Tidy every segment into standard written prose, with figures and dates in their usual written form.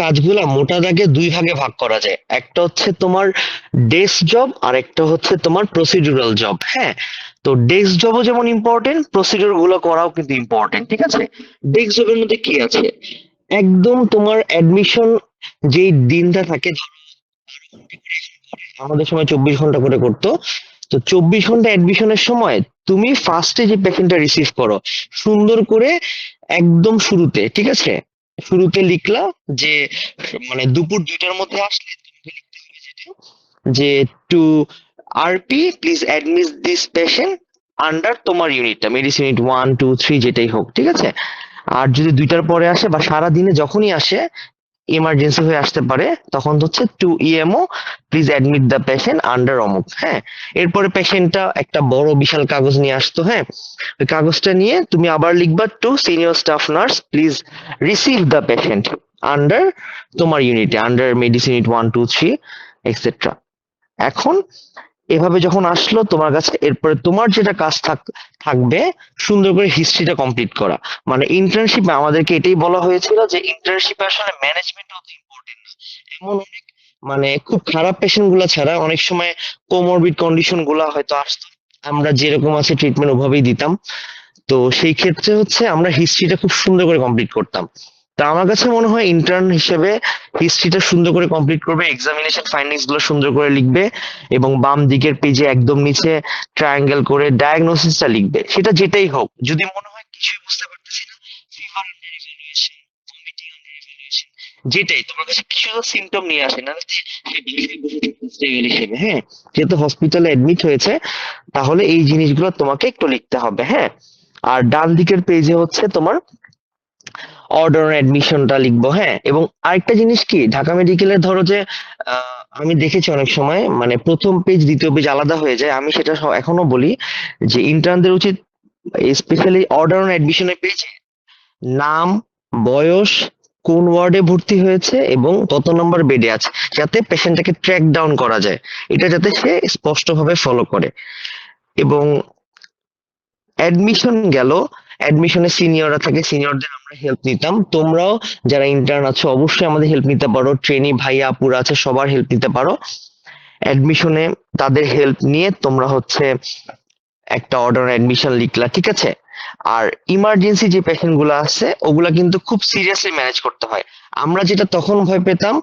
কাজগুলা মোটা দাগে দুই ভাগে ভাগ করা যায়, একটা হচ্ছে তোমার ডেস্ক জব আর একটা হচ্ছে তোমার প্রসিডিউরাল জব। হ্যাঁ, তো ডেস্ক জবও যেমন ইম্পর্টেন্ট, প্রসিডিউর গুলো করাও কিন্তু ইম্পর্টেন্ট। ঠিক আছে, ডেস্ক জবের মধ্যে কি আছে, একদম তোমার অ্যাডমিশন যেই দিনটা থাকে, আমাদের সময় 24 ঘন্টা করে করতো, তো 24 ঘন্টা অ্যাডমিশনের সময় তুমি ফার্স্টে যে পেশেন্টটা রিসিভ করো সুন্দর করে, একদম শুরুতে, ঠিক আছে, শুরুতে লিখলা যে মানে দুপুর 2টার মধ্যে আসলে যে two RP please admit this patient under তোমার ইউনিটটা, মেডিসিন ইউনিট 1 2 3 যেটাই হোক, ঠিক আছে। আর যদি 2টার পরে আসে বা সারা দিনে যখনই আসে, ইমার্জেন্সি হয়ে আসতে পারে, তখন হচ্ছে to EMO please admit the patient under অমুক। হ্যাঁ, এরপরে পেশেন্টটা একটা বড় বিশাল কাগজ নিয়ে আসতো। হ্যাঁ, ওই কাগজটা নিয়ে তুমি আবার লিখবা to senior staff nurse please receive the patient under তোমার ইউনিটে, আন্ডার মেডিসিন ইউনিট 1 2 3 এক্সেট্রা। এখন এভাবে যখন আসলো তোমার কাছে, এরপরে তোমার যেটা কাজ থাকবে সুন্দর করে হিস্ট্রিটা কমপ্লিট করা। মানে ইন্টার্নশিপে আমাদেরকে এটাই বলা হয়েছিল যে ইন্টার্নশিপে আসলে ম্যানেজমেন্ট অত ইম্পর্টেন্ট না। এমন অনেক মানে খুব খারাপ পেশেন্ট গুলা ছাড়া অনেক সময় কোমরবিড কন্ডিশন গুলা হয়তো আসতো, আমরা যেরকম আছে ট্রিটমেন্ট ওভাবেই দিতাম। তো সেই ক্ষেত্রে হচ্ছে আমরা হিস্ট্রিটা খুব সুন্দর করে কমপ্লিট করতাম। তা আমার কাছে মনে হয় ইন্টার্ন হিসেবে হিস্ট্রিটা সুন্দর করে কমপ্লিট করবে, এক্সামিনেশন ফাইন্ডিংস গুলো সুন্দর করে লিখবে, এবং বাম দিকের পেজে একদম নিচে ট্রায়াঙ্গেল করে ডায়াগনোসিসটা লিখবে। সেটা যেটাই হোক, যদি মনে হয় কিছুই বুঝতে পারতেছি না, fever under evaluation, vomiting under evaluation, যেটাই তোমার কাছে কিছু সিমটম নিয়ে আসে না যে সে বাসায় বসে থাকতেছে হিসেবে, হ্যাঁ, যেহেতু হসপিটালে অ্যাডমিট হয়েছে, তাহলে এই জিনিসগুলো তোমাকে একটু লিখতে হবে। হ্যাঁ, আর ডান দিকের পেজে হচ্ছে তোমার অর্ডার অ্যাডমিশনটা লিখবো। হ্যাঁ, এবং আরেকটা জিনিস কি, ঢাকা মেডিকেলের ধরো যে আমি দেখেছি অনেক সময় মানে প্রথম পেজ দ্বিতীয় পেজ আলাদা হয়ে যায়, আমি সেটা এখনো বলি যে ইন্টার্নদের উচিত স্পেশালি অর্ডার অন অ্যাডমিশনের পেজে নাম, বয়স, কোন ওয়ার্ডে ভর্তি হয়েছে এবং কত নম্বর বেডে আছে, যাতে পেশেন্টটাকে ট্র্যাক ডাউন করা যায়, এটা যাতে সে স্পষ্টভাবে ফলো করে। এবং অ্যাডমিশন গেল, অ্যাডমিশনে সিনিয়ররা থাকে, সিনিয়রদের আমরা হেল্প নিতাম। তোমরাও যারা ইন্টার্ন আছো অবশ্যই আমাদের হেল্প নিতে পারো, ট্রেনি ভাইয়া আপুরা আছে সবার হেল্প নিতে পারো অ্যাডমিশনে। তাদের হেল্প নিয়ে তোমরা হচ্ছে একটা অর্ডার অ্যাডমিশন লিখলা, ঠিক আছে। আর ইমার্জেন্সি যে পেশেন্ট গুলো আছে ওগুলা কিন্তু খুব সিরিয়াসলি ম্যানেজ করতে হয়। আমরা যেটা তখন ভয় পেতাম,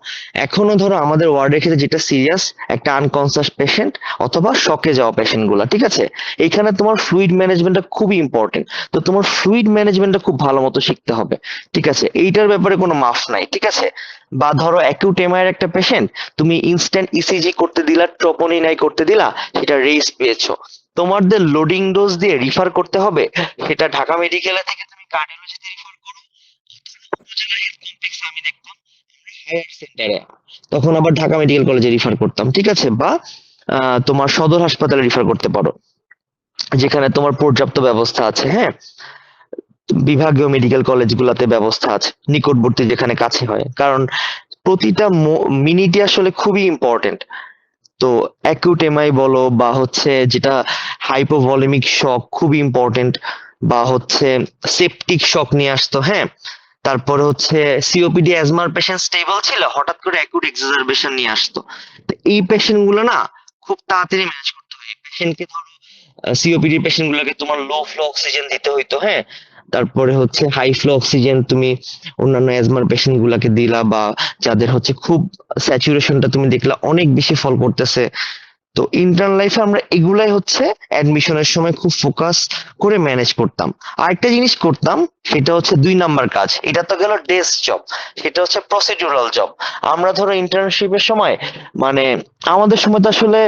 এখনো ধরো আমাদের ওয়ার্ডের ক্ষেত্রে যেটা সিরিয়াস, একটা আনকনসাস পেশেন্ট অথবা শকে যাওয়া পেশেন্ট গুলা, ঠিক আছে, এইখানে তোমার ফ্লুইড ম্যানেজমেন্টটা খুবই ইম্পর্টেন্ট। তো তোমার ফ্লুইড ম্যানেজমেন্টটা খুব ভালো মতো শিখতে হবে, ঠিক আছে, এইটার ব্যাপারে কোনো মাফ নাই, ঠিক আছে। বা ধরো অ্যাকিউট এমআই এর একটা পেশেন্ট, তুমি ইনস্ট্যান্ট ইসিজি করতে দিলা, ট্রোপোনিনাই করতে দিলা, সেটা রেস পেয়েছো, তোমাদের লোডিং ডোজ দিয়ে রিফার করতে হবে, সেটা ঢাকা মেডিকেলে থেকে তুমি কার্ডিওলজিতে রিফার করো, উপজেলা হেলথ কমপ্লেক্সে আমি দেখতাম, হায়ার সেন্টারে, তখন আবার ঢাকা মেডিকেল কলেজে রিফার করতাম, ঠিক আছে। বা তোমার সদর হাসপাতালে রিফার করতে পারো, যেখানে তোমার পর্যাপ্ত ব্যবস্থা আছে। হ্যাঁ, বিভাগীয় মেডিকেল কলেজগুলোতে ব্যবস্থা আছে, নিকটবর্তী যেখানে কাছে হয়, কারণ প্রতিটা মিনিটই আসলে খুবই ইম্পর্টেন্ট। তো অ্যাকিউট এমআই বলো বা হচ্ছে যেটা হাইপোভলিমিক শক খুবই ইম্পর্টেন্ট, বা হচ্ছে সেপটিক শক নিয়ে আসতো। হ্যাঁ, তারপরে হচ্ছে সিওপিডি অ্যাজমার পেশেন্ট স্টেবল ছিল, হঠাৎ করে অ্যাকিউট এক্সাজারবেশন নিয়ে আসতো। তো এই পেশেন্ট গুলো না খুব তাড়াতাড়ি ম্যানেজ করতে হয়। এই পেশেন্টকে ধরো সিওপিডি পেশেন্ট গুলোকে তোমার লো ফ্লো অক্সিজেন দিতে হইতো। হ্যাঁ, তারপরে হচ্ছে হাই ফ্লো অক্সিজেন তুমি অন্যান্য অ্যাজমার পেশেন্ট গুলাকে দিলা, বা যাদের হচ্ছে খুব স্যাচুরেশনটা তুমি দেখলা অনেক বেশি ফল করতেছে। তো ইন্টার্ন লাইফে আমরা এগুলাই হচ্ছে অ্যাডমিশনের সময় খুব ফোকাস করে ম্যানেজ করতাম। আরেকটা জিনিস করতাম, সেটা হচ্ছে 2 নাম্বার কাজ, এটা তো গেল ডেস্ক জব, সেটা হচ্ছে প্রসিডিউরাল জব। আমরা ধরো ইন্টার্নশিপের সময় মানে আমাদের সময় তো আসলে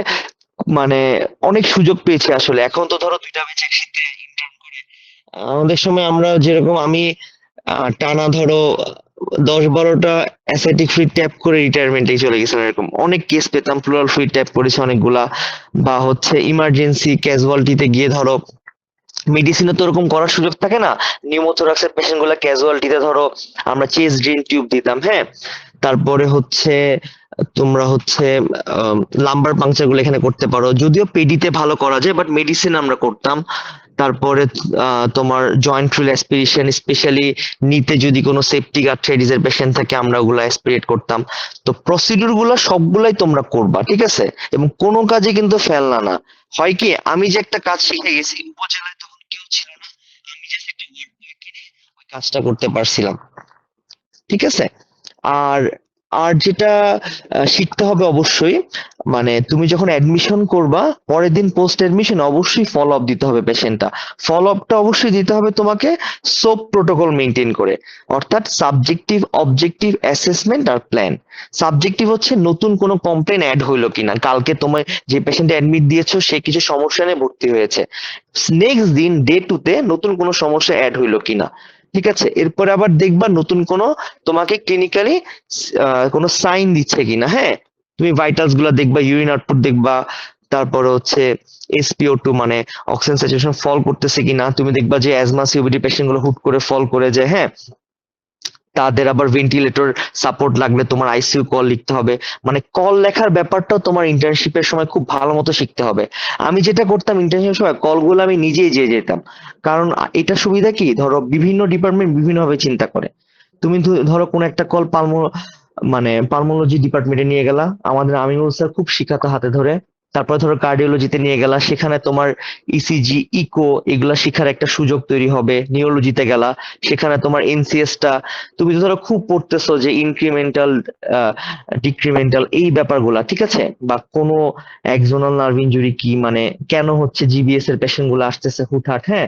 মানে অনেক সুযোগ পেয়েছি আসলে, এখন তো ধরো 2টা ব্যাচ একসাথে intern করে। আমাদের সময় আমরা যেরকম আমি টানা ধরো 10 12টা অ্যাসেটিক ফ্রি ট্যাপ করে রিটায়ারমেন্টে চলে গেছিলাম, এরকম অনেক কেস পেতাম, প্লুরাল ফ্রি ট্যাপ করেছি অনেকগুলা। বা হচ্ছে ইমার্জেন্সি ক্যাজুয়ালিটিতে গিয়ে ধরো মেডিসিনে তো ওরকম করার সুযোগ থাকে না, নিউমোথোরাক্সের পেশেন্ট গুলা ক্যাজুয়ালিটিতে ধরো আমরা চেস্ট ড্রেন টিউব দিতাম। হ্যাঁ, তারপরে হচ্ছে তোমরা হচ্ছে লাম্বার পাংচার গুলো এখানে করতে পারো, যদিও পেডিতে ভালো করা যায়, বাট মেডিসিন আমরা করতাম। তারপরে তোমার জয়েন্ট ফিল অ্যাসপিরেশন, স্পেশালি নিতে যদি কোনো সেপটিক আর্থ্রাইটিসের পেশেন্ট থাকে আমরা ওগুলো অ্যাসপিরেট করতাম। তো প্রসিডিউর গুলো সবগুলাই তোমরা করবা, ঠিক আছে? এবং কোনো কাজে কিন্তু ফেলনা না। হয় কি, আমি যে একটা কাজ শিখে গেছি উপজেলায় তখন কেউ ছিল না, আমি জাস্ট একটা ওয়ার্ড বই কিনে ওই কাজটা করতে পারছিলাম, ঠিক আছে? আর আর যেটা শিখতে হবে অবশ্যই, মানে তুমি যখন অ্যাডমিশন করবা পরের দিন পোস্ট অ্যাডমিশন অবশ্যই ফলো আপ দিতে হবে পেশেন্টটা। ফলো আপটা অবশ্যই দিতে হবে তোমাকে সোপ প্রোটোকল মেনটেন করে, অর্থাৎ সাবজেক্টিভ, অবজেক্টিভ, অ্যাসেসমেন্ট আর প্ল্যান। সাবজেক্টিভ হচ্ছে নতুন কোনো কমপ্লেন অ্যাড হইলো কিনা, কালকে তোমার যে পেশেন্ট অ্যাডমিট দিয়েছো সে কিছু সমস্যা নিয়ে ভর্তি হয়েছে, নেক্সট দিন ডে টু তে নতুন কোনো সমস্যা অ্যাড হইলো কিনা, ঠিক আছে? এরপরে আবার দেখবা নতুন কোনো তোমাকে ক্লিনিক্যালি কোনো সাইন দিচ্ছে কিনা, হ্যাঁ? তুমি ভাইটালস গুলা দেখবা, ইউরিন আউটপুট দেখবা, তারপরে হচ্ছে SpO2 মানে অক্সিজেন স্যাচুরেশন ফল করতেছে কিনা। তুমি দেখবা যে অ্যাজমা সিওপিডি পেশেন্ট গুলো হুট করে ফল করে যায়, হ্যাঁ? তাদের আবার ভেন্টিলেটর সাপোর্ট লাগলে তোমার আইসিইউ কল লিখতে হবে। মানে কল লেখার ব্যাপারটাও তোমার ইন্টার্নশিপের সময় খুব ভালো মতো শিখতে হবে। আমি যেটা করতাম ইন্টার্নশিপের সময় কলগুলো আমি নিজেই যেয়ে যেতাম, কারণ এটা সুবিধা কি, ধরো বিভিন্ন ডিপার্টমেন্ট বিভিন্ন ভাবে চিন্তা করে। তুমি ধরো কোন একটা কল মানে পালমোলজি ডিপার্টমেন্টে নিয়ে গেলা, আমাদের আমিনুল স্যার খুব শিখাতো হাতে ধরে। তারপরে ধরো কার্ডিওলজিতে নিয়ে গেলা, সেখানে তোমার ইসিজি, ইকো এগুলা শিখার একটা সুযোগ তৈরি হবে। নিউরোলজিতে গেলা, সেখানে তোমার এনসিএস টা, তুমি তো ধরো খুব পড়তেছো যে ইনক্রিমেন্টাল, ডিক্রিমেন্টাল এই ব্যাপারগুলা, ঠিক আছে? বা কোনো একজোনাল নার্ভ ইনজুরি কি, মানে কেন হচ্ছে জিবিএস এর পেশেন্ট গুলো আসতেছে হুটহাট, হ্যাঁ?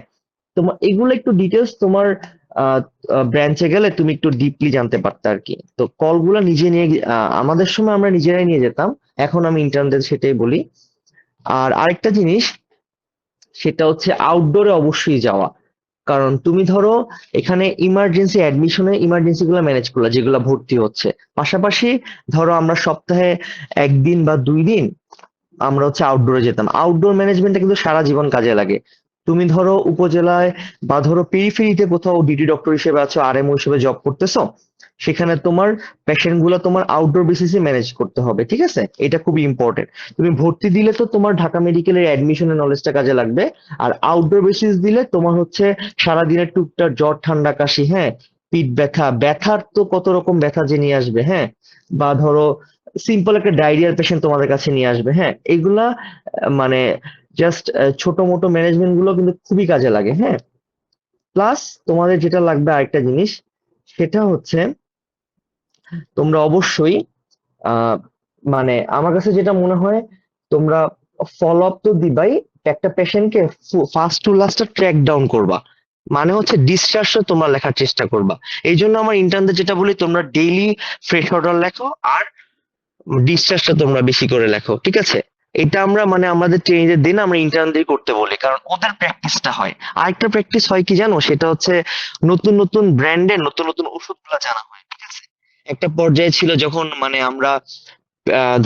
তোমার এগুলো একটু ডিটেলস তোমার ব্রাঞ্চে গেলে তুমি একটু ডিপলি জানতে পারতে আর কি। তো কলগুলো নিজে নিয়ে আমাদের সময় আমরা নিজেরাই নিয়ে যেতাম, এখন আমি ইন্টার্নদের সেটাই বলি। আর আরেকটা জিনিস, সেটা হচ্ছে আউটডোরে অবশ্যই যাওয়া। কারণ তুমি ধরো এখানে ইমার্জেন্সি অ্যাডমিশনে ইমার্জেন্সি গুলো ম্যানেজ করলা যেগুলো ভর্তি হচ্ছে, পাশাপাশি ধরো আমরা সপ্তাহে একদিন বা 2 দিন আমরা হচ্ছে আউটডোরে যেতাম। আউটডোর ম্যানেজমেন্টটা কিন্তু সারা জীবন কাজে লাগে। তুমি ধরো উপজেলায় বা ধরো পেরিফেরিতে কোথাও ডিটি ডক্টর হিসেবে আছো, আরএমও হিসেবে জব করতেছো, সেখানে তোমার পেশেন্ট গুলো তোমার আউটডোর বেসিসে ম্যানেজ করতে হবে, ঠিক আছে? এটা খুবই ইম্পর্টেন্ট। তুমি ভর্তি দিলে তো তোমার ঢাকা মেডিকেলের অ্যাডমিশনের নলেজটা কাজে লাগবে, আর আউটডোর বেসিস দিলে তোমার হচ্ছে সারাদিনের টুকটাক জ্বর ঠান্ডা কাশি, হ্যাঁ, পিঠ ব্যথা, ব্যথার তো কত রকম ব্যথা যে নিয়ে আসবে, হ্যাঁ, বা ধরো সিম্পল একটা ডায়রিয়ার পেশেন্ট তোমাদের কাছে নিয়ে আসবে, হ্যাঁ, এগুলা মানে জাস্ট ছোট মোটো ম্যানেজমেন্ট গুলো কিন্তু খুবই কাজে লাগে, হ্যাঁ। প্লাস তোমাদের যেটা লাগবে আরেকটা জিনিস, সেটা হচ্ছে তোমরা অবশ্যই আহ মানে আমার কাছে যেটা মনে হয়, তোমরা ফলো আপ তো দিবাই, একটা পেশেন্টকে first to last track down করবা, মানে হচ্ছে ডিসচার্জটা তোমরা লেখার চেষ্টা করবা। এই জন্য আমার ইন্টার্নদের যেটা বলি, তোমরা ডেইলি ফ্রেশ অর্ডার লেখো আর ডিসচার্জটা তোমরা বেশি করে লেখো, ঠিক আছে? এটা আমরা মানে আমাদের ট্রেনিংয়ের দিন আমরা ইন্টার্নদের করতে বলি, কারণ ওদের প্র্যাকটিসটা হয়। আরেকটা প্র্যাকটিস হয় কি জানো, সেটা হচ্ছে নতুন নতুন ব্র্যান্ডের নতুন নতুন ওষুধগুলো জানা হয়, ঠিক আছে? একটা পর্যায়ে ছিল যখন মানে আমরা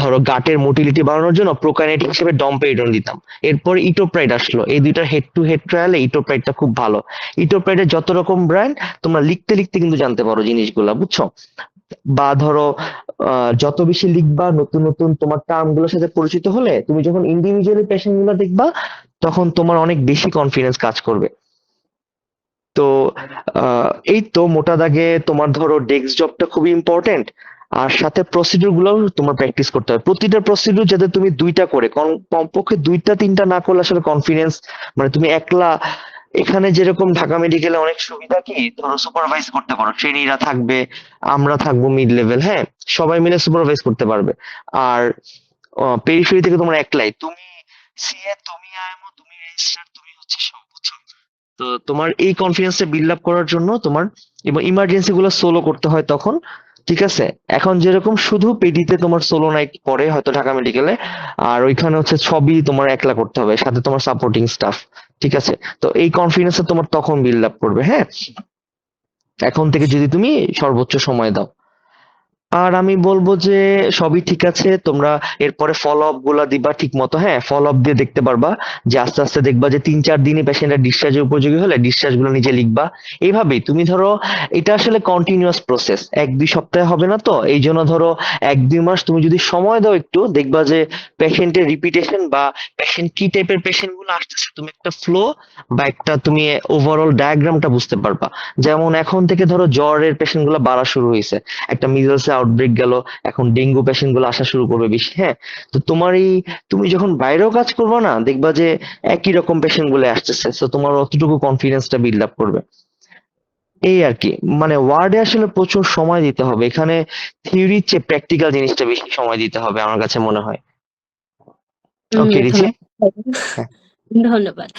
ধরো গাটের মোটিলিটি বাড়ানোর জন্য প্রোকাইনেটিক হিসেবে ডমপেরিডন দিতাম। এরপর ইটোপ্রাইড আসলো, এই দুইটার হেড টু হেড ট্রায়ালে ইটোপ্রাইডটা খুব ভালো। ইটোপ্রাইডের যত রকম ব্র্যান্ড তোমরা লিখতে লিখতে কিন্তু জানতে পারো জিনিসগুলা, বুঝছো? বা ধরো যত বেশি লিখবা, নতুন নতুন তোমার টার্ম গুলোর সাথে পরিচিত হলে তুমি যখন ইন্ডিভিজুয়ালি পেশেন্ট গুলো দেখবা তখন তোমার অনেক বেশি কনফিডেন্স কাজ করবে। তো এই তো মোটা দাগে তোমার ধরো ডেস্ক জবটা খুবই ইম্পর্টেন্ট, আর সাথে প্রসিডিউর গুলো তোমার প্র্যাকটিস করতে হবে। প্রতিটা প্রসিডিউর যাতে তুমি দুইটা করে, কমপক্ষে দুইটা তিনটা না করলে আসলে কনফিডেন্স, মানে তুমি একলা, এখানে যেরকম ঢাকা মেডিকেলে অনেক সুবিধা কি, ধরো সুপারভাইজ করতে পারো, ট্রেনিরা থাকবে, আমরা থাকবো মিড লেভেল, হ্যাঁ, সবাই মিলে সুপারভাইজ করতে পারবে। আর পেরিফেরি থেকে তোমার একলাই, তুমি সিএ, তুমি আইএমও, তুমি রেজিস্ট্রার, তুমি হচ্ছে সব, বুঝছো? তো তোমার এই কনফিডেন্সটা বিল্ড আপ করার জন্য তোমার, এবং ইমার্জেন্সি গুলো সোলো করতে হয় তখন, ঠিক আছে? এখন যেরকম শুধু পেডিতে তোমার সোলো নাইট পড়ে হয়তো ঢাকা মেডিকেলে, আর ওইখানে হচ্ছে সবই তোমার একলা করতে হবে, সাথে তোমার সাপোর্টিং স্টাফ, ঠিক আছে? তো এই কনফিডেন্সটা তোমার তখন বিল্ড আপ করবে, হ্যাঁ, এখন থেকে যদি তুমি সর্বোচ্চ সময় দাও। আর আমি বলবো যে সবই ঠিক আছে, তোমরা এরপরে ফলো আপ গুলা দিবা ঠিক মতো। হ্যাঁ, ফলো আপ দিয়ে দেখতে পারবা যে আস্তে আস্তে দেখবা যে 3-4 দিনই পেশেন্টের ডিসচার্জের উপযোগী হলে ডিসচার্জ গুলো নিজে লিখবা। এইভাবেই তুমি ধরো, এটা আসলে কন্টিনিউয়াস প্রসেস, 1-2 সপ্তাহে হবে না, তো এই জন্য ধরো 1-2 মাস তুমি যদি সময় দাও একটু, দেখবা যে পেশেন্টের রিপিটেশন বা পেশেন্ট কি টাইপের পেশেন্ট গুলো আসতেছে, তুমি একটা ফ্লো বা একটা তুমি ওভারঅল ডায়াগ্রামটা বুঝতে পারবা। যেমন এখন থেকে ধরো জ্বরের পেশেন্ট গুলো বাড়া শুরু হয়েছে, একটা মিজলস আউটব্রেক গেল, এখন ডেঙ্গু পেশেন্ট গুলো আসা শুরু করবে বেশি। হ্যাঁ, তো তোমার এই, তুমি যখন বাইরেও কাজ করবে না, দেখবা যে একই রকম পেশেন্ট গুলো আসতেছে, তো তোমার অতটুকু কনফিডেন্সটা বিল্ড আপ করবে। এই আর কি, মানে ওয়ার্ডে আসলে প্রচুর সময় দিতে হবে এখানে, থিওরির চেয়ে প্র্যাকটিক্যাল জিনিসটা বেশি সময় দিতে হবে আমার কাছে মনে হয়। ওকে রিচি। ধন্যবাদ। হ্যাঁ। ধন্যবাদ।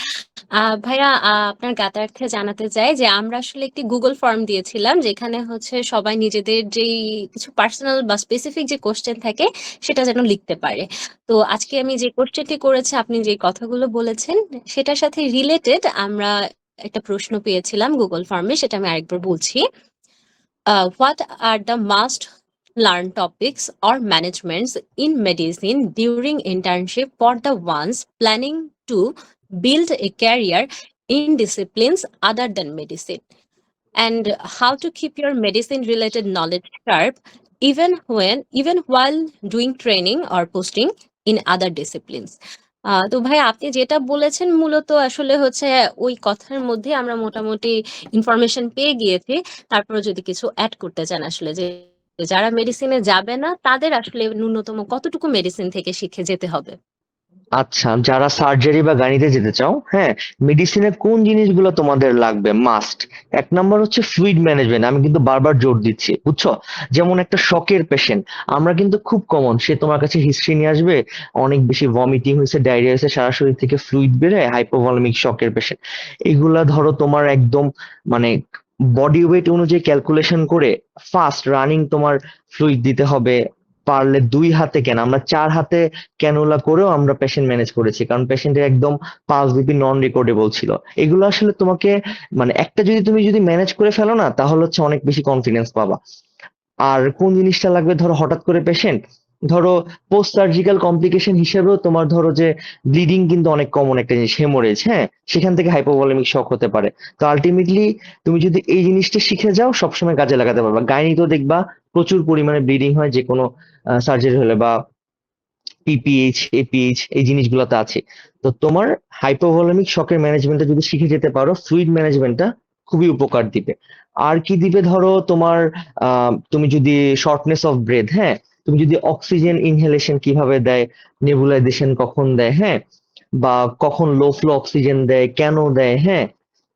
ভাইয়া, আপনার জ্ঞাতার্থে জানাতে চাই যে আমরা আসলে একটি গুগল ফর্ম দিয়েছিলাম, যেখানে হচ্ছে সবাই নিজেদের যেই কিছু পার্সোনাল বা স্পেসিফিক যে কোশ্চেন থাকে সেটা যেন লিখতে পারে। তো আজকে আমি যে কোশ্চেনটি করেছি, আপনি যে কথাগুলো বলেছেন সেটার সাথে রিলেটেড আমরা একটা প্রশ্ন পেয়েছিলাম গুগল ফর্মে, সেটা আমি আরেকবার বলছি। What are the must learn topics or managements in medicine during internship for the ones planning to build a career in disciplines other than medicine? And how to keep your medicine related knowledge sharp even while doing training or posting in other disciplines? তো ভাই, আপনি যেটা বলেছেন মূলত আসলে হচ্ছে ওই কথার মধ্যে আমরা মোটামুটি ইনফরমেশন পেয়ে গিয়েছি। তারপরে যদি কিছু অ্যাড করতে চান আসলে, যে যারা মেডিসিনে যাবে না তাদের আসলে ন্যূনতম কতটুকু মেডিসিন থেকে শিখে যেতে হবে? আচ্ছা, যারা সার্জারি বা গাড়িতে যেতে চাও, হ্যাঁ, মেডিসিনের কোন জিনিসগুলো তোমাদের লাগবে মাস্ট? 1 নম্বর হচ্ছে ফ্লুইড ম্যানেজমেন্ট, আমি কিন্তু বারবার জোর দিচ্ছি, বুঝছো? যেমন একটা শকের পেশেন্ট, আমরা কিন্তু খুব কমন, সে তোমার কাছে হিস্ট্রি নিয়ে আসবে, অনেক বেশি ভমিটিং হয়েছে, ডায়রিয়া হয়েছে, সারা শরীর থেকে ফ্লুইড বের হয়, হাইপোভলিমিক শকের পেশেন্ট। এগুলা ধরো তোমার একদম মানে বডি ওয়েট অনুযায়ী ক্যালকুলেশন করে ফাস্ট রানিং তোমার ফ্লুইড দিতে হবে। পারলে 2 হাতে, কেন আমরা 4 হাতে ক্যানুলা করেও আমরা পেশেন্ট ম্যানেজ করেছি, কারণ পেশেন্টের একদম পালস বিপি নন রেকর্ডেবল ছিল। এগুলো আসলে তোমাকে, মানে একটা যদি তুমি যদি ম্যানেজ করে ফেলো না, তাহলে হচ্ছে অনেক বেশি কনফিডেন্স পাবা। আর কোন জিনিসটা লাগবে, ধরো হঠাৎ করে পেশেন্ট, ধরো পোস্ট সার্জিক্যাল কমপ্লিকেশন হিসেবেও তোমার ধরো যে ব্লিডিং কিন্তু অনেক কমন একটা জিনিস, হেমোরেজ, হ্যাঁ, সেখান থেকে হাইপোভলিমিক শক হতে পারে। তো আলটিমেটলি তুমি যদি এই জিনিসটা শিখে যাও, সবসময় কাজে লাগাতে পারবা। গাইনিতেও দেখবা প্রচুর পরিমাণে ব্লিডিং হয় যে কোনো সার্জারি হলে, বা পিপিএইচ, এপিএইচ এই জিনিসগুলোতে আছে। তো তোমার হাইপোভলিমিক শকের ম্যানেজমেন্টটা যদি শিখে যেতে পারো, ফ্লুইড ম্যানেজমেন্টটা খুবই উপকার দিবে। আর কি দিবে, ধরো তোমার তুমি যদি শর্টনেস অফ ব্রেথ, হ্যাঁ, তুমি যদি অক্সিজেন ইনহেলেশন কিভাবে দেয়, নেবুলাইজেশন কখন দেয়, হ্যাঁ, বা কখন লো ফ্লো অক্সিজেন দেয়, কেন দেয়, হ্যাঁ,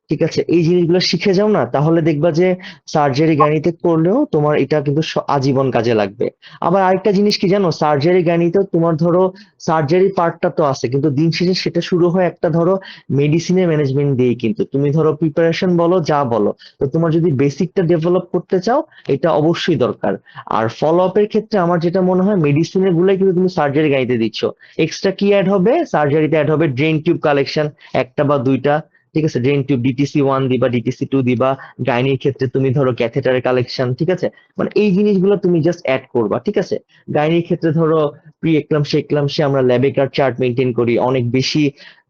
ঠিক আছে, এই জিনিসগুলো শিখে যাও না, তাহলে দেখবা যে সার্জারি গাড়িতে করলেও তোমার এটা কিন্তু আজীবন কাজে লাগবে। আবার আরেকটা জিনিস কি জানো, সার্জারি গাড়িতেও তোমার ধরো সার্জারি পার্টটা তো আছে, কিন্তু দিন শেষে সেটা শুরু হয় একটা ধরো মেডিসিনের ম্যানেজমেন্ট দিয়েই, কিন্তু তুমি ধরো প্রিপারেশন বলো যা বলো, তো তোমার যদি বেসিকটা ডেভেলপ করতে চাও, এটা অবশ্যই দরকার। আর ফলো আপের ক্ষেত্রে আমার যেটা মনে হয়, মেডিসিনের গুলাই কিন্তু তুমি সার্জারি গাড়িতে দিচ্ছ, এক্সট্রা কি অ্যাড হবে, সার্জারিতে অ্যাড হবে ড্রেন টিউব কালেকশন, একটা বা দুইটা, ঠিক আছে, ড্রেন টিউব DTC 1 দিবা, DTC 2 দিবা। গাইনির ক্ষেত্রে তুমি ধরো ক্যাথেটারের কালেকশন, ঠিক আছে, মানে এই জিনিসগুলো তুমি জাস্ট অ্যাড করবা, ঠিক আছে। গাইনির ক্ষেত্রে ধরো প্রি একলামসে একলামসে আমরা ল্যাবেকার চার্ট মেনটেন করি অনেক বেশি,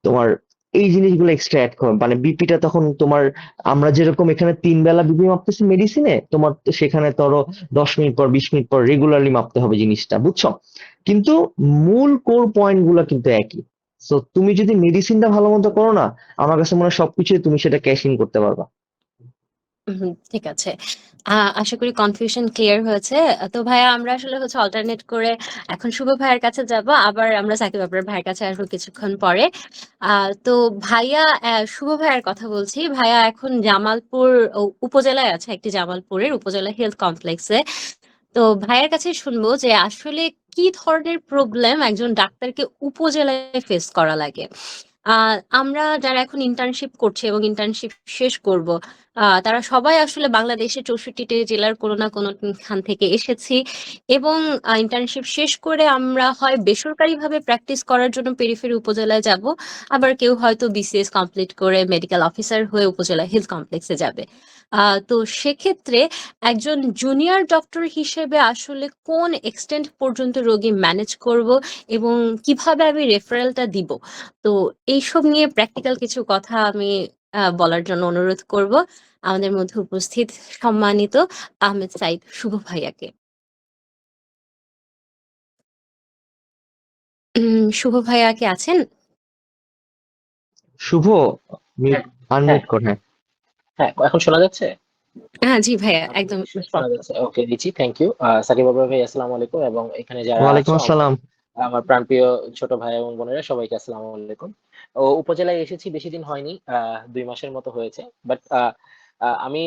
তোমার এই জিনিসগুলো এক্সট্রা অ্যাড করো, মানে বিপিটা তখন তোমার, আমরা যেরকম এখানে 3 বেলা বিপি মাপতেছি মেডিসিনে, তোমার তো সেখানে ধরো 10 মিনিট পর 20 মিনিট পর রেগুলারলি মাপতে হবে জিনিসটা, বুঝছো? কিন্তু মূল কোর পয়েন্ট গুলো কিন্তু একই। সো তুমি যদি মেডিসিনটা ভালো মতো করো না, আমার কাছে মনে হয় সবকিছু তুমি সেটা ক্যাশ ইন করতে পারবা। ঠিক আছে। আশা করি কনফিউশন ক্লিয়ার হয়েছে। তো ভাইয়া, আমরা আসলে হচ্ছে অল্টারনেট করে এখন শুভ ভাইয়ের কাছে যাব, আবার আমরা সাকিব আবরার ভাইয়ের কাছে আসবো কিছুক্ষণ পরে। তো ভাইয়া, শুভ ভাইয়ের কথা বলছি। ভাইয়া এখন জামালপুর উপজেলায় আছে, একটি জামালপুরের উপজেলা হেলথ কমপ্লেক্সে। তো ভাইয়ের কাছে শুনবো যে আসলে কি ধরনের প্রবলেম একজন ডাক্তারকে উপজেলায় ফেস করা লাগে। আমরা যারা এখন ইন্টার্নশিপ করছি এবং ইন্টার্নশিপ শেষ করব, তারা সবাই আসলে বাংলাদেশের 64টি জেলার কোনো না কোনো খান থেকে এসেছি এবং ইন্টার্নশিপ শেষ করে আমরা হয় বেসরকারিভাবে প্র্যাকটিস করার জন্য পেরিফেরি উপজেলায় যাব, আবার কেউ হয়তো বিসিএস কমপ্লিট করে মেডিকেল অফিসার হয়ে উপজেলা হেলথ কমপ্লেক্সে যাবে। তো সেক্ষেত্রে একজন জুনিয়র ডক্টর হিসেবে আসলে কোন এক্সটেন্ট পর্যন্ত রোগী ম্যানেজ করব এবং কিভাবে আমি রেফারেলটা দিব, তো এইসব নিয়ে প্র্যাকটিক্যাল কিছু কথা আমি বলার জন্য অনুরোধ করব আমাদের মধ্যে উপস্থিত সম্মানিত আহমেদ সাইদ শুভ ভাইয়াকে। শুভ ভাইয়া কি আছেন? শুভ, হ্যাঁ, আনমিউট কর। হ্যাঁ, হ্যাঁ, এখন শোনা যাচ্ছে? হ্যাঁ জি ভাইয়া, আমাকে একদম। শোনা যাচ্ছে। ওকে, দিচ্ছি। Thank you. সাকিব বাবু ভাই, আসসালামু আলাইকুম, এবং এখানে যারা ওয়ালাইকুম আছো আমার আসসালাম। আমার প্রাণপ্রিয় ছোট ভাই এবং বোনেরা, সবাইকে আসসালামু আলাইকুম। উপজেলায় এসেছি বেশি দিন হয়নি, 2 মাসের মতো হয়েছে। বাট আমি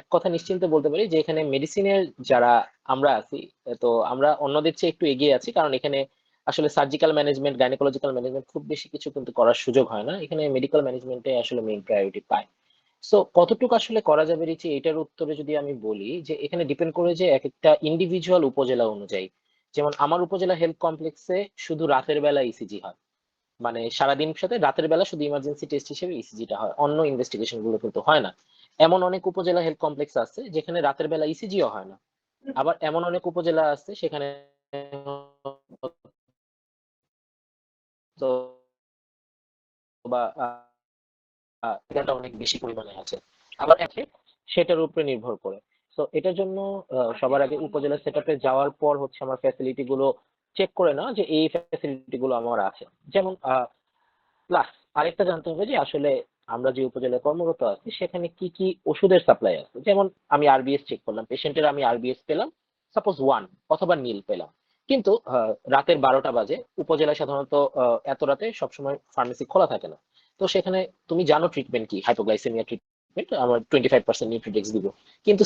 এক কথা নিশ্চিন্তে বলতে পারি যে এখানে মেডিসিনের যারা আমরা আছি, তো আমরা অন্যদের চেয়ে একটু এগিয়ে আছি, কারণ এখানে আসলে সার্জিক্যাল ম্যানেজমেন্ট, গাইনোকোলজিক্যাল ম্যানেজমেন্ট খুব বেশি কিছু কিন্তু করার সুযোগ হয় না। এখানে মেডিকেল ম্যানেজমেন্টে আসলে মেইন প্রায়োরিটি পায়। সো কতটুকু আসলে করা যাবে রিচি, এটার উত্তরে যদি আমি বলি যে এখানে ডিপেন্ড করে যে এক একটা ইন্ডিভিজুয়াল উপজেলা অনুযায়ী। যেমন আমার উপজেলা হেলথ কমপ্লেক্সে শুধু রাতের বেলা ইসিজি হয়, মানে সারাদিন সাথে রাতের বেলা শুধু ইমার্জেন্সি টেস্ট হিসেবে ইসিজিটা হয়, অন্য ইনভেস্টিগেশন গুলো কিন্তু হয় না। এমন অনেক উপজেলা হেলথ কমপ্লেক্স আছে যেখানে রাতের বেলা ইসিজিও হয় না। আবার এমন অনেক উপজেলা আছে সেখানে তো বা এটা অনেক বেশি পরিমাণে আছে। আবার আছে, সেটার উপরে নির্ভর করে। তো এটার জন্য সবার আগে উপজেলা সেট আপে যাওয়ার পর হচ্ছে আমার ফ্যাসিলিটি গুলো চেক করে নেওয়া যে এই ফ্যাসিলিটি গুলো আমার আছে। যেমন প্লাস আরেকটা জানতে হবে যে আসলে আমরা যে উপজেলায় কর্মরত আছি সেখানে কি কি ওষুধের সাপ্লাই আছে। যেমন আমি আরবিএস চেক করলাম, পেশেন্টের আমি আরবিএস পেলাম সাপোজ 1 অথবা নীল পেলাম, কিন্তু রাতের 12টা বাজে, উপজেলায় সাধারণত এত রাতে সবসময় ফার্মেসি খোলা থাকে না। তো সেখানে তুমি জানো ট্রিটমেন্ট কি, হাইপোগ্লাইসেমিয়া ট্রিটমেন্ট, আমরা 25% নিউট্রিডেক্স দিব, কিন্তু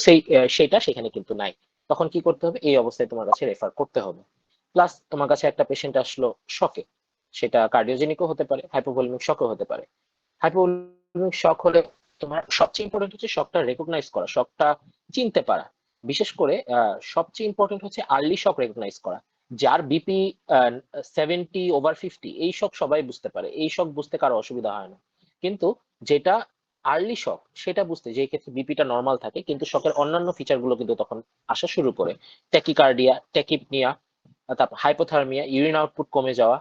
সেটা সেখানে কিন্তু নাই। তখন কি করতে হবে, এই অবস্থায় তোমার কাছে রেফার করতে হবে। প্লাস তোমার কাছে একটা পেশেন্ট আসলো শকে, সেটা কার্ডিওজেনিকও হতে পারে, হাইপোভলিমিক শকও হতে পারে। হাইপোভলিমিক শক হলে তোমার সবচেয়ে ইম্পর্টেন্ট হচ্ছে শকটা রেকগনাইজ করা, শকটা চিনতে পারা। বিশেষ করে সবচেয়ে ইম্পর্টেন্ট হচ্ছে আর্লি শক রেকগনাইজ করা। যার বিপি 70/50, এই শক সবাই বুঝতে পারে, এই শক বুঝতে কারো অসুবিধা হয় না। কিন্তু যেটা আর্লি শক সেটা বুঝতে, যে ক্ষেত্রে বিপিটা নর্মাল থাকে কিন্তু শকের অন্যান্য ফিচার গুলো কিন্তু তখন আসা শুরু করে, ট্যাকিকার্ডিয়া, ট্যাকিপনিয়া, তারপর হাইপোথার্মিয়া, ইউরিন আউটপুট কমে যাওয়া,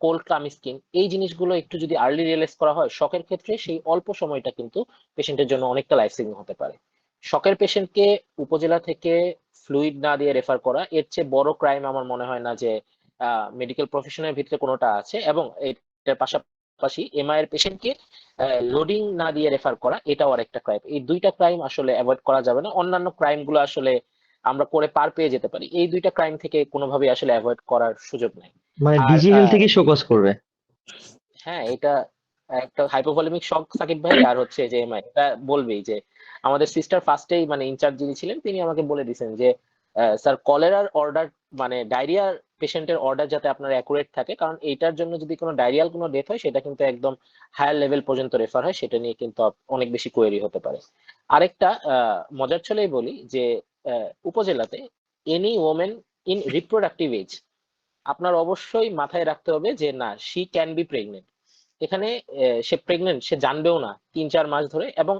কোল্ড ক্লামি স্কিন, এই জিনিসগুলো একটু যদি আর্লি রিয়েলাইজ করা হয় শকের ক্ষেত্রে, সেই অল্প সময়টা কিন্তু পেশেন্টের জন্য অনেকটা লাইফ সেভিং হতে পারে। শকের পেশেন্টকে উপজেলা থেকে ফ্লুইড না দিয়ে রেফার করা, এর চেয়ে বড় ক্রাইম আমার মনে হয় না যে মেডিকেল প্রফেশনের ভিতরে কোনোটা আছে। এবং এটার পাশাপাশি এমআই এর পেশেন্টকে লোডিং না দিয়ে রেফার করা, এটাও আরেকটা ক্রাইম। এই দুইটা ক্রাইম আসলে অ্যাভয়েড করা যাবে না। অন্যান্য ক্রাইম গুলো আসলে আমরা করে পার পেয়ে যেতে পারি, এই দুইটা ক্রাইম থেকে কোনোভাবে আসলে অ্যাভয়েড করার সুযোগ নেই। মানে আর ডিজি হেলথ থেকে শোকজ করবে। হ্যাঁ, এটা একটা হাইপোভলিমিক শক, সাকিব ভাই আর হচ্ছে যে এমআই, এটা বলবেই যে আমাদের সিস্টার ফার্স্টেই মানে ইনচার্জ যিনি ছিলেন তিনি আমাকে বলে দিয়েছেন যে স্যার কলেরার অর্ডার, মানে ডায়রিয়ার পেশেন্টের অর্ডার যাতে আপনার অ্যাকুরেট থাকে, কারণ এইটার জন্য যদি কোনো ডায়রিয়াল কোনো ডেথ হয় সেটা কিন্তু একদম হায়ার লেভেল পর্যন্ত রেফার হয়, সেটা নিয়ে কিন্তু অনেক বেশি কোয়েরি হতে পারে। আরেকটা মজার ছলেই বলি যে উপজেলাতে any women in reproductive age, আপনার অবশ্যই মাথায় রাখতে হবে যে না, শি ক্যান বি প্রেগনেন্ট। এখানে সে প্রেগনেন্ট সে জানবেও না 3-4 মাস ধরে। এবং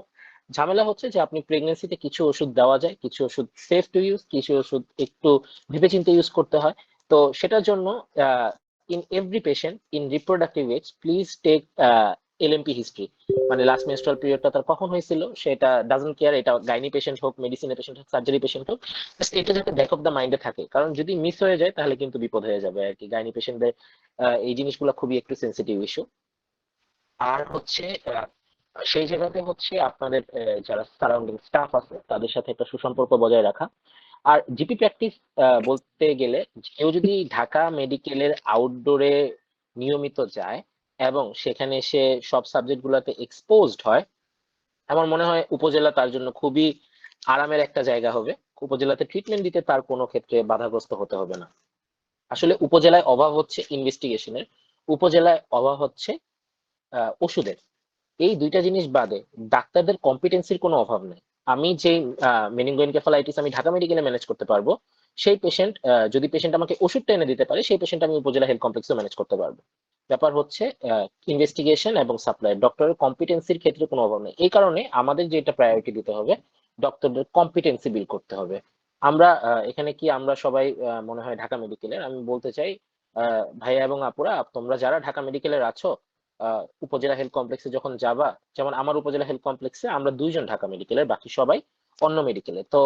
ঝামেলা হচ্ছে যে আপনি প্রেগনেন্সিতে কিছু ওষুধ দেওয়া যায়, কিছু ওষুধ সেফ টু ইউজ, কিছু ওষুধ একটু ভেবেচিন্তে ইউজ করতে হয়। তো সেটার জন্য in every patient in reproductive age please take LMP history, মানে লাস্ট মেনস্ট্রুয়াল পিরিয়ডটা তার কখন হয়েছিল সেটা ডাজন্ট কেয়ার, এটা গাইনি পেশেন্ট হোক, মেডিসিনের পেশেন্ট হোক, সার্জারি পেশেন্ট হোক, just এটা যাতে ব্যাক অফ দ্য মাইন্ডে থাকে, কারণ যদি মিস হয়ে যায় তাহলে কিন্তু বিপদ হয়ে যাবে আর কি। গাইনি পেশেন্টদের এই জিনিসগুলো খুবই একটু সেন্সিটিভ ইস্যু। আর হচ্ছে সেই জায়গাতে হচ্ছে আপনাদের যারা সারাউন্ডিং স্টাফ আছে তাদের সাথে একটা সুসম্পর্ক বজায় রাখা। আর জিপি প্র্যাকটিস বলতে গেলে, কেউ যদি ঢাকা মেডিকেলের আউটডোরে নিয়মিত যায় এবং সেখানে সে সব সাবজেক্ট গুলাতে এক্সপোজড হয়, আমার মনে হয় উপজেলা তার জন্য খুবই আরামের একটা জায়গা হবে। উপজেলাতে ট্রিটমেন্ট দিতে তার কোনো ক্ষেত্রে বাধাগ্রস্ত হতে হবে না। আসলে উপজেলায় অভাব হচ্ছে ইনভেস্টিগেশনের, উপজেলায় অভাব হচ্ছে ওষুধের। এই দুইটা জিনিস বাদে ডাক্তারদের কম্পিটেন্সির কোনো অভাব নেই। আমি যে মেনিনগোএনকেফালাইটিস আমি ঢাকা মেডিকেলে ম্যানেজ করতে পারবো, সেই পেশেন্ট যদি পেশেন্ট আমাকে ওষুধটা এনে দিতে পারে, সেই পেশেন্ট আমি উপজেলা হেলথ কমপ্লেক্সে ম্যানেজ করতে পারবো। ব্যাপার হচ্ছে ইনভেস্টিগেশন এবং সাপ্লাই, ডক্টরের কম্পিটেন্সির ক্ষেত্রে কোনো অভাব নেই। এই কারণে আমাদের যেটা প্রায়োরিটি দিতে হবে, ডক্টরদের কম্পিটেন্সি বিল করতে হবে। আমরা এখানে কি আমরা সবাই মনে হয় ঢাকা মেডিকেলের, আমি বলতে চাই ভাইয়া এবং আপুরা, তোমরা যারা ঢাকা মেডিকেলের আছো, উপজেলা হেলথ কমপ্লেক্সে যখন যাবা, যেমন আমার উপজেলা হেলথ কমপ্লেক্সে আমরা দুইজন ঢাকা মেডিকেলের, বাকি সবাই অন্য মেডিকেলে। তো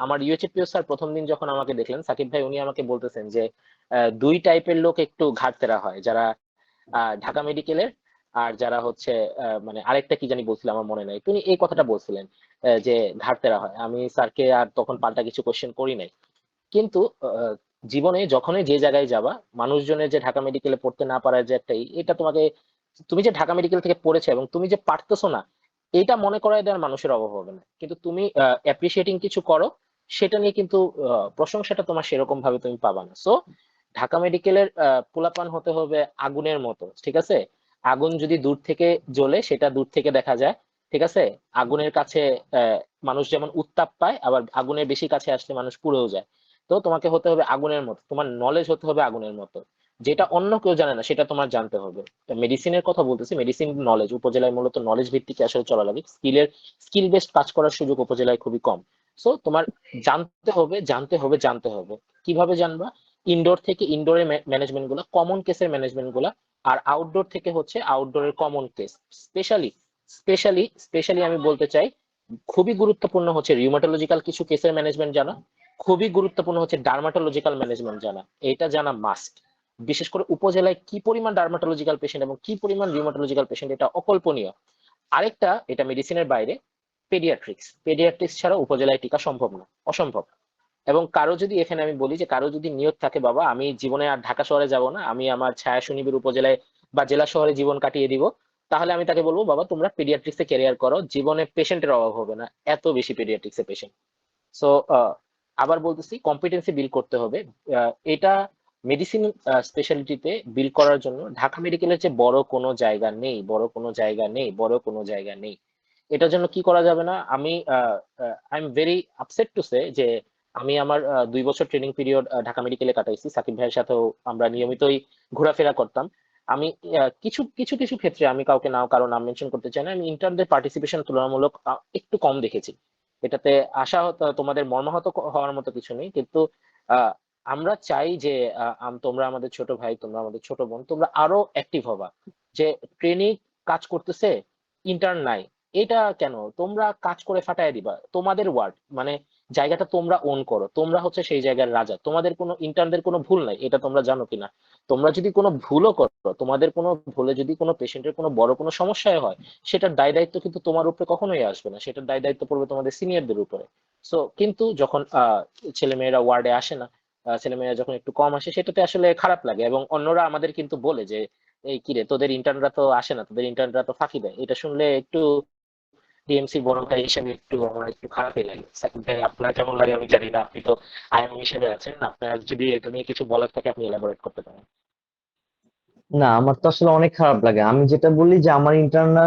আমার ইউএচপিও স্যার প্রথম দিন যখন আমাকে দেখলেন, সাকিব ভাই উনি আমাকে বলতেছেন যে দুই টাইপের লোক একটু ঘাটতেরা হয়, যারা ঢাকা মেডিকেলের আর যারা হচ্ছে মানে আরেকটা কি জানি বলছিলাম আমার মনে নাই, তিনি এই কথাটা বলছিলেন যে ঘাটতেরা হয়। আমি স্যারকে আর তখন পাল্টা কিছু কোশ্চেন করি নাই। কিন্তু জীবনে যখনই যে জায়গায় যাবা, মানুষজনের যে ঢাকা মেডিকেলে পড়তে না পারার যে একটা এটা তোমাকে, তুমি যে ঢাকা মেডিকেল থেকে পড়েছো এবং তুমি যে পারতেছো না, এটা মনে করায় দেওয়ার মানুষের অভাব হবে না। কিন্তু তুমি অ্যাপ্রিসিয়েটিং কিছু করো, সেটা নিয়ে কিন্তু প্রশংসাটা তোমার সেরকম ভাবে তুমি পাবা না। সো ঢাকা মেডিকেলের পোলাপান হতে হবে আগুনের মতো, ঠিক আছে? আগুন যদি দূর থেকে জ্বলে, সেটা দূর থেকে দেখা যায়, ঠিক আছে? আগুনের কাছে মানুষ যেমন উত্তাপ পায়, আবার আগুনের বেশি কাছে আসলে মানুষ পুড়েও যায়। তো তোমাকে হতে হবে আগুনের মতো, তোমার নলেজ হতে হবে আগুনের মতো, যেটা অন্য কেউ জানে না সেটা তোমার জানতে হবে। মেডিসিনের কথা বলতেছি, মেডিসিন নলেজ উপজেলায় মূলত নলেজ ভিত্তিক আসলে চলা লাগে, স্কিল বেসড কাজ করার সুযোগ উপজেলায় খুবই কম। সো তোমার জানতে হবে, জানতে হবে, জানতে হবে। কিভাবে জানবা? ইনডোর থেকে ইনডোরের ম্যানেজমেন্ট গুলা, কমন কেসের ম্যানেজমেন্ট গুলা, আর আউটডোর থেকে হচ্ছে আউটডোরের কমন কেস। স্পেশালি স্পেশালি আমি বলতে চাই, খুবই গুরুত্বপূর্ণ হচ্ছে রিউমাটোলজিক্যাল কিছু কেসের ম্যানেজমেন্ট জানা, খুবই গুরুত্বপূর্ণ হচ্ছে ডার্মাটোলজিক্যাল ম্যানেজমেন্ট জানা, এটা জানা মাস্ট। বিশেষ করে উপজেলায় কি পরিমাণ ডার্মাটোলজিক্যাল পেশেন্ট এবং কি পরিমাণ রিউমাটোলজিক্যাল পেশেন্ট, এটা অকল্পনীয়। আরেকটা, এটা মেডিসিনের বাইরে, পেডিয়াট্রিক্স ছাড়া উপজেলায় টিকা সম্ভব না, অসম্ভব। এবং কারো যদি, এখানে আমি বলি যে কারো যদি নিয়ত থাকে, বাবা আমি জীবনে আর ঢাকা শহরে যাব না, আমি আমার ছায়া সুনিবিড় উপজেলায় বা জেলা শহরে জীবন কাটিয়ে দিব, তাহলে আমি তাকে বলবো, বাবা তোমরা পেডিয়াট্রিক্সে ক্যারিয়ার করো, জীবনে পেশেন্টের অভাব হবে না, এত বেশি পেডিয়াট্রিক্সে পেশেন্ট। সো আবার বলতেছি, কম্পিটেন্সি বিল করতে হবে। এটা মেডিসিন স্পেশালিটিতে বিল করার জন্য ঢাকা মেডিকেলের যে বড় কোনো জায়গা নেই, বড় কোনো জায়গা নেই, বড় কোনো জায়গা নেই। এটার জন্য কি করা যাবে না, আমি I am very upset to say যে আমি আমার 2 বছর ট্রেনিং পিরিয়ড ঢাকা মেডিকেলে কাটাইছি, সাকিব ভাইয়ের সাথেও আমরা নিয়মিতই ঘোরাফেরা করতাম। আমি কিছু কিছু কিছু ক্ষেত্রে, আমি কাউকে নাও কারো নাম মেনশন করতে চাই না, আমি ইন্টার্নদের পার্টিসিপেশন তুলনামূলক একটু কম দেখেছি। এটাতে তোমাদের মর্মাহত হওয়ার মতো কিছু নেই, কিন্তু আহ, আমরা চাই যে তোমরা আমাদের ছোট ভাই, তোমরা আমাদের ছোট বোন, তোমরা আরো অ্যাক্টিভ হবা। যে ট্রেনিং কাজ করতেছে, ইন্টার্ন নাই, এটা কেন? তোমরা কাজ করে ফাটায় দিবা, তোমাদের ওয়ার্ড মানে জায়গাটা তোমরা ওন করো, তোমরা হচ্ছে সেই জায়গার রাজা, তোমাদের কোনো ইন্টার্নদের কোনো ভুল নাই, এটা তোমরা জানো কিনা? তোমরা যদি কোনো ভুলও করো, তোমাদের কোনো ভুলে যদি কোনো পেশেন্টের কোনো বড় কোনো সমস্যায় হয়, সেটার দায় দায়িত্ব কিন্তু তোমার উপরে কখনোই আসবে না, সেটার দায় দায়িত্ব পড়বে তোমাদের সিনিয়রদের উপরে। সো কিন্তু যখন ছেলেমেয়েরা ওয়ার্ডে আসে না, ছেলেমেয়েরা যখন একটু কম আসে, সেটাতে আসলে খারাপ লাগে, এবং অন্যরা আমাদের কিন্তু বলে যে এই কিরে তোদের ইন্টার্নরা তো আসে না, তোদের ইন্টার্নরা তো ফাঁকি দেয়। এটা শুনলে একটু ডিএমসি বড় ভাই হিসেবে একটু আমার একটু খারাপই লাগে। সাকিব ভাই আপনার কেমন লাগে আমি জানি না, আপনি তো আইএম হিসেবে আছেন, আপনার যদি এটা নিয়ে কিছু বলার থাকে আপনি এলাবোরেট করতে পারেন। না, আমার তো আসলে অনেক খারাপ লাগে। আমি যেটা বলি যে আমার ইন্টার্নরা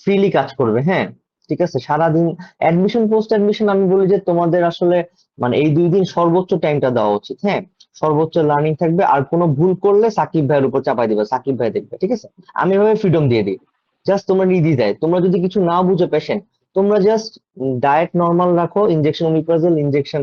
ফ্রিলি কাজ করবে, হ্যাঁ ঠিক আছে, সারাদিন অ্যাডমিশন পোস্ট অ্যাডমিশন আমি বলি যে তোমাদের আসলে মানে এই 2 দিন সর্বোচ্চ টাইমটা দেওয়া উচিত, হ্যাঁ সর্বোচ্চ লার্নিং থাকবে, আর কোনো ভুল করলে সাকিব ভাইয়ের উপর চাপাই দিবে, সাকিব ভাই দেখবে, ঠিক আছে? আমি এভাবে ফ্রিডম দিয়ে দিই, জাস্ট তোমরা নির্দ্বিধায়, তোমরা যদি কিছু না বুঝে পেশেন্ট, তোমরা জাস্ট ডায়েট নর্মাল রাখো, ইনজেকশন ওমিপ্রাজল ইনজেকশন,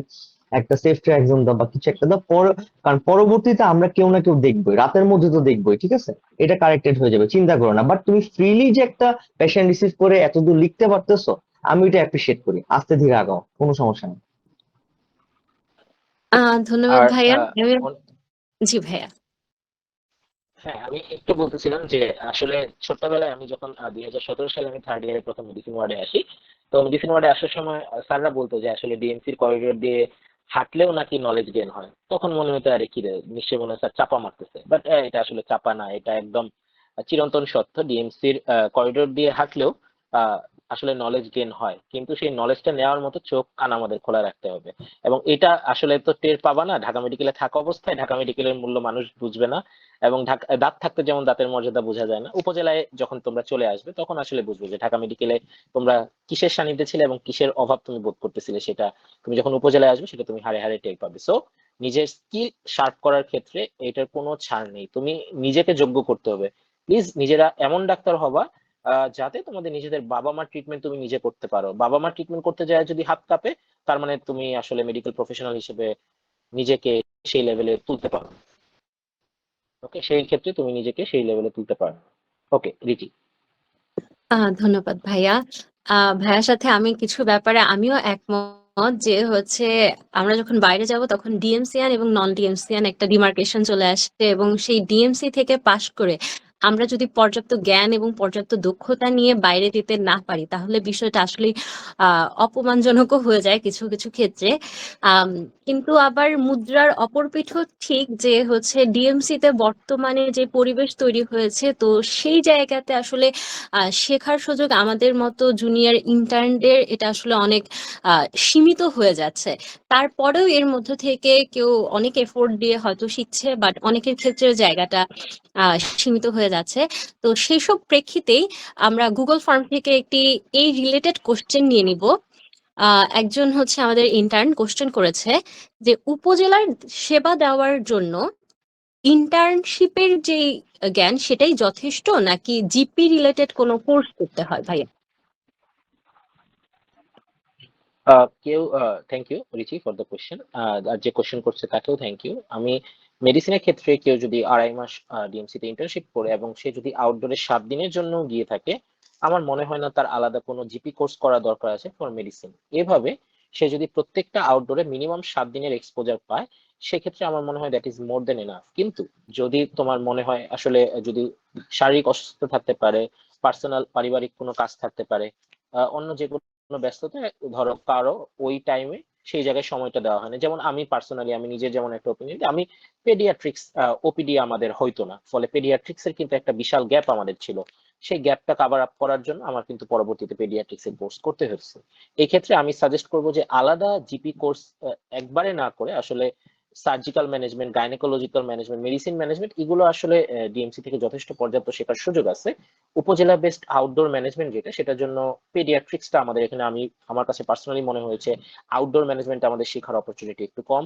একটা সেফটি একদম দাও বা কিছু একটা দাও পর, কারণ পরবর্তীতে আমরা কেউ না কেউ দেখবোই, রাতের মধ্যে তো দেখবোই, ঠিক আছে? এটা কারেক্টেড হয়ে যাবে, চিন্তা করো না। বাট তুমি ফ্রিলি যে একটা পেশেন্ট রিসিভ করে এতদূর লিখতে পারতেছো, আমি এটা অ্যাপ্রিসিয়েট করি। আস্তে ধীরে আগাও, কোনো সমস্যা নেই। ধন্যবাদ আর ভাইয়া। জি ভাইয়া। হ্যাঁ, আমি একটু বলতেছিলাম যে আসলে ছোটবেলায় আমি যখন 2017 সালে আমি থার্ড ইয়ারে প্রথম মেডিসিন ওয়ার্ডে আসি, তো মেডিসিন ওয়ার্ডে আসার সময় স্যাররা বলতো যে আসলে ডিএমসির করিডোর দিয়ে হাঁটলেও নাকি নলেজ গেইন হয়। তখন মনে হতো আরে কি রে, নিশ্চয়ই মনে হয় স্যার চাপা মারতেছে, বাট এটা আসলে চাপা না, এটা একদম চিরন্তন সত্য। ডিএমসির করিডোর দিয়ে হাঁটলেও আসলে নলেজ গেইন হয়, কিন্তু সেই নলেজটা নেওয়ার মতো চোখ কান আমাদের খোলা রাখতে হবে। এবং এটা আসলে তো টের পাবা না ঢাকা মেডিকেলে থাকা অবস্থায়, ঢাকা মেডিকেলের মূল্য মানুষ বুঝবে না। এবং দাঁত থাকতে যেমন দাঁতের মর্যাদা বোঝা যায় না, উপজেলায় যখন তোমরা চলে আসবে তখন আসলে বুঝবে যে ঢাকা মেডিকেলে তোমরা কিসের সান্নিধ্যে ছিলে এবং কিসের অভাব তুমি বোধ করতেছিলে, সেটা তুমি যখন উপজেলায় আসবে সেটা তুমি হাড়ে হাড়ে টের পাবে। সো নিজের স্কিল শার্প করার ক্ষেত্রে এটার কোনো ছাড় নেই, তুমি নিজেকে যোগ্য করতে হবে। প্লিজ নিজেরা এমন ডাক্তার হবা যাতে তোমাদের নিজেদের বাবা মার ট্রিটমেন্ট তুমি নিজে করতে পারো। বাবা মার ট্রিটমেন্ট করতে যায় যদি হাত কাঁপে, তার মানে তুমি আসলে মেডিকেল প্রফেশনাল হিসেবে নিজেকে সেই লেভেলে তুলতে পারো। ওকে, সেই ক্ষেত্রে তুমি নিজেকে সেই লেভেলে তুলতে পারো। ওকে রিচি। ধন্যবাদ ভাইয়া। ভাইয়ার সাথে আমি কিছু ব্যাপারে আমিও একমত যে হচ্ছে আমরা যখন বাইরে যাব তখন ডিএমসিয়ান এবং নন ডিএমসিয়ান একটা ডিমার্কেশন চলে আসছে, এবং সেই ডিএমসি থেকে পাশ করে আমরা যদি পর্যাপ্ত জ্ঞান এবং পর্যাপ্ত দক্ষতা নিয়ে বাইরে যেতে না পারি তাহলে বিষয়টা আসলে অপমানজনকও হয়ে যায় কিছু কিছু ক্ষেত্রে। আম, কিন্তু আবার মুদ্রার অপর পিঠও ঠিক যে হচ্ছে ডিএমসি তে বর্তমানে যে পরিবেশ তৈরি হয়েছে, তো সেই জায়গাতে আসলে শেখার সুযোগ আমাদের মতো জুনিয়র ইন্টার্নদের এটা আসলে অনেক সীমিত হয়ে যাচ্ছে। তারপরেও এর মধ্য থেকে কেউ অনেক এফোর্ট দিয়ে হয়তো শিখছে, বাট অনেকের ক্ষেত্রে জায়গাটা সীমিত হয়ে যাচ্ছে। তো সেই সব প্রেক্ষিতেই আমরা গুগল ফর্ম থেকে একটি এই রিলেটেড কোশ্চেন নিয়ে নিব। একজন হচ্ছে আমাদের ইন্টার্ন কোশ্চেন করেছে যে উপজেলার সেবা দেওয়ার জন্য ইন্টার্নশিপের যে জ্ঞান সেটাই যথেষ্ট নাকি জিপি রিলেটেড কোনো কোর্স করতে হয় ভাইয়া? কেউ thank you Richie for the question. আর যে কোশ্চেন করছে তাকেও থ্যাংক ইউ। আমি মেডিসিনের ক্ষেত্রে কেউ যদি 2.5 মাস ডিএমসি তে ইন্টার্নশিপ করে এবং সে যদি আউটডোরে 7 দিনের জন্য গিয়ে থাকে, আমার মনে হয় না তার আলাদা কোনো জিপি কোর্স করা দরকার আছে ফর মেডিসিন। এভাবে সে যদি প্রত্যেকটা আউটডোরে মিনিমাম 7 দিনের এক্সপোজার পায়, সেক্ষেত্রে আমার মনে হয় that is more than enough. কিন্তু যদি তোমার মনে হয় আসলে যদি শারীরিক অসুস্থ থাকতে পারে, পার্সোনাল পারিবারিক কোনো কাজ থাকতে পারে, অন্য যে কোনো ব্যস্ততা, ধরো কারো ওই টাইমে সেই জায়গায় সময়টা দেওয়া হয় না, যেমন আমি পার্সোনালি আমি নিজের যেমন একটা ওপিনিয়ন, আমি পেডিয়াট্রিক্স ওপিডি আমাদের হয়তো না, ফলে পেডিয়াট্রিক্স এর কিন্তু একটা বিশাল গ্যাপ আমাদের ছিল। সেই গ্যাপটা কভার আপ করার জন্য আমার কিন্তু পরবর্তীতে পেডিয়াট্রিক্স এর কোর্স করতে হয়েছে। এই ক্ষেত্রে আমি সাজেস্ট করবো যে আলাদা জিপি কোর্স একবারে না করে আসলে surgical management, gynaecological management, medicine management, এগুলো আসলে ডিএমসি থেকে যথেষ্ট পর্যাপ্ত শেখার সুযোগ আছে। উপজেলা বেসড আউটডোর ম্যানেজমেন্ট যেটা, সেটার জন্য পেডিয়াট্রিক্সটা আমাদের এখানে আমার কাছে পার্সোনালি মনে হয়েছে আউটডোর ম্যানেজমেন্ট আমাদের শেখার অপরচুনিটি একটু কম,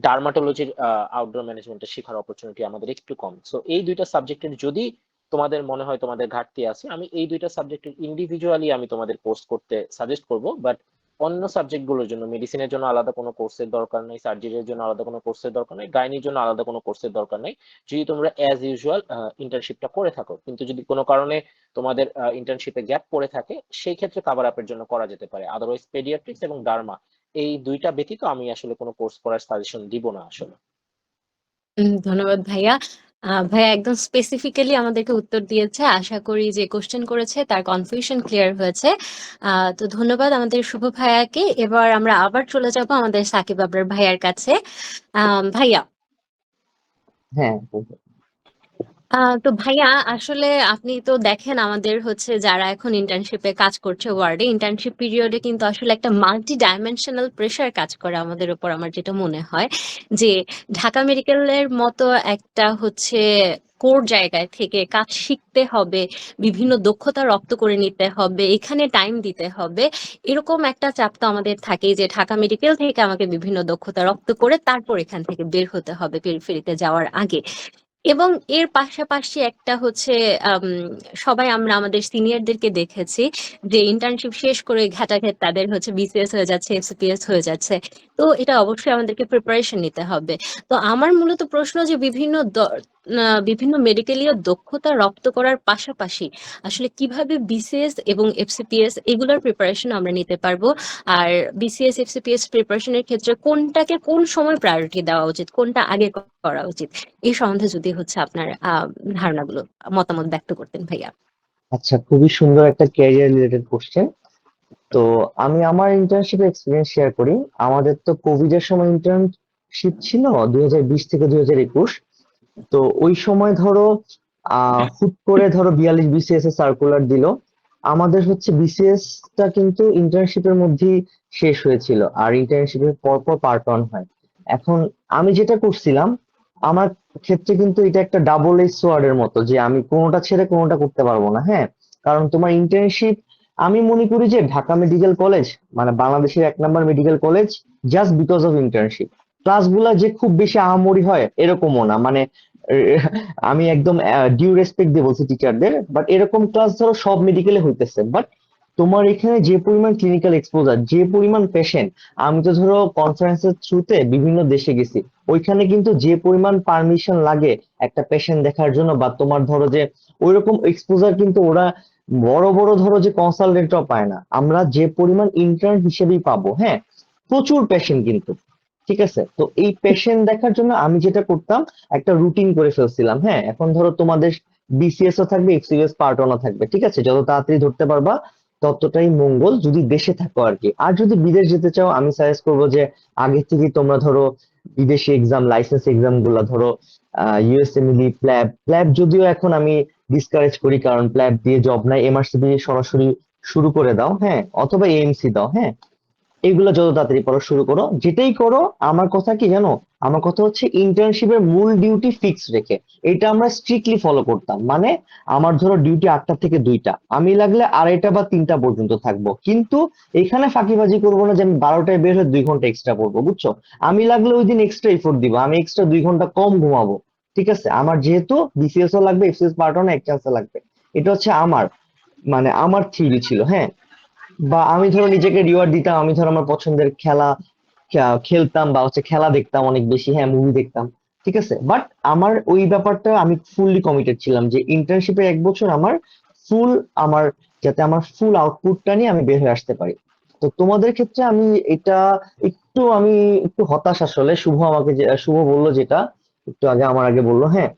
ডার্মাটোলজির আউটডোর ম্যানেজমেন্টের শেখার অপরচুনিটি আমাদের একটু কম। সো এই দুইটা সাবজেক্টের যদি তোমাদের মনে হয় তোমাদের ঘাটতি আছে, আমি এই দুইটা সাবজেক্টের ইন্ডিভিজুয়ালি আমি তোমাদের কোর্স করতে সাজেস্ট করব। বাট অন্য সাবজেক্ট গুলোর জন্য মেডিসিনের জন্য আলাদা কোনো কোর্সের দরকার নেই, সার্জারির জন্য আলাদা কোনো কোর্সের দরকার নেই, গাইনির জন্য আলাদা কোনো কোর্সের দরকার নেই, যদি তোমরা অ্যাজ ইউজুয়াল ইন্টার্নশিপটা করে থাকো। কিন্তু যদি কোনো কারণে তোমাদের ইন্টার্নশিপে গ্যাপ পড়ে থাকে, সেই ক্ষেত্রে কাভার আপের জন্য করা যেতে পারে। আদারওয়াইজ পেডিয়াট্রিক্স এবং ডার্মা এই দুইটা ব্যতীত আমি আসলে কোনো কোর্স করার সাজেশন দিব না আসলে। ধন্যবাদ ভাইয়া। ভাইয়া একদম স্পেসিফিক্যালি আমাদেরকে উত্তর দিয়েছে। আশা করি যে কোশ্চেন করেছে তার কনফিউশন ক্লিয়ার হয়েছে। তো ধন্যবাদ আমাদের শুভ ভাইয়াকে। এবার আমরা আবার চলে যাব আমাদের সাকিব আবরার ভাইয়ার কাছে। ভাইয়া, হ্যাঁ, তো ভাইয়া আসলে আপনি তো দেখেন আমাদের হচ্ছে যারা এখন ইন্টার্নশিপে কাজ করছে ওয়ার্ডে, ইন্টার্নশিপ পিরিয়ডে কিন্তু আসলে একটা মাল্টি ডাইমেনশনাল প্রেশার কাজ করে আমাদের উপর। আমার যেটা মনে হয় যে ঢাকা মেডিকেলের মতো একটা হচ্ছে কোর জায়গায় থেকে কাজ শিখতে হবে, বিভিন্ন দক্ষতা রপ্ত করে নিতে হবে, এখানে টাইম দিতে হবে, এরকম একটা চাপ তো আমাদের থাকেই যে ঢাকা মেডিকেল থেকে আমাকে বিভিন্ন দক্ষতা রপ্ত করে তারপর এখান থেকে বের হতে হবে পেরিফেরিতে যাওয়ার আগে। এবং এর পাশাপাশি একটা হচ্ছে আম, সবাই আমরা আমাদের সিনিয়রদেরকে দেখেছি যে ইন্টার্নশিপ শেষ করে ঘাটাঘাট তাদের হচ্ছে বিসিএস হয়ে যাচ্ছে, এফসিপিএস হয়ে যাচ্ছে। তো এটা অবশ্যই আমাদেরকে প্রিপারেশন নিতে হবে। তো আমার মূলত প্রশ্ন যে বিভিন্ন মেডিকেলীয় দক্ষতা রপ্ত করার পাশাপাশি আসলে কিভাবে বিসিএস এবং এফসিপিএস এগুলোর প্রিপারেশন আমরা নিতে পারবো, আর বিসিএস এফসিপিএস প্রিপারেশনের ক্ষেত্রে কোনটাকে কোন সময় প্রায়োরিটি দেওয়া উচিত, কোনটা আগে করা উচিত, এই সম্বন্ধে যদি হচ্ছে আপনার ধারণাগুলো মতামত ব্যক্ত করতেন ভাইয়া। আচ্ছা, খুবই সুন্দর একটা ক্যারিয়ার রিলেটেড কোশ্চেন। তো আমি আমার ইন্টার্নশিপ এক্সপিরিয়েন্স শেয়ার করি। আমাদের তো কোভিড এর সময় ইন্টার্নশিপ ছিল 2020 থেকে 2021। তো ওই সময় ধরো হুট করে ধরো 42 বিসিএস এর সার্কুলার দিল আমাদের হচ্ছে বিসিএস টা কিন্তু ইন্টার্নশিপের মধ্যেই শেষ হয়েছিল, আর ইন্টার্নশিপের পরপর পার্ট ওয়ান হয়। এখন আমি যেটা করছিলাম, আমার ক্ষেত্রে কিন্তু এটা একটা ডাবল এজ সোয়ার্ডের মতো, যে আমি কোনোটা ছেড়ে কোনোটা করতে পারবো না। হ্যাঁ, কারণ তোমার ইন্টার্নশিপ, আমি মনে করি যে ঢাকা মেডিকেল কলেজ মানে বাংলাদেশের 1 নম্বর medical college just because of internship. ক্লাসগুলা যে খুব বেশি আহামরি হয় এরকমও না, মানে আমি একদম ডিউ রেসপেক্ট দিয়ে বলছি টিচারদের, বাট এরকম ক্লাস ধরো সব মেডিকেলে হইতেছে, বাট তোমার এখানে যে পরিমাণ ক্লিনিক্যাল এক্সপোজার, যে পরিমাণ পেশেন্ট, আমি তো ধরো কনফারেন্সের থ্রুতে বিভিন্ন দেশে গেছি, ওইখানে কিন্তু যে পরিমাণ পারমিশন লাগে একটা পেশেন্ট দেখার জন্য, বা তোমার ধরো যে ওইরকম এক্সপোজার কিন্তু ওরা বড় বড় ধরো যে কনসালটেন্টরাও পায় না, আমরা যে পরিমাণ ইন্টার্ন হিসেবেই পাবো। হ্যাঁ, প্রচুর পেশেন্ট কিন্তু। ঠিক আছে, তো এই পেশেন্ট দেখার জন্য আমি যেটা করতাম, একটা রুটিন করে ফেলছিলাম। হ্যাঁ, এখন ধরো তোমাদের বিসিএস ও থাকবে, এক্সিএস পার্ট ওয়ানও থাকবে। ঠিক আছে, যত তাড়াতাড়ি ধরতে পারবা ততটাই মঙ্গল, যদি দেশে থাকো আর কি। আর যদি বিদেশ যেতে চাও, আমি সাজেস্ট করবো যে আগে থেকে তোমরা ধরো বিদেশি এক্সাম, লাইসেন্স এক্সাম গুলা ধরো, ইউএসএমইলি, প্ল্যাব। প্ল্যাব যদিও এখন আমি ডিসকারেজ করি, কারণ প্ল্যাব দিয়ে জব নাই, এমআরসি দিয়ে সরাসরি শুরু করে দাও। হ্যাঁ, অথবা এএমসি দাও। হ্যাঁ, এইগুলো যত তাড়াতাড়ি পড়া শুরু করো, যেটাই করো। আমার কথা কি জানো, আমার কথা হচ্ছে ইন্টার্নশিপের মূল ডিউটি ফিক্স রেখে, এটা আমরা স্ট্রিক্টলি ফলো করতাম। মানে আমার ধরো ডিউটি 8টা থেকে 2টা, আমি লাগলে 2:30 বা 3টা পর্যন্ত থাকবো, কিন্তু এখানে ফাঁকিবাজি করবো না যে আমি 12টায় বের হয়ে 2 ঘন্টা এক্সট্রা পড়বো, বুঝছো? আমি লাগলে ওই দিন এক্সট্রা এফোর্ট দিব, আমি এক্সট্রা 2 ঘন্টা কম ঘুমাবো। ঠিক আছে, আমার যেহেতু বিসিএস ও লাগবে, এফসিএস পার্ট ওয়ান এক চান্সে লাগবে। এটা হচ্ছে আমার, মানে আমার থিওরি ছিল। হ্যাঁ, বা আমি ধরো নিজেকে রিওয়ার্ড দিতাম, আমি ধরো আমার পছন্দের খেলা খেলতাম, বা হচ্ছে খেলা দেখতাম অনেক বেশি। হ্যাঁ, মুভি দেখতাম। ঠিক আছে, বাট আমার ওই ব্যাপারটা আমি ফুললি কমিটেড ছিলাম যে ইন্টার্নশিপে 1 বছর আমার ফুল, আমার যাতে আমার ফুল আউটপুটটা নিয়ে আমি বের হয়ে আসতে পারি। তো তোমাদের ক্ষেত্রে আমি এটা আমি একটু হতাশ আসলে। শুভ বললো যেটা একটু আগে, আমার আগে বললো। হ্যাঁ,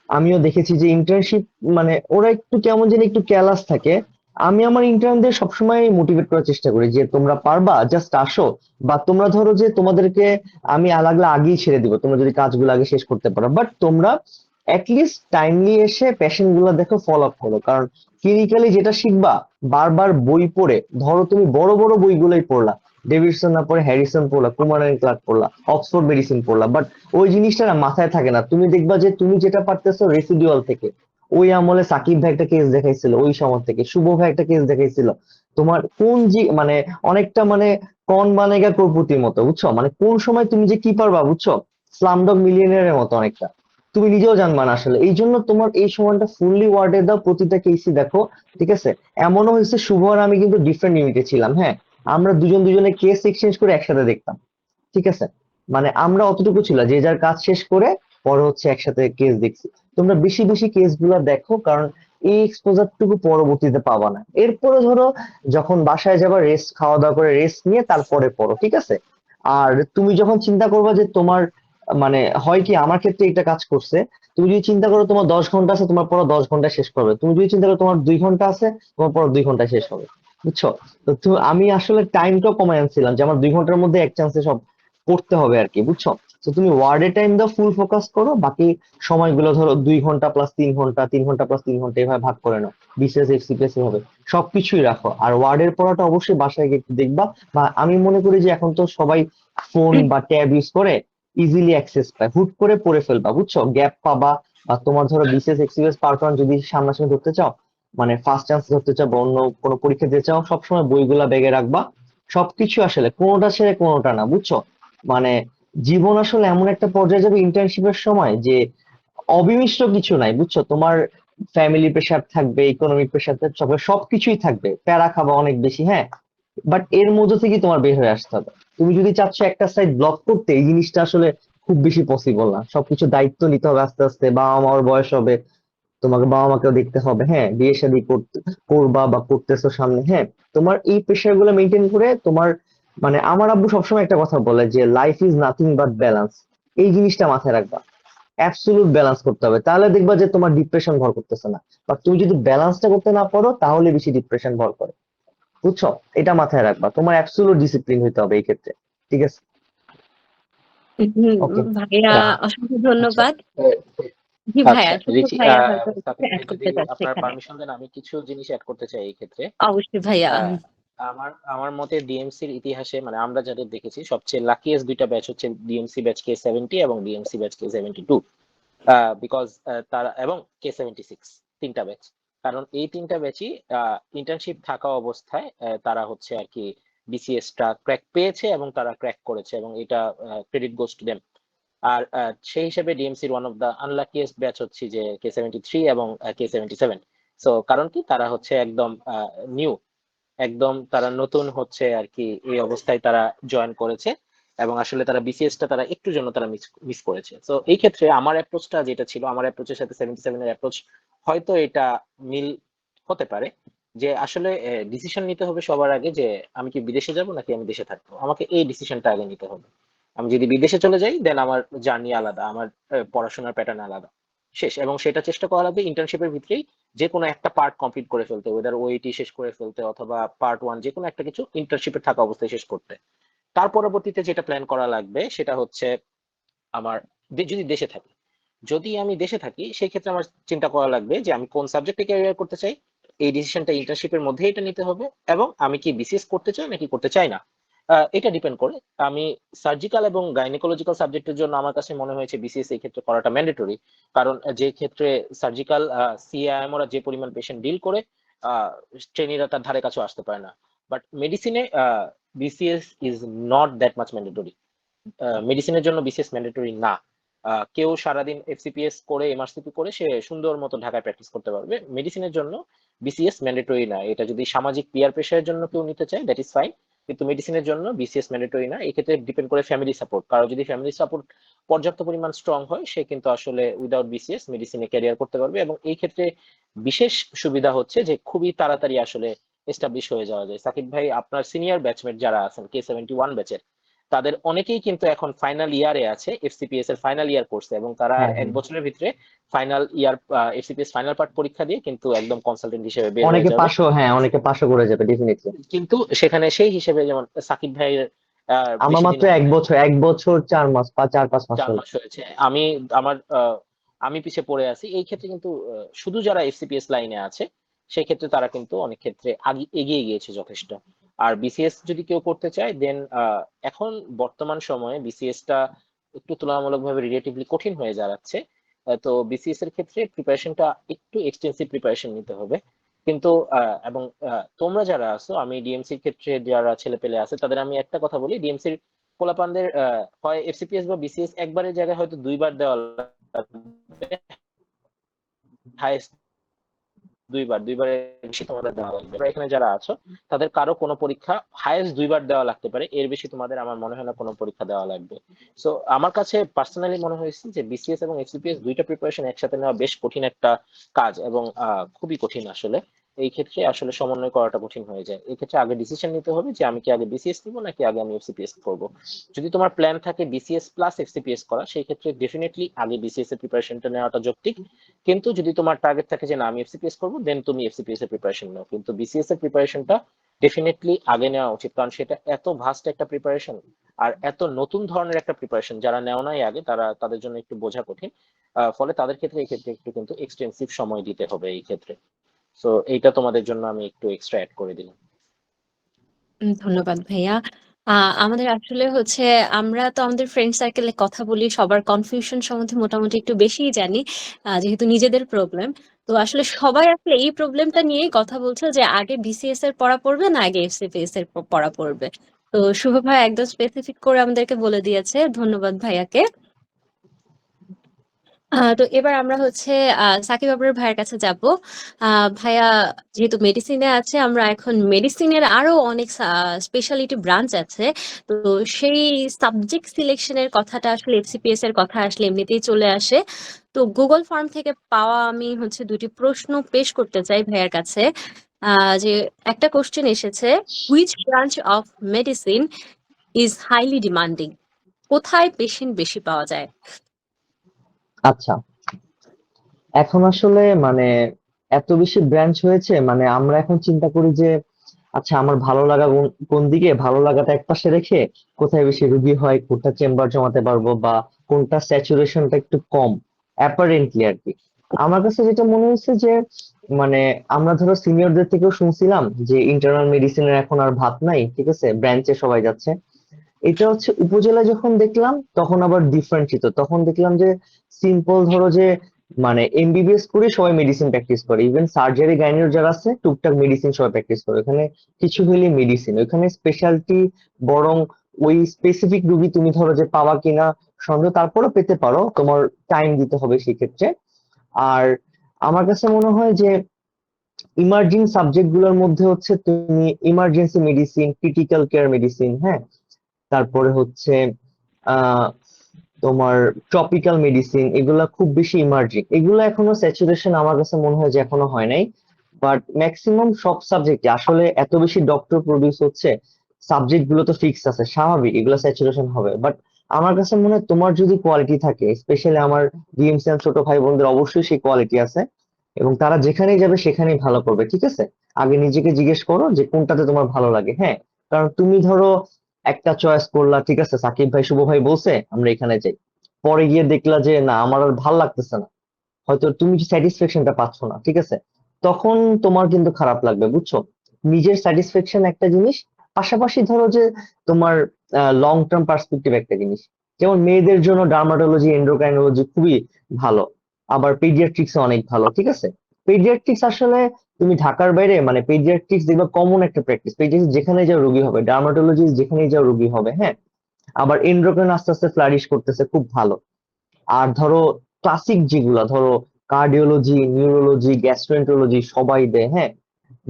আমিও দেখেছি যে ইন্টার্নশিপ মানে ওরা একটু কেমন যেন একটু ক্যালাস থাকে। আমি আমার ইন্টার্নদের সবসময় মোটিভেট করার চেষ্টা করি যে তোমরা পারবা, জাস্ট আসো। বা তোমরা ধরো যে তোমাদেরকে আমি লাগলে আগেই ছেড়ে দিব, তোমরা যদি কাজগুলো আগে শেষ করতে পারো, বাট তোমরা অ্যাটলিস্ট টাইমলি এসে পেশেন্ট গুলো দেখো, ফলো আপ করো। কারণ ক্লিনিক্যালি যেটা শিখবা বারবার বই পড়ে, ধরো তুমি বড় বড় বইগুলোই পড়লা, ডেভিডসন না পড়ে হ্যারিসন পড়লা, কুমার এন্ড ক্লার্ক পড়লা, অক্সফোর্ড মেডিসিন পড়লা, বাট ওই জিনিসটা না মাথায় থাকে না। তুমি দেখবা যে তুমি যেটা পারতেছো রেসিডুয়াল থেকে, ওই আমলে সাকিব ভাই একটা কেস দেখাইছিল, ওই সময় থেকে শুভ ভাই একটা কেস দেখাইছিল। তোমার কোন মানে অনেকটা মানে কন বানেগা করপুতির মতো, বুঝছো? মানে কোন সময় তুমি যে কি পারবা, বুঝছো? স্লামডগ মিলিয়নের মতো অনেকটা, তুমি নিজেও জানবা না আসলে। এই জন্য তোমার এই সময়টা ফুললি ওয়ার্ডে দাও, প্রতিটা কেসই দেখো। ঠিক আছে, এমনও হয়েছে শুভ আর আমি কিন্তু ডিফারেন্ট ইউনিটে ছিলাম। হ্যাঁ, আমরা দুজনের কেস এক্সচেঞ্জ করে একসাথে দেখতাম। ঠিক আছে, মানে আমরা অতটুকু ছিল যে যার কাজ শেষ করে পরে হচ্ছে একসাথে কেস দেখছি। তোমরা বেশি বেশি কেস গুলা দেখো, কারণ এই এক্সপোজারটুকু পরবর্তীতে পাবা না। এরপরে ধরো যখন বাসায় যাবা, রেস্ট, খাওয়া দাওয়া করে রেস্ট নিয়ে তারপরে পড়ো। ঠিক আছে, আর তুমি যখন চিন্তা করবা যে তোমার মানে হয় কি, আমার ক্ষেত্রে এটা কাজ করছে, তুমি যদি চিন্তা করো তোমার 10 ঘন্টা আছে, তোমার পড়া 10 ঘন্টা শেষ করবে। তুমি যদি চিন্তা করো তোমার 2 ঘন্টা আছে, তোমার পড়া 2 ঘন্টা শেষ হবে। বুঝছো? আমি আসলে টাইমটা কমায় আনছিলাম যে আমার 2 ঘন্টার মধ্যে এক চান্সে সব করতে হবে আর কি, বুঝছো? তো তুমি ওয়ার্ডে টাইম দাও, ফুল ফোকাস করো, বাকি সময়গুলো ধরো 2 ঘন্টা প্লাস 3 ঘন্টা, 3 ঘন্টা প্লাস 3 ঘন্টা, এভাবে ভাগ করে নাও। বিসিএস, এফসিপিএস এভাবে সবকিছুই রাখো। আর ওয়ার্ডের পড়াটা অবশ্যই বাসায় গিয়ে একটু দেখবা। বা আমি মনে করি যে এখন তো সবাই ফোন বা ট্যাব ইউজ করে, ইজিলি অ্যাক্সেস পায়, হুট করে পড়ে ফেলবা, বুঝছো? গ্যাপ পাবা। বা তোমার ধরো বিসিএস, এক্সপিএস পার্ট ওয়ান যদি সামনাসামনি ধরতে চাও, মানে ফার্স্ট চান্স ধরতে চাও বা অন্য কোনো পরীক্ষা দিতে চাও, সবসময় বইগুলা ব্যাগে রাখবা। সবকিছু আসলে কোনোটা ছেড়ে কোনোটা না, বুঝছো? মানে জীবন আসলে এমন একটা পর্যায়ে যাবে ইন্টার্নশিপের সময় যে অবিমিশ্র কিছু নাই, বুঝছো? তোমার ফ্যামিলি প্রেশার থাকবে, ইকোনমিক প্রেশার থাকবে, সবকিছুই থাকবে, প্যারা খাবা অনেক বেশি। হ্যাঁ, বাট এর মধ্যে থেকে তোমার বের হয়ে আসতে হবে। তুমি যদি চাচ্ছ একটা সাইড ব্লক করতে, এই জিনিসটা আসলে খুব বেশি পসিবল না। সবকিছু দায়িত্ব নিতে হবে আস্তে আস্তে, বাবা মার বয়স হবে, তোমাকে বাবা মাকেও দেখতে হবে। হ্যাঁ, বিয়ে শাদী করবা বা করতেছো সামনে। হ্যাঁ, তোমার এই প্রেশার গুলো মেনটেন করে তোমার, মানে আমার আব্বু সবসময় একটা কথা বলে যে life is nothing but balance. এই জিনিসটা মাথায় রাখবা, অ্যাবসলিউট ব্যালেন্স করতে হবে, তাহলে দেখবা যে তোমার ডিপ্রেশন ভর করতেছে না। বা তুমি যদি ব্যালেন্সটা করতে না পারো, তাহলে বেশি ডিপ্রেশন ভর করে, বুঝছো? এটা মাথায় রাখবা, তোমার অ্যাবসলিউট ডিসিপ্লিন হইতে হবে এই ক্ষেত্রে। ঠিক আছে, ওকে। ভাইয়া, অসংখ্য আচ্ছা, ধন্যবাদ। জি ভাইয়া, আচ্ছা, শুভ রিচি ভাইয়া হয়তো সাকিব অ্যাড ভাই, যদি করতে চাচ্ছে আপনার এখানে। পারমিশন দেন আমি কিছু জিনিস অ্যাড করতে চাই এই ক্ষেত্রে। অবশ্যই ভাইয়া। আহ, আমার মতে ডিএমসির ইতিহাসে মানে আমরা যাদের দেখেছি সবচেয়ে লাকিয়েস্ট দুইটা ব্যাচ হচ্ছে ডিএমসি ব্যাচ K70 এবং ডিএমসি ব্যাচ K72, বিকজ তারা এবং K76, তিনটা ব্যাচ। কারণ এই তিনটা ব্যাচই ইন্টার্নশিপ থাকা অবস্থায় তারা হচ্ছে আর কি বিসিএস টা ক্র্যাক পেয়েছে এবং তারা ক্র্যাক করেছে, এবং এটা ক্রেডিট গোস টু দেম। আর সেই হিসেবে ডিএমসির ওয়ান অফ দা আনলাকিয়েস্ট ব্যাচ হচ্ছে যে K73 এবং K77। সো কারণ কি, তারা হচ্ছে একদম নিউ, একদম তারা নতুন হচ্ছে আর কি এই অবস্থায় তারা জয়েন করেছে, এবং আসলে তারা বিসিএস টা তারা একটু জন্য তারা মিস করেছে। তো এই ক্ষেত্রে আমার অ্যাপ্রোচটা যেটা ছিল, আমার অ্যাপ্রোচের সাথে 77 এর অ্যাপ্রোচ হয়তো এটা মিল হতে পারে, যে আসলে ডিসিশন নিতে হবে সবার আগে যে আমি কি বিদেশে যাব নাকি আমি দেশে থাকবো, আমাকে এই ডিসিশনটা আগে নিতে হবে। আমি যদি বিদেশে চলে যাই দেন আমার জার্নি আলাদা, আমার পড়াশোনার প্যাটার্ন আলাদা, শেষ। এবং সেটা চেষ্টা করা লাগবে ইন্টার্নশিপের ভিতরেই যে কোনো একটা পার্ট কমপ্লিট করে ফেলতে, ওয়েদার ওইটি শেষ করে ফেলতে অথবা পার্ট ওয়ান যে কোনো একটা কিছু ইন্টার্নশিপে থাকা অবস্থায় শেষ করতে। তার পরবর্তীতে যেটা প্ল্যান করা লাগবে সেটা হচ্ছে আমার যদি দেশে থাকি, যদি আমি দেশে থাকি সেই ক্ষেত্রে আমার চিন্তা করা লাগবে যে আমি কোন সাবজেক্টে ক্যারিয়ার করতে চাই। এই ডিসিশনটা ইন্টার্নশিপের মধ্যে এটা নিতে হবে, এবং আমি কি বিসিএস করতে চাই নাকি করতে চাই না, এটা ডিপেন্ড করে। আমি সার্জিক্যাল এবং গাইনোকোলজিক্যাল সাবজেক্টের জন্য আমার কাছে মনে হয়েছে বিসিএস এই ক্ষেত্রে করাটা ম্যান্ডেটরি। কারণ যে ক্ষেত্রে সার্জিক্যাল সিআইএম ওরা যে পরিমাণ পেশেন্ট ডিল করে, ট্রেনিরা তার ধারে কাছেও আসতে পারে না। বাট মেডিসিনে BCS is not that much mandatory. মেডিসিনের জন্য বিসিএস ম্যান্ডেটরি না। কেউ সারাদিন এফসিপিএস করে এমআরসিপি করে সে সুন্দর মতো ঢাকায় প্র্যাকটিস করতে পারবে, মেডিসিনের জন্য বিসিএস ম্যান্ডেটরি না। এটা যদি সামাজিক পিয়ার প্রেশারের জন্য কেউ নিতে চায় দ্যাট ইজ ফাইন, কিন্তু মেডিসিনের জন্য বিসিএস ম্যান্ডেটরি না। এই ক্ষেত্রে ডিপেন্ড করে ফ্যামিলি সাপোর্ট, কারো যদি ফ্যামিলি সাপোর্ট পর্যাপ্ত পরিমাণ স্ট্রং হয় সে কিন্তু আসলে উইদাউট বিসিএস মেডিসিনে ক্যারিয়ার করতে পারবে, এবং এই ক্ষেত্রে বিশেষ সুবিধা হচ্ছে যে খুবই তাড়াতাড়ি আসলে এস্টাবলিশ হয়ে যাওয়া যায়। সাকিব ভাই, আপনার সিনিয়র ব্যাচমেট যারা আছেন K71 ব্যাচের, তাদের অনেকেই কিন্তু এখন ফাইনাল ইয়ারে আছে, এফসিপিএস এর ফাইনাল ইয়ার করছে, এবং তারা আর হ্যাঁ, এক হ্যাঁ। বছরের ভিতরে final year FCPS final part পরীক্ষা দিয়ে কিন্তু একদম কনসালটেন্ট হিসেবে বের হয়ে অনেকে যাবে। পাশও, হ্যাঁ, অনেকে পাশও করে যাবে ডেফিনেটলি। কিন্তু সেখানে সেই হিসেবে যেমন সাকিব ভাইয়ের আমার বেশি দিন মাত্র হয় এক নাই, বছর, 1 বছর 4 মাস বা 4-5 মাস 4 হলো। মাস হয়েছে। আমি আমার আমি পিছিয়ে পড়ে আছি এই ক্ষেত্রে, কিন্তু শুধু যারা এফসিপিএস লাইনে আছে সেই ক্ষেত্রে তারা কিন্তু অনেক ক্ষেত্রে আগে এগিয়ে গিয়েছে যথেষ্ট। আর বিসিএস যদি কেউ করতে চায় দেন এখন বর্তমান সময়ে বিসিএস টা একটু তুলনামূলকভাবে রিলেটিভলি কঠিন হয়ে যাচ্ছে। তো বিসিএস এর ক্ষেত্রে প্রিপারেশনটা একটু এক্সটেন্সিভ প্রিপারেশন নিতে হবে। কিন্তু এবং তোমরা যারা আছো, আমি ডিএমসির ক্ষেত্রে যারা ছেলে পেলে আছে তাদের আমি একটা কথা বলি, ডিএমসির পোলাপানদের হয় এফসিপিএস বা বিসিএস একবারের জায়গায় হয়তো দুইবার দেওয়া লাগবে, হাইয়েস্ট দুইবারের বেশি তোমাদের দেওয়া লাগবে। তোমরা এখানে যারা আছো তাদের কারো কোনো পরীক্ষা হাইয়েস্ট দুইবার দেওয়া লাগতে পারে, এর বেশি তোমাদের আমার মনে হয় না কোনো পরীক্ষা দেওয়া লাগবে। সো আমার কাছে পার্সোনালি মনে হয়েছে যে বিসিএস এবং এফসিপিএস দুইটা প্রিপারেশন একসাথে নেওয়া বেশ কঠিন একটা কাজ, এবং খুবই কঠিন আসলে। এই ক্ষেত্রে আসলে সমন্বয় করাটা কঠিন হয়ে যায়। এই ক্ষেত্রে আগে ডিসিশন নিতে হবে যে আমি কি আগে বিসিএস নিব নাকি আগে আমি এফসিপিএস করব। যদি তোমার প্ল্যান থাকে বিসিএস প্লাস এফসিপিএস করা, সেই ক্ষেত্রে ডেফিনেটলি আগে বিসিএস এর প্রিপারেশনটা নেওয়াটা যৌক্তিক। কিন্তু যদি তোমার টার্গেট থাকে যে না আমি এফসিপিএস করবো, দেন তুমি এফসিপিএস এর প্রিপারেশন নাও, কিন্তু বিসিএস এর প্রিপারেশনটা ডেফিনেটলি আগে নেওয়া উচিত, কারণ সেটা এত ভাস্ট একটা প্রিপারেশন আর এত নতুন ধরনের একটা প্রিপারেশন, যারা নেওয়া নাই আগে তারা তাদের জন্য একটু বোঝা কঠিন। ফলে তাদের ক্ষেত্রে এই ক্ষেত্রে একটু কিন্তু এক্সটেন্সিভ সময় দিতে হবে এই ক্ষেত্রে। সো এইটা তোমাদের জন্য আমি একটু এক্সট্রা অ্যাড করে দিলাম। ধন্যবাদ ভাইয়া। আমাদের আসলে হচ্ছে আমরা তো আমাদের ফ্রেন্ড সার্কেলে কথা বলি, সবার কনফিউশন সম্বন্ধে মোটামুটি একটু বেশিই জানি, যেহেতু নিজেদের প্রবলেম। তো আসলে সবাই আসলে এই প্রবলেমটা নিয়েই কথা বলছে যে আগে বিসিএস এর পড়া পড়বে না আগে এফসিপিএস এর পড়া পড়বে। তো শুভ ভাই একদম স্পেসিফিক করে আমাদেরকে বলে দিয়েছে, ধন্যবাদ ভাইয়াকে। তো এবার আমরা হচ্ছে সাকিব আবরার ভাইয়ের কাছে যাব। ভাইয়া যেহেতু মেডিসিনে আছে, আমরা এখন মেডিসিনের আরো অনেক স্পেশালিটি ব্রাঞ্চ আছে। তো সেই সাবজেক্ট সিলেকশনের কথাটা আসলে এফসিপিএস এর কথা আসলে এমনিতেই চলে আসে। তো গুগল ফর্ম থেকে পাওয়া আমি হচ্ছে দুটি প্রশ্ন পেশ করতে চাই ভাইয়ার কাছে। যে একটা কোশ্চেন এসেছে, which branch of medicine is highly demanding? কোথায় পেশেন্ট বেশি পাওয়া যায়? আচ্ছা, এখন আসলে মানে এত বেশি ব্রাঞ্চ হয়েছে, মানে আমরা এখন চিন্তা করি যে আচ্ছা আমার ভালো লাগা কোন দিকে, ভালো লাগাটা একপাশে রেখে কোথায় বেশি রুগী হয়, কোনটা চেম্বার জমাতে পারবো বা কোনটা স্যাচুরেশনটা একটু কম, অ্যাপারেন্টলি আর কি। আমার কাছে যেটা মনে হচ্ছে যে মানে আমরা ধরো সিনিয়রদের থেকেও শুনছিলাম যে ইন্টারনাল মেডিসিনের এখন আর ভাত নাই, ঠিক আছে, ব্রাঞ্চে সবাই যাচ্ছে। এটা হচ্ছে উপজেলায় যখন দেখলাম তখন আবার ডিফারেন্ট ছিল, তখন দেখলাম যে সিম্পল ধরো যে মানে এমবিবিএস করে সবাই মেডিসিন প্র্যাকটিস করে, ইভেন সার্জারি গাইনির যারা আছে টুকটাক মেডিসিন সবাই প্র্যাকটিস করে ওখানে, কিছু হইলে মেডিসিন ওখানে স্পেশালিটি বরং ওই স্পেসিফিক রুগী তুমি ধরো যে পাওয়া কিনা সন্দেহ, তারপরেও পেতে পারো, তোমার টাইম দিতে হবে সেক্ষেত্রে। আর আমার কাছে মনে হয় যে ইমার্জিং সাবজেক্ট গুলোর মধ্যে হচ্ছে তুমি emergency medicine, critical care medicine, হ্যাঁ, তারপরে হচ্ছে আহ তোমার ট্রপিক্যাল মেডিসিন, এগুলা খুব বেশি ইমার্জিং, এগুলো এখনো স্যাচুরেশন আমার কাছে মনে হয় যে এখনো হয় নাই। বাট ম্যাক্সিমাম সব সাবজেক্টে আসলে এত বেশি ডক্টর প্রডিউস হচ্ছে, সাবজেক্ট গুলো তো ফিক্স আছে, স্বাভাবিক এগুলো স্যাচুরেশন হবে। বাট আমার কাছে মনে হয় তোমার যদি কোয়ালিটি থাকে, স্পেশালি আমার ডিএমসিএম ছোট ভাই বোনদের অবশ্যই সেই কোয়ালিটি আছে, এবং তারা যেখানেই যাবে সেখানেই ভালো করবে, ঠিক আছে। আগে নিজেকে জিজ্ঞেস করো যে কোনটাতে তোমার ভালো লাগে, হ্যাঁ, কারণ তুমি ধরো একটা চয়েস করলা, ঠিক আছে, সাকিব ভাই শুভ ভাই বলছে আমরা এখানে যাই, পরে গিয়ে দেখলা যে না আমার আর ভাল লাগতেছে না, হয়তো তুমি স্যাটিসফ্যাকশনটা পাচ্ছ না, ঠিক আছে, তখন তোমার কিন্তু খারাপ লাগবে, বুঝছো। নিজের স্যাটিসফ্যাকশন একটা জিনিস, পাশাপাশি ধরো যে তোমার লং টার্ম পার্সপেক্টিভ একটা জিনিস, যেমন মেয়েদের জন্য ডার্মাটোলজি এন্ডোক্রাইনোলজি খুবই ভালো, আবার পেডিয়াট্রিক্স অনেক ভালো, ঠিক আছে। পেডিয়াট্রিক্স আসলে তুমি ঢাকার বাইরে মানে পেডিয়াট্রিক্স দেখবা কমন একটা প্র্যাকটিস, পেডিয়াট্রিক্স যেখানে যাও রোগী হবে, ডার্মাটোলজি যেখানে যাও রোগী হবে, হ্যাঁ। আবার এন্ডোক্রাইন আস্তে আস্তে ফ্লারিশ করতেছে, খুব ভালো। আর ধরো ক্লাসিক যেগুলা ধরো কার্ডিওলজি, নিউরোলজি, গ্যাস্ট্রোএন্টারোলজি সবাই দেয়, হ্যাঁ,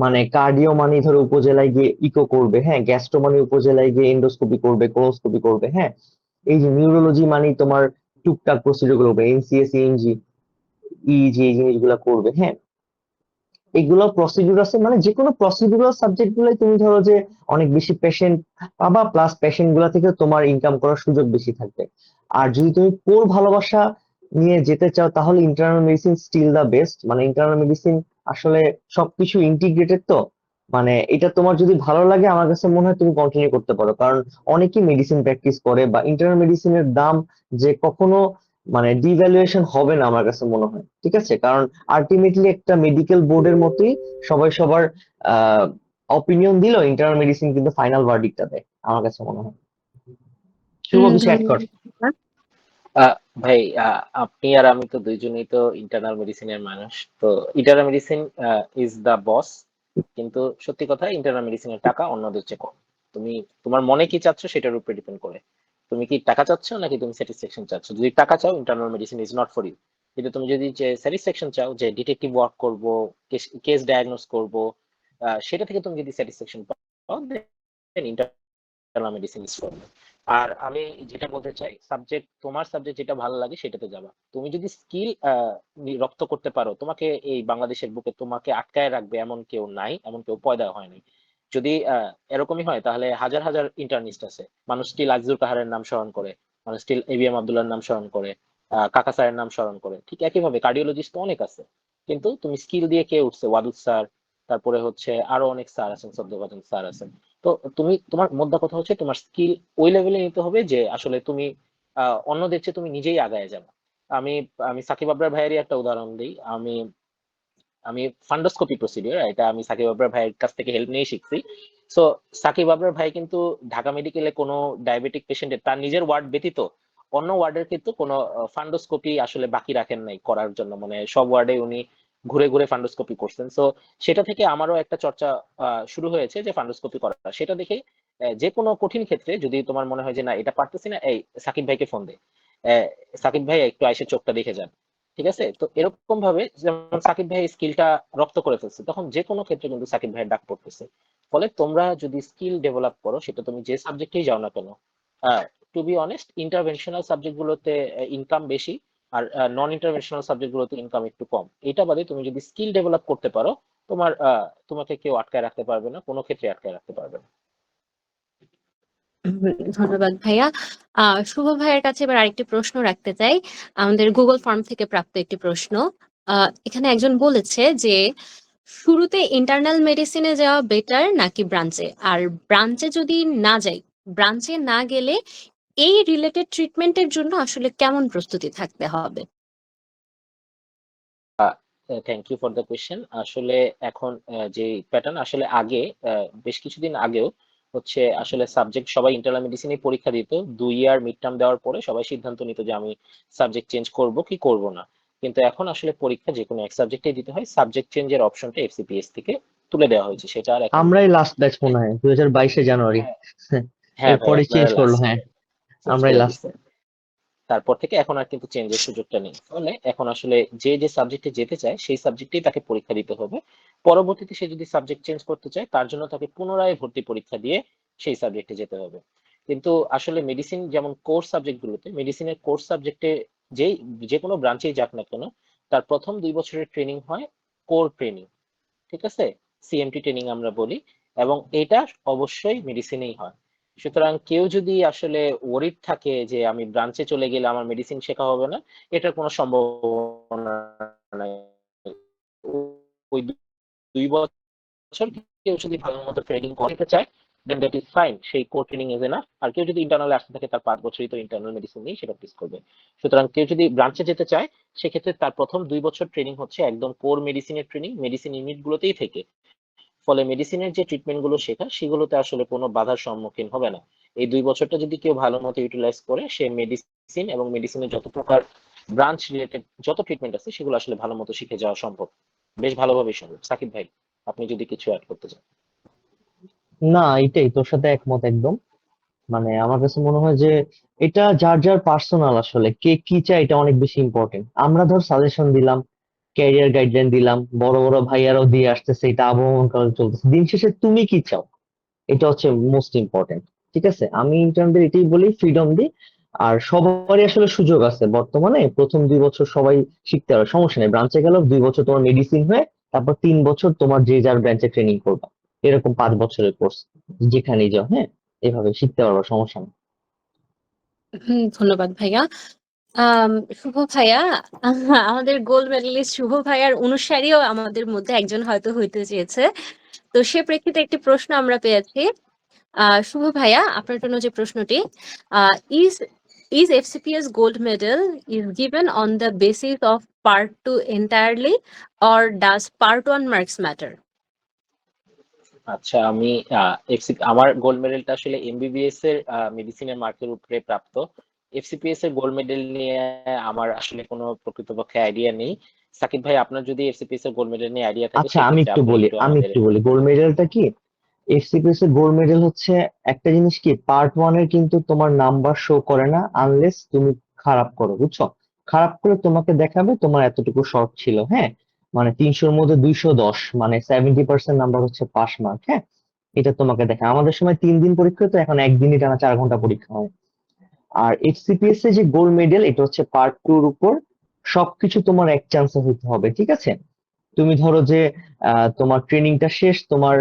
মানে কার্ডিও মানে ধরো উপজেলায় গিয়ে ইকো করবে, হ্যাঁ, গ্যাস্ট্রো মানে উপজেলায় গিয়ে এন্ডোস্কোপি করবে, কোলোস্কোপি করবে, হ্যাঁ। এই যে নিউরোলজি মানে তোমার টুকটাক প্রসিডিউর গুলো করবে, এনসিএস, ইএনজি, ইইজি, এই জিনিসগুলো করবে, হ্যাঁ। এগুলো প্রসিডিউর আছে, মানে যে কোনো প্রসিডিউরাল সাবজেক্ট গুলাই তুমি ধরো যে অনেক বেশি পেশেন্ট পাবা, প্লাস পেশেন্ট গুলা থেকে তোমার ইনকাম করার সুযোগ বেশি থাকবে। আর যদি তুমি কোর ভালোবাসা নিয়ে যেতে চাও তাহলে internal medicine still the best, মানে ইন্টারনাল মেডিসিন আসলে সবকিছু ইন্টিগ্রেটেড তো, মানে এটা তোমার যদি ভালো লাগে আমার কাছে মনে হয় তুমি কন্টিনিউ করতে পারো, কারণ অনেকেই মেডিসিন প্র্যাকটিস করে, বা ইন্টারনাল মেডিসিনের দাম যে কখনো মানে ডিভ্যালুয়েশন হবে না আমার কাছে মনে হয়, ঠিক আছে, কারণ আলটিমেটলি একটা মেডিকেল বোর্ডের মতোই সবাই সবার আহ অপিনিয়ন দিল, ইন্টারনাল মেডিসিন কিন্তু ফাইনাল ভার্ডিক্টটা দেয় আমার কাছে মনে হয়। শুভ কিছু অ্যাড কর। ধন্যবাদ। আহ, ভাই, আপনি আর আমি তো দুইজনেই তো ইন্টারনাল মেডিসিনের মানুষ। তো ইন্টারনাল মেডিসিন ইজ দা বস, কিন্তু সত্যি কথা ইন্টারনাল মেডিসিনের টাকা অন্যদের চেয়ে কম। তুমি তোমার মনে কি চাচ্ছ সেটার উপরে ডিপেন্ড করে, তুমি কি টাকা চাচ্ছ নাকি তুমি স্যাটিসফ্যাকশন চাচ্ছ। যদি টাকা চাও internal medicine is not for you, কিন্তু তুমি যদি যে স্যাটিসফ্যাকশন চাও, যে ডিটেকটিভ ওয়ার্ক করব, কেস ডায়াগনোস করব, সেটা থেকে তুমি যদি স্যাটিসফ্যাকশন পাও, then internal medicine is for you. আর আমি যেটা বলতে চাই, তোমার সাবজেক্ট যেটা ভালো লাগে সেটাতে যাবা। তুমি যদি স্কিল রপ্ত করতে পারো, তোমাকে এই বাংলাদেশের বুকে তোমাকে আটকায় রাখবে এমন কেউ নাই, এমন কেউ পয়দা হয়নি। যদি এরকমই হয় তাহলে হাজার হাজার ইন্টার্নিস্ট আছে, মানুষ স্টিল আজিজুল কাহারের নাম স্মরণ করে, মানুষ স্টিল এবিএম আব্দুল্লাহর নাম স্মরণ করে, কাকা স্যারের নাম স্মরণ করে, ঠিক একইভাবে কার্ডিওলজিস্ট তো অনেক আছে। কিন্তু তুমি স্কিল দিয়ে কে উঠছে, ওয়াদুদ স্যার, তারপরে হচ্ছে আরো অনেক স্যার আছেন, সদ্যভাজন স্যার আছেন। তো তুমি তোমার মোদ্দা কথা হচ্ছে তোমার স্কিল ওই লেভেলে নিতে হবে যে আসলে তুমি অন্যদের চেয়ে তুমি নিজেই আগায় যাবে। আমি আমি সাকিব আবরার ভাইয়েরই একটা উদাহরণ দিই। আমি আমি ফান্ডোস্কোপি প্রসিডিওর, এটা আমি সাকিব আবরার ভাইয়ের কাছ থেকে হেল্প নিয়ে শিখছি। সো সাকিব আবরার ভাই কিন্তু ঢাকা মেডিকেলে কোনো ডায়াবেটিক পেশেন্টের তার নিজের ওয়ার্ড ব্যতীত অন্য ওয়ার্ডের কিন্তু কোনো ফান্ডোস্কোপি আসলে বাকি রাখেন নাই করার জন্য, মানে সব ওয়ার্ডে উনি ঘুরে ঘুরে ফান্ডোস্কোপি করছেন। সো সেটা থেকে আমারও একটা চর্চা শুরু হয়েছে যে ফান্ডোস্কোপি করা, সেটা দেখে যে কোনো কঠিন ক্ষেত্রে যদি তোমার মনে হয় যে না এটা পারতেছি না, এই সাকিব ভাইকে ফোন দে, আহ, সাকিব ভাই একটু আইসে চোখটা দেখে যান। ঠিক আছে, তো এরকম ভাবে যেমন সাকিব ভাই স্কিলটা রপ্ত করে ফেলছে, তখন যে কোনো ক্ষেত্রে কিন্তু সাকিব ভাইয়ের ডাক পড়তেছে। ফলে তোমরা যদি স্কিল ডেভেলপ করো, সেটা তুমি যে সাবজেক্টেই যাও না কেন, to be honest interventional subject গুলোতে ইনকাম বেশি, আর নন ইন্টারভেনশনাল সাবজেক্ট গুলোতে ইনকাম একটু কম। এটা বাদে তুমি যদি স্কিল ডেভেলপ করতে পারো, তোমাকে কেউ আটকায় রাখতে পারবে না, কোনো ক্ষেত্রে আটকায় রাখতে পারবে না। ধন্যবাদ ভাইয়া। শুভ ভাইয়ের কাছে এবার আরেকটি প্রশ্ন রাখতে চাই, আমাদের গুগল ফর্ম থেকে প্রাপ্ত একটি প্রশ্ন। এখানে একজন বলেছে যে শুরুতে ইন্টারনাল মেডিসিনে যাওয়া বেটার নাকি ব্রাঞ্চে, আর ব্রাঞ্চে যদি না যাই, ব্রাঞ্চে না গেলে এই রিলেটেড ট্রিটমেন্টের জন্য আসলে কেমন প্রস্তুতি থাকতে হবে। Thank you for the question. আসলে এখন যে প্যাটার্ন আসলে আগে বেশ কিছুদিন আগেও হচ্ছে আসলে সাবজেক্ট সবাই ইন্টারনাল মেডিসিনে পরীক্ষা দিত, 2 ইয়ার মিড টার্ম দেওয়ার পরে সবাই সিদ্ধান্ত নিত যে আমি সাবজেক্ট চেঞ্জ করব কি করব না। কিন্তু এখন আসলে পরীক্ষা যে কোনো এক সাবজেক্টে দিতে হয়, সাবজেক্ট চেঞ্জের অপশনটা এফসিপিএস থেকে তুলে দেওয়া হয়েছে, সেটা আর এখন আমরাই নেই। লাস্ট ব্যাচ মনে হয় 2022 জানুয়ারি। হ্যাঁ, হ্যাঁ ভাই এরপরে চেঞ্জ আপনারা করলো, লাস্ট হ্যাঁ চেঞ্জ আমরাই করে লাস্ট। দিচ্ছেন। তারপর থেকে এখন আর কিন্তু চেঞ্জের সুযোগটা নেই, ফলে এখন আসলে যে যে সাবজেক্টে যেতে চায় সেই সাবজেক্টেই তাকে পরীক্ষা দিতে হবে। পরবর্তীতে সে যদি সাবজেক্ট চেঞ্জ করতে চায় তার জন্য তাকে পুনরায় ভর্তি পরীক্ষা দিয়ে সেই সাবজেক্টে যেতে হবে। কিন্তু আসলে মেডিসিন যেমন কোর্স সাবজেক্ট গুলোতে, মেডিসিনের কোর্স সাবজেক্টে যেই যে কোনো ব্রাঞ্চেই যাক না কেন, তার প্রথম 2 বছরের ট্রেনিং হয় কোর ট্রেনিং, ঠিক আছে, সিএমটি ট্রেনিং আমরা বলি, এবং এটা অবশ্যই মেডিসিনেই হয়। সুতরাং কেউ যদি আসলে ওরিড থাকে যে আমি ব্রাঞ্চে চলে গেলে আমার মেডিসিন শেখা হবে না, এটার কোনো সম্ভাবনা নাই। ওই 2 বছর কেউ যদি ভালো মতো ট্রেনিং করতে চায়, দেন দ্যাট ইজ ফাইন, সেই কোর ট্রেনিং ইজ এনাফ। আর কেউ যদি ইন্টারনাল আসতে থাকে তার 5 বছরই তো ইন্টারনাল মেডিসিন নিয়ে সেটা প্রেক্টিস করবে। সুতরাং কেউ যদি ব্রাঞ্চে যেতে চায় সেক্ষেত্রে তার প্রথম 2 বছর ট্রেনিং হচ্ছে একদম কোর মেডিসিনের ট্রেনিং, মেডিসিন ইউনিট গুলোতেই থেকে। ফলে মেডিসিনের যে ট্রিটমেন্ট গুলো শেখা সেগুলোতে আসলে কোনো বাধার সম্মুখীন হবে না। এই 2 বছরটা যদি কেউ ভালো মতো ইউটিলাইজ করে, সে মেডিসিন এবং মেডিসিনের যত প্রকার ব্রাঞ্চ রিলেটেড যত ট্রিটমেন্ট আছে সেগুলো আসলে ভালো মতো শিখে যাওয়া সম্ভব, বেশ ভালোভাবেই সম্ভব। সাকিব ভাই, আপনি যদি কিছু অ্যাড করতে চান। না, এটাই তোর সাথে একমত একদম। মানে আমার কাছে মনে হয় যে এটা যার যার পার্সোনাল, আসলে কে কি চায় এটা অনেক বেশি ইম্পর্টেন্ট। আমরা ধর সাজেশন দিলাম, ক্যারিয়ার গাইডলাইন দিলাম, বড় বড় ভাইয়ারাও দিয়ে আসতেছে, এটা আবহমান কালে চলতেছে। দিন শেষে তুমি কি চাও, এটা হচ্ছে মোস্ট ইম্পর্টেন্ট। ঠিক আছে, আমি ইন্টার্নদের এটাই বলি, ফ্রিডম দিই। আর সবারই আসলে সুযোগ আছে বর্তমানে, প্রথম 2 বছর সবাই শিখতে পারে, সমস্যা নেই। ব্রাঞ্চে গেলেও 2 বছর তোমার মেডিসিন হয়ে, তারপর 3 বছর তোমার যে যার ব্রাঞ্চে ট্রেনিং করবা। এরকম 5 বছরের কোর্স, যেখানেই যাও, হ্যাঁ এভাবে শিখতে পারবা, সমস্যা নেই। ধন্যবাদ ভাইয়া। আম, শুভ ভাইয়া, আমাদের গোল্ড মেডেলিস্ট শুভ ভাইয়ার অনুসারীও আমাদের মধ্যে একজন হয়তো হইতে চেয়েছে। তো সে প্রেক্ষিতে একটি প্রশ্ন আমরা পেয়েছি। শুভ ভাইয়া, আপনার জন্য যে প্রশ্নটি, is is FCPS gold medal is given on the basis of part 2 entirely, or does part 1 marks matter? আচ্ছা, আমি আমার গোল্ড মেডেলটা আসলে এমবিবিএস এর মেডিসিনের মার্কের উপরে প্রাপ্ত। এফসিপিএস এর গোল্ড মেডেল নিয়ে আমার আসলে কোনো প্রকৃতপক্ষে আইডিয়া নেই। সাকিব ভাই, আপনার যদি এফসিপিএস এর গোল্ড মেডেল নিয়ে আইডিয়া থাকে আচ্ছা, আমি সেক্ষেত্রে একটু আপনি বলি একটু আমি আমাদের। একটু বলি গোল্ড মেডেলটা কি। এফসিপিএস এর গোল্ড মেডেল হচ্ছে একটা জিনিস কি, পার্ট 1 এর কিন্তু তোমার নাম্বার শো করে না আনলেস তুমি খারাপ করো, বুঝছো। খারাপ করে তোমাকে দেখাবে তোমার এতটুকু শর্ট ছিল, হ্যাঁ। মানে 300-র মধ্যে 210, মানে 70% নাম্বার হচ্ছে পাস মার্ক, হ্যাঁ। এটা তোমাকে দেখা, আমাদের সময় 3 দিন পরীক্ষা হতো, এখন একদিনই টানা 4 ঘন্টা পরীক্ষা হয়। আর এফসিপিএস এ যে গোল্ড মেডেল, এটা হচ্ছে পার্ট 2 এর উপর সবকিছু তোমার এক চান্সে হইতে হবে, ঠিক আছে। তুমি ধরো যে তোমার ট্রেনিংটা শেষ, তোমার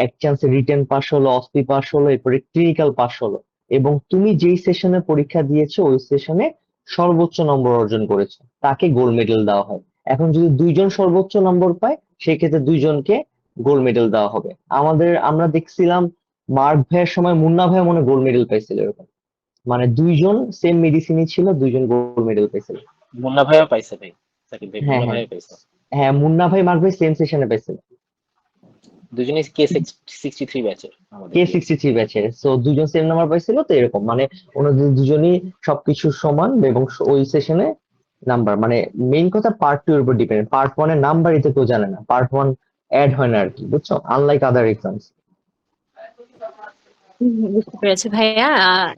এক চান্সে রিটেন পাস হলো, অসপি পাস হলো, এরপরে ক্লিনিক্যাল পাস হলো, এবং তুমি যেই সেশনে পরীক্ষা দিয়েছো ওই সেশনে সর্বোচ্চ নম্বর অর্জন করেছো, তাকে গোল্ড মেডেল দেওয়া হয়। এখন যদি 2 জন সর্বোচ্চ নম্বর পায়, সেক্ষেত্রে 2 জনকে গোল্ড মেডেল দেওয়া হবে। আমরা দেখছিলাম মার্ক ভাইয়ের সময় মুন্না ভাই মনে গোল্ড মেডেল পাইছিল, এরকম। মানে 2 জন সেম মেডিসিনই ছিল, 2 জন গোল্ড মেডেল পাইছিল। মুন্না ভাইও পাইছে ভাই, সাকিব ভাই হ্যাঁ মুন্না হ্যাঁ ভাইও পাইছে। হ্যাঁ, মুন্না ভাই মার্ক ভাই সেম সেশনে পাইছিল। দুজনেই K63 ব্যাচের আমাদের ব্যাচ। K63 ব্যাচের, তো 2 জন সেম নাম্বার পাইছিল, তো এরকম মানে ওনাদের দুজনই সবকিছু সমান, এবং ওই সেশনে নাম্বার, মানে মেইন কথা পার্ট 2 এর উপর ডিপেন্ড। পার্ট 1 এর নাম্বার এতে কেউ জানে না, পার্ট 1 অ্যাড হয় না আর কি, বুঝছো, আনলাইক আদার এক্সামস। বুঝতে পেরেছি ভাইয়া।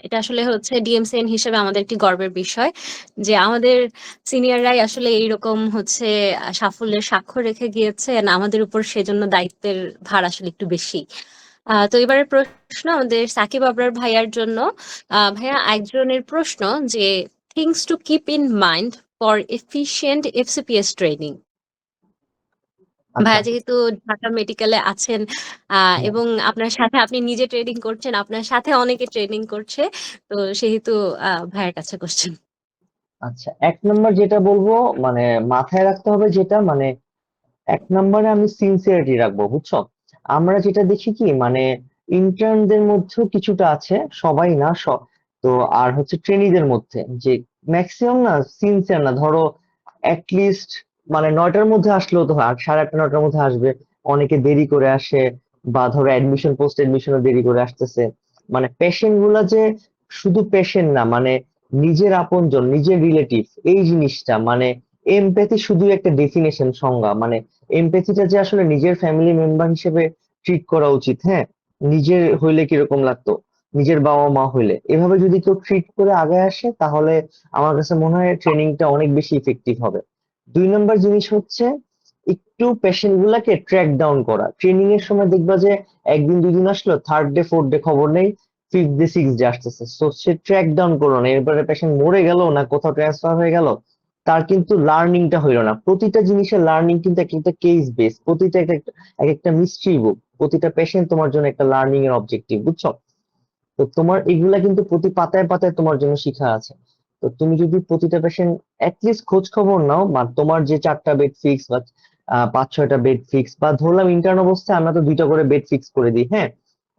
এটা আসলে হচ্ছে ডিএমসিএন হিসেবে আমাদের একটি গর্বের বিষয় যে আমাদের সিনিয়ররাই আসলে এইরকম হচ্ছে সাফল্যের স্বাক্ষর রেখে গিয়েছেন, আমাদের উপর সেজন্য দায়িত্বের ভার আসলে একটু বেশি। তো এবারের প্রশ্ন আমাদের সাকিব আবরার ভাইয়ার জন্য। ভাইয়া, একজনের প্রশ্ন যে things to keep in mind for efficient FCPS training. আচ্ছা, ভাইয়া যেহেতু ঢাকা মেডিকেলে আছেন, হ্যাঁ, এবং আপনার সাথে আপনি নিজে ট্রেনিং করছেন, আপনার সাথে অনেকে ট্রেনিং করছে, তো সেহেতু ভাইয়ের কাছে কোশ্চেন। আচ্ছা, 1 নম্বর যেটা বলবো, মানে মাথায় রাখতে হবে যেটা, মানে 1 নম্বরে আমি সিনসিয়ারিটি রাখবো, বুঝছো। আমরা যেটা দেখি কি, মানে ইন্টার্নদের মধ্যেও কিছুটা আছে, সবাই না সব। তো আর হচ্ছে ট্রেনিদের মধ্যে যে ম্যাক্সিমাম না সিনসিয়ার না, ধরো অ্যাটলিস্ট মানে 9টার মধ্যে আসলেও তো হয়, 8:30 9টার মধ্যে আসবে। অনেকে দেরি করে আসে, বা ধরো অ্যাডমিশন পোস্ট এডমিশনও দেরি করে আসতেছে। মানে পেশেন্ট গুলা যে শুধু পেশেন্ট না, মানে নিজের আপনজন, নিজের রিলেটিভ, এই জিনিসটা মানে এমপ্যাথি শুধু একটা ডেফিনেশন, সংজ্ঞা। মানে এমপ্যাথিটা যে আসলে নিজের ফ্যামিলি মেম্বার হিসেবে ট্রিট করা উচিত। হ্যাঁ, নিজের হইলে কিরকম লাগতো, নিজের বাবা মা হইলে এভাবে যদি কেউ ট্রিট করে আগে আসে, তাহলে আমার কাছে মনে হয় ট্রেনিংটা অনেক বেশি ইফেক্টিভ হবে। 2 নম্বর জিনিস হচ্ছে একটু পেশেন্ট গুলাকে ট্র্যাক ডাউন করা। ট্রেনিং এর সময় দেখবা যে একদিন 2 দিন আসলো, থার্ড ডে ফোর্থ ডে খবর নেই, ফিফথ ডে সিক্স ডে আসতেছে। সো সে ট্র্যাক ডাউন করলো না, এরপরে পেশেন্ট মরে গেল না কোথাও ট্রান্সফার হয়ে গেল, তার কিন্তু লার্নিংটা হইলো না। প্রতিটা জিনিসের লার্নিং কিন্তু এক একটা কেস বেস, প্রতিটা এক একটা মিস্ট্রি বুক। প্রতিটা পেশেন্ট তোমার জন্য একটা লার্নিং এর অবজেক্টিভ, বুঝছো? তো তোমার এগুলা কিন্তু প্রতি পাতায় পাতায় তোমার জন্য শিখা আছে। তো তুমি যদি প্রতিটা পেশেন্ট অ্যাটলিস্ট খোঁজ খবর নাও, বা তোমার যে 4টা বেড ফিক্স বা 5 6টা বেড ফিক্স, বা ধরলাম ইন্টার্ন অবস্থায় আমরা তো 2টা করে বেড ফিক্স করে দিই, হ্যাঁ,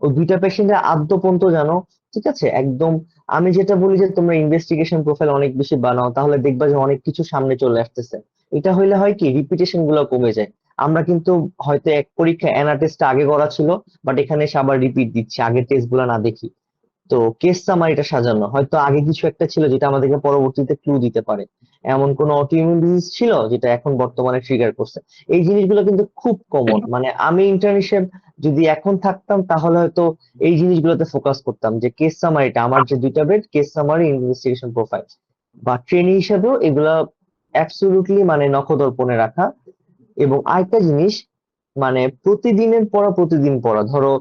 ওই 2টা পেশেন্টের আদ্য পর্যন্ত জানো, ঠিক আছে একদম। আমি যেটা বলি যে তোমরা ইনভেস্টিগেশন প্রোফাইল অনেক বেশি বানাও, তাহলে দেখবা যে অনেক কিছু সামনে চলে আসতেছে। এটা হইলে হয় কি, রিপিটেশন গুলো কমে যায়। আমরা কিন্তু হয়তো এক পরীক্ষা অ্যানা টেস্ট আগে করা ছিল, বাট এখানে এসে আবার রিপিট দিচ্ছি, আগের টেস্ট গুলা না দেখি। তো কেস সামারিটা সাজানো, হয়তো আগে কিছু একটা ছিল যেটা আমাদেরকে পরবর্তীতে ক্লু দিতে পারে। এমন কোন অটোইমিউন ডিজিজ ছিল যেটা এখন বর্তমানে ট্রিগার করছে। এই জিনিসগুলো কিন্তু খুব কমন। মানে আমি ইন্টার্ন হিসেবে যদি এখন থাকতাম, তাহলে হয়তো এই জিনিসগুলোতে ফোকাস করতাম, যে কেস সামারিটা, আমার যে 2টা bed, case summary, investigation profile, বা ট্রেনি হিসেবেও এগুলা অ্যাবসলিউটলি মানে নখদর্পণে রাখা। এবং আরেকটা জিনিস, মানে প্রতিদিনের পড়া প্রতিদিন পড়া। ধরো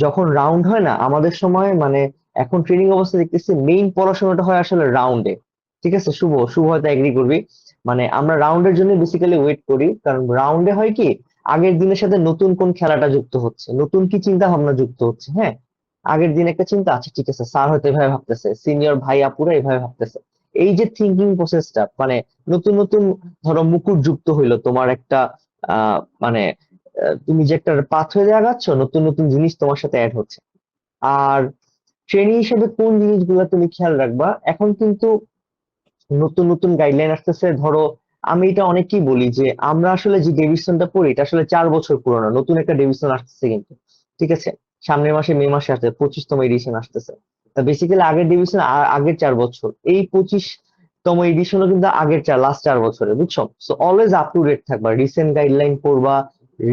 যখন রাউন্ড হয় না আমাদের সময়, মানে এখন ট্রেনিং অবস্থা দেখতেছি মেইন পড়াশোনাটা হয় আসলে রাউন্ডে। ঠিক আছে, শুভ শুভ হয়তো এগ্রি করবি। মানে আমরা রাউন্ডের জন্য বেসিক্যালি ওয়েট করি, কারণ রাউন্ডে হয় কি, আগের দিনের সাথে নতুন কোন খেলাটা যুক্ত হচ্ছে, নতুন কি চিন্তা ভাবনা যুক্ত হচ্ছে। হ্যাঁ, আগের দিন একটা চিন্তা, আচ্ছা ঠিক আছে, স্যার হয়তো এভাবে ভাবতেছে, সিনিয়র ভাই আপুরা এভাবে ভাবতেছে। এই যে থিঙ্কিং প্রসেসটা, মানে নতুন নতুন, ধরো মুকুট যুক্ত হইলো তোমার একটা, মানে তুমি যে একটা পাথওয়ে আগাচ্ছ, নতুন নতুন জিনিস তোমার সাথে অ্যাড হচ্ছে। আর ট্রেনিং হিসেবে কোন জিনিসগুলো তুমি খেয়াল রাখবা, এখন কিন্তু নতুন নতুন গাইডলাইন আসতেছে। ধরো আমি এটা অনেককেই বলি যে আমরা আসলে যে ডেভিশনটা পড়ি এটা আসলে 4 বছর পুরনো, নতুন একটা ডেভিশন আসতেছে কিন্তু, ঠিক আছে, সামনের মাসে মে মাসে আসছে 25তম এডিশন আসতেছে। তা বেসিক্যালি আগের ডিভিশন আগের 4 বছর, এই 25তম এডিশনও কিন্তু আগের লাস্ট 4 বছরে, বুঝছো? So always up to date থাকবা, রিসেন্ট গাইডলাইন পড়বা।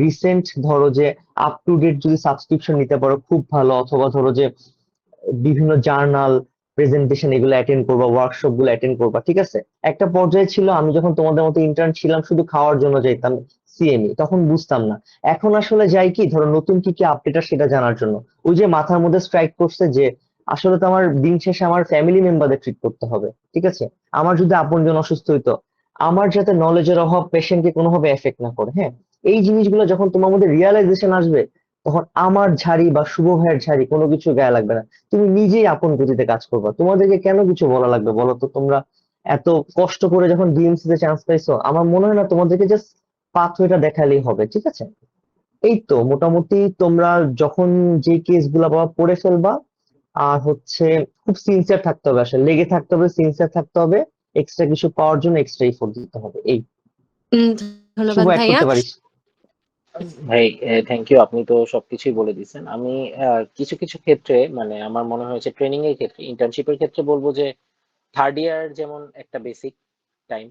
রিসেন্ট ধরো যে আপ টু ডেট যদি সাবস্ক্রিপশন নিতে পারো খুব ভালো, অথবা ধরো যে বিভিন্ন জার্নাল, প্রেজেন্টেশন এগুলো অ্যাটেন্ড করবা, ওয়ার্কশপ গুলো অ্যাটেন্ড করবা, ঠিক আছে। একটা পর্যায়ে ছিল আমি যখন তোমাদের মতো ইন্টার্ন ছিলাম শুধু খাওয়ার জন্য যাইতাম সিএমই, তখন বুঝতাম না। এখন আসলে যাই কি, ধরো নতুন কি কি আপডেট আসে সেটা জানার জন্য। ওই যে মাথার মধ্যে স্ট্রাইক করছে যে আসলে তো আমার দিন শেষে আমার ফ্যামিলি মেম্বারদের ট্রিট করতে হবে, ঠিক আছে। আমার যদি আপনজন অসুস্থ হইতো, আমার যাতে নলেজের অভাব পেশেন্টকে কোনোভাবে এফেক্ট না করে, হ্যাঁ, এই জিনিসগুলো যখন তোমার মধ্যে রিয়ালাইজেশন আসবে, তখন আমার ঝাড়ি বা শুভ ভাইয়ের ঝাড়ি কোনো কিছু গায়ে লাগবে না। তুমি নিজেই আপন গতিতে কাজ করবা, তোমাদেরকে কেন কিছু বলা লাগবে বলো তো? তোমরা এত কষ্ট করে যখন ডিএমসি তে চান্স পাইছো, আমার মনে হয় না তোমাদেরকে জাস্ট পাথওয়েটা দেখালেই হবে, ঠিক আছে। এই তো মোটামুটি তোমরা যখন যে কেস গুলা পাবা পড়ে ফেলবা। আর হচ্ছে খুব সিনসিয়ার থাকতে হবে, আসলে লেগে থাকতে হবে, সিনসিয়ার থাকতে হবে। এক্সট্রা কিছু পাওয়ার জন্য এক্সট্রা এফোর্ট দিতে হবে। এই উম, শুভ ধন্যবাদ অ্যাড ভাইয়া। করতে পারিস। ভাই, থ্যাংক ইউ, আপনি তো সবকিছুই বলে দিচ্ছেন। আমি কিছু কিছু ক্ষেত্রে মানে আমার মনে হয়েছে ট্রেনিং এর ক্ষেত্রে, ইন্টার্নশিপের ক্ষেত্রে বলবো যে থার্ড ইয়ার যেমন একটা বেসিক টাইম,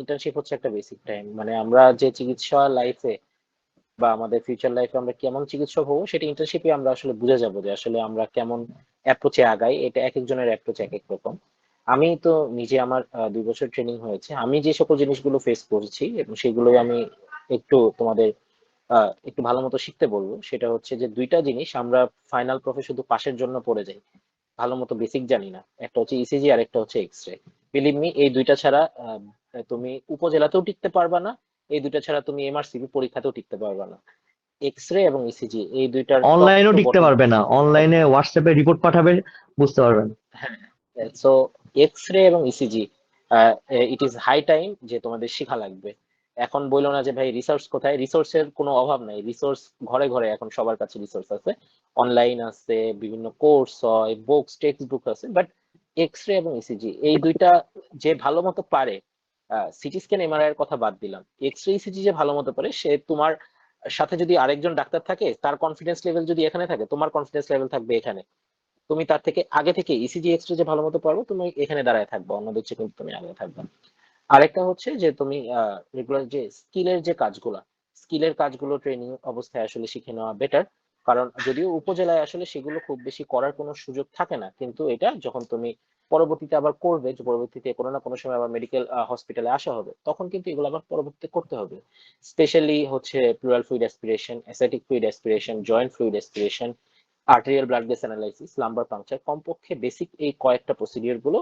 ইন্টার্নশিপ হচ্ছে একটা বেসিক টাইম। মানে আমরা যে চিকিৎসা লাইফে বা আমাদের ফিউচার লাইফে আমরা কেমন চিকিৎসক হবো, সেটা ইন্টার্নশিপে আমরা আসলে বুঝে যাবো যে আসলে আমরা কেমন অ্যাপ্রোচে আগাই। এটা এক একজনের অ্যাপ্রোচ এক এক রকম। আমি তো নিজে আমার 2 বছর ট্রেনিং হয়েছে, আমি যে সকল জিনিসগুলো ফেস করছি এবং সেগুলো আমি একটু তোমাদের একটু ভালো মতো শিখতে বলবো। সেটা হচ্ছে যে দুইটা জিনিস আমরা ফাইনাল প্রফে শুধু পাশের জন্য পড়ে যাই, ভালো মতো বেসিক জানি না। একটা হচ্ছে ইসিজি আর একটা হচ্ছে এক্স রে। বিলিভ মি, এই দুইটা ছাড়া তুমি উপজেলাতেও টিকতে পারবা না, এই দুইটা ছাড়া তুমি এমআরসিবি পরীক্ষাতেও টিকতে পারবা না। এক্স রে এবং ইসিজি এই দুইটার টপ টু অনলাইনেও টিকতে বটম। পারবে না, অনলাইনে হোয়াটসঅ্যাপে রিপোর্ট পাঠাবে, বুঝতে পারবে না। হ্যাঁ, সো এক্স রে এবং ECG it is high time যে তোমাদের শেখা লাগবে। এখন বললো না যে ভাই রিসোর্স কোথায়, রিসোর্সের কোনো অভাব নাই, রিসোর্স ঘরে ঘরে এখন সবার কাছে রিসোর্স আছে, অনলাইন আছে, বিভিন্ন কোর্স হয়, বুকস টেক্সট বুক আছে। বাট এক্স রে এবং ইসিজি এই দুইটা যে ভালো মতো পারে সিটি স্ক্যান এমআরআই এর কথা বাদ দিলাম, এক্স রে ইসিজি যে ভালো মতো পারে, সে তোমার সাথে যদি আরেকজন ডাক্তার থাকে, তার কনফিডেন্স লেভেল যদি এখানে থাকে, তোমার কনফিডেন্স লেভেল থাকবে এখানে। তুমি তার থেকে আগে থেকে ইসিজি এক্স রে যে ভালো মতো পারবো, তুমি এখানে দাঁড়ায় থাকবে, অন্যদের চেয়ে কিন্তু তুমি আগে থাকবে। আরেকটা হচ্ছে যে তুমি রেগুলার যে স্কিলের কাজগুলো ট্রেনিং অবস্থায় আসলে শিখে নেওয়া বেটার। কারণ যদিও উপজেলায় আসলে সেগুলো খুব বেশি করার কোনো সুযোগ থাকে না, কিন্তু এটা যখন তুমি পরবর্তীতে আবার করবে, যে পরবর্তীতে কোনো না কোনো সময় আবার মেডিকেল হসপিটালে আসা হবে, তখন কিন্তু এগুলো আবার পরবর্তীতে করতে হবে। স্পেশালি হচ্ছে plural fluid aspiration, acetic fluid aspiration, joint fluid aspiration, arterial blood gas analysis, lumber puncture, কমপক্ষে বেসিক এই কয়েকটা প্রসিডিওর গুলো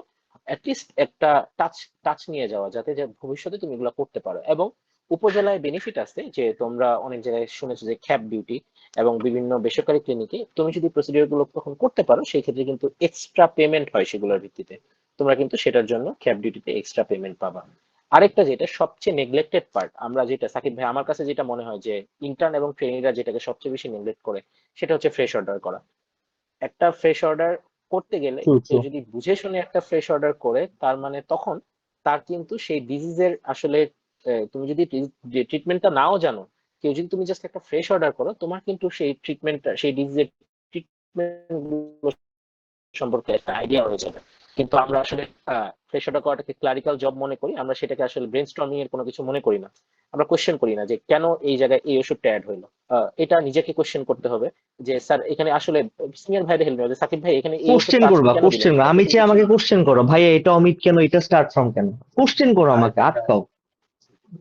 অ্যাটলিস্ট একটা টাচ টাচ নিয়ে যাওয়া, যাতে যে ভবিষ্যতে তুমি এগুলো করতে পারো। এবং উপজেলায় বেনিফিট আছে যে তোমরা অনেক জায়গায় শুনেছো যে ক্যাপ ডিউটি, এবং বিভিন্ন বেসরকারি ক্লিনিকে তুমি যদি প্রসিডিওর গুলো তখন করতে পারো, সেই ক্ষেত্রে কিন্তু এক্সট্রা পেমেন্ট হয় সেগুলোর ভিত্তিতে। তোমরা কিন্তু সেটার জন্য ক্যাপ ডিউটিতে এক্সট্রা পেমেন্ট পাবা। আরেকটা যেটা সবচেয়ে নেগলেক্টেড পার্ট, আমরা যেটা সাকিব ভাই, আমার কাছে যেটা মনে হয় যে ইন্টার্ন এবং ট্রেনিরা যেটাকে সবচেয়ে বেশি নেগলেক্ট করে, সেটা হচ্ছে ফ্রেশ অর্ডার করা। একটা ফ্রেশ অর্ডার করতে গেলে ট্রু ট্রু। কেউ যদি বুঝে শুনে একটা ফ্রেশ অর্ডার করে, তার মানে তখন তার কিন্তু সেই ডিজিজের আসলে তুমি যদি ট্রিটমেন্টটা নাও জানো, কেউ যদি তুমি জাস্ট একটা ফ্রেশ অর্ডার করো, তোমার কিন্তু সেই ট্রিটমেন্টটা, সেই ডিজিজের ট্রিটমেন্ট সম্পর্কে একটা আইডিয়া হয়ে যাবে। কিন্তু আমরা আসলে ফ্রেশ অর্ডার করাটাকে ক্লারিক্যাল জব মনে করি, আমরা সেটাকে আসলে ব্রেন স্টর্মিং এর কোনো কিছু মনে করি না। আমরা কোশ্চেন করি না যে কেন এই জায়গায় এই ওষুধটা অ্যাড হইলো। এটা নিজেকে কোশ্চেন করতে হবে যে স্যার এখানে আসলে সিনিয়র ভাইদের হেল্প নেবে, সাকিব ভাই এখানে এই কোশ্চেন ওষুধটা আসলে করবা, কেন দিলেন, কোশ্চেন এটা আমি তুমি চাই কোশ্চেন আমাকে করো। কোশ্চেন করো, ভাইয়া এটা অমিত কেন, এটা স্টার্ট ফ্রম কেন, কোশ্চেন করো আমাকে, আটকাও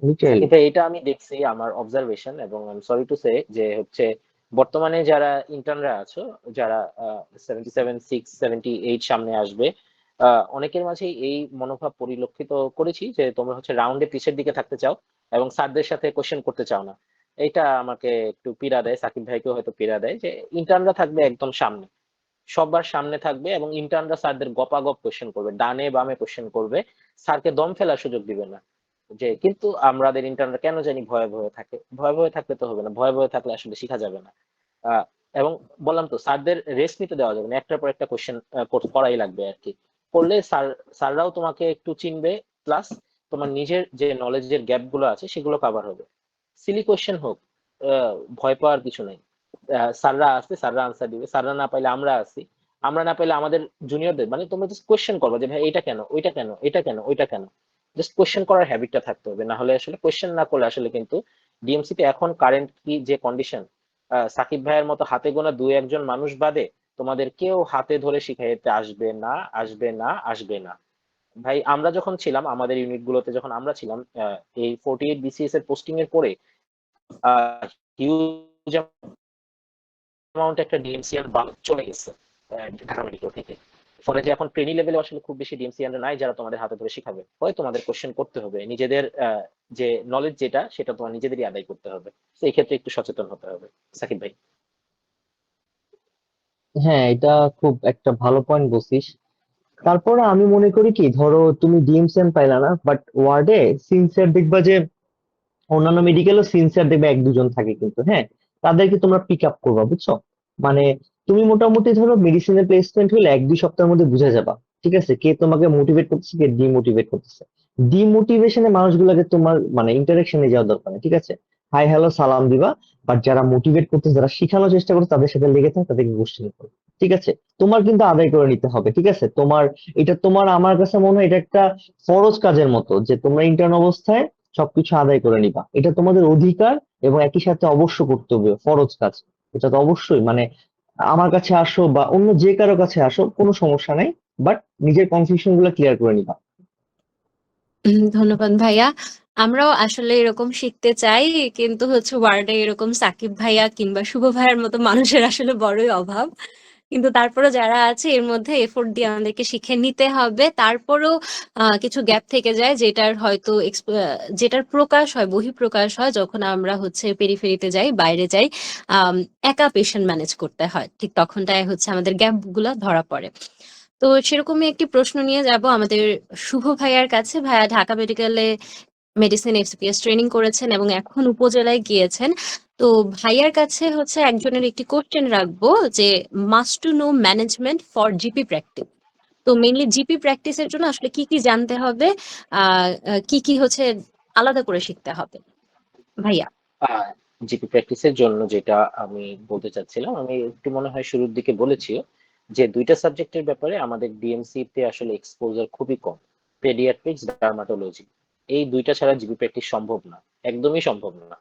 লিটারালি। সাকিব ভাই এটা আমি দেখছি, আমার অবজারভেশন, এবং I am sorry to say যে হচ্ছে বর্তমানে যারা ইন্টার্নরা আছো, যারা 77, 6, 78 সামনে আসবে, অনেকের মাঝেই এই মনোভাব পরিলক্ষিত করেছি যে তোমরা হচ্ছে রাউন্ডে পিছের দিকে থাকতে চাও এবং স্যারদের সাথে কোশ্চেন করতে চাও না। এটা আমাকে একটু পীড়া দেয়, সাকিব ভাইকেও হয়তো পীড়া দেয়, যে ইন্টার্নরা থাকবে একদম সামনে, সবার সামনে থাকবে, এবং ইন্টার্নরা স্যারদের গপাগপ কোশ্চেন করবে, ডানে বামে কোশ্চেন করবে, স্যারকে দম ফেলার সুযোগ দিবে না। যে কিন্তু আমাদের ইন্টার্নরা কেন জানি ভয়ে ভয়ে থাকে, ভয়ে ভয়ে থাকলে তো হবে না, ভয়ে ভয়ে থাকলে আসলে শেখা যাবে না। আহ, এবং বললাম তো, স্যারদের রেস্ট নিতে দেওয়া যাবে না, একটার পর একটা কোশ্চেন করাই লাগবে আর কি। করলে স্যাররাও তোমাকে একটু চিনবে, প্লাস তোমার নিজের যে নলেজের গ্যাপ গুলো আছে সেগুলো কাভার হবে। সিলি কোশ্চেন হোক, ভয় পাওয়ার কিছু নাই। স্যাররা আসছে, স্যাররা আনসার দিবে, স্যাররা না পাইলে আমরা আছি, আমরা না পাইলে আমাদের জুনিয়রদের, মানে তোমরা জাস্ট কোশ্চেন করবে যে ভাই এটা কেন, ওইটা কেন, এটা কেন, ওইটা কেন। জাস্ট কোশ্চেন করার হ্যাবিটটা থাকতে হবে, না হলে আসলে কোশ্চেন না করলে আসলে কিন্তু ডিএমসি তে এখন কারেন্ট কি যে কন্ডিশন, সাকিব ভাইয়ের মতো হাতে গোনা দুই একজন মানুষ বাদে তোমাদের কেউ হাতে ধরে শিখাইতে আসবে না, আসবে না, আসবে না। ভাই আমরা যখন ছিলাম, আমাদের ইউনিট গুলোতে যখন আমরা ছিলাম, এই 48 বিসিএস এর পোস্টিং এর পরে হিউজ অ্যামাউন্ট একটা ডিএমসিএন বাল্ক চলে গেছে ঢাকা মেডিকেল থেকে। ফলে যে এখন ট্রেনি লেভেলে আসলে খুব বেশি ডিএমসিএন নাই যারা তোমাদের হাতে ধরে শিখাবে, হয় তোমাদের কোশ্চেন করতে হবে, নিজেদের যে নলেজ যেটা সেটা তোমার নিজেদেরই আদায় করতে হবে। তো এই ক্ষেত্রে একটু সচেতন হতে হবে সাকিব ভাই। হ্যাঁ, এটা খুব একটা ভালো পয়েন্ট বলছিস। তারপরে আমি মনে করি কি, ধরো তুমি ডিএমসিএন পাইলা না, বাট ওয়ার্ডে সিনসিয়ার দেখবা যে অন্যান্য মেডিকেলও সিনসিয়ার দেখবে এক দুজন থাকে কিন্তু, হ্যাঁ, তাদেরকে তোমরা পিক আপ করবা, বুঝছো? মানে তুমি মোটামুটি ধরো মেডিসিনে প্লেসমেন্ট হলে 1-2 সপ্তাহের মধ্যে বুঝে যাবা, ঠিক আছে, কে তোমাকে মোটিভেট করতেছে, কে ডিমোটিভেট করতেছে। ডিমোটিভেশনে মানুষগুলোকে তোমার মানে ইন্টারেকশনে যাওয়া দরকার নেই, ঠিক আছে, হাই হ্যালো সালাম দিবা। বাট যারা মোটিভেট করতেছে, যারা শেখানোর চেষ্টা করছে, তাদের সাথে লেগে থাকে, তাদেরকে কোশ্চেন করো, ঠিক আছে। তোমার কিন্তু আদায় করে নিতে হবে, ঠিক আছে, তোমার এটা তোমার আমার কাছে মনে হয় এটা একটা ফরজ কাজের মতো, যে তোমরা ইন্টার্ন অবস্থায় সবকিছু আদায় করে নিবা, এটা তোমাদের অধিকার, এবং একই সাথে অবশ্য কর্তব্য, ফরজ কাজ। এটা তো অবশ্যই মানে আমার কাছে আসো বা অন্য যে কারো কাছে আসো, কোনো সমস্যা নাই, বাট নিজের কনফিউশন গুলো ক্লিয়ার করে নিবা। ধন্যবাদ ভাইয়া। আমরাও আসলে এরকম শিখতে চাই, কিন্তু হচ্ছে ওয়ার্ডে এরকম সাকিব ভাইয়া কিংবা শুভ ভাইয়ার মতো মানুষের আসলে বড়ই অভাব। কিন্তু তারপরে যারা আছে এর মধ্যে এফোর্ট দিয়ে আমাদেরকে শিখে নিতে হবে। তারপরেও কিছু গ্যাপ থেকে যায়, যেটার হয়তো যেটার প্রকাশ হয়, বহিঃপ্রকাশ হয় যখন আমরা হচ্ছে পেরিফেরিতে যাই, বাইরে যাই, আম, একা পেশেন্ট ম্যানেজ করতে হয়, ঠিক তখনটায় হচ্ছে আমাদের গ্যাপ গুলা ধরা পড়ে। তো সেরকমই একটি প্রশ্ন নিয়ে যাব আমাদের শুভ ভাইয়ার কাছে। ভাইয়া ঢাকা মেডিকেলে মেডিসিন এফসিপিএস ট্রেনিং করেছেন এবং এখন উপজেলায় গিয়েছেন। তো ভাইয়ার কাছে হচ্ছে একজনের একটি কোশ্চেন রাখবো, যে must to know management for GP practice, তো মেইনলি জিপি প্র্যাকটিসের জন্য আসলে কি কি জানতে হবে, কি কি হচ্ছে আলাদা করে শিখতে হবে ভাইয়া? জিপি প্র্যাকটিসের জন্য যেটা আমি বলতে চাচ্ছিলাম, আমি একটু মনে হয় শুরুর দিকে বলেছিও যে দুইটা সাবজেক্টের ব্যাপারে আমাদের ডিএমসি তে আসলে এক্সপোজার খুবই কম, পেডিয়াট্রিক্স, ডার্মাটোলজি। এই দুইটা ছাড়া জিপি প্র্যাকটিস সম্ভব না, একদমই সম্ভব না।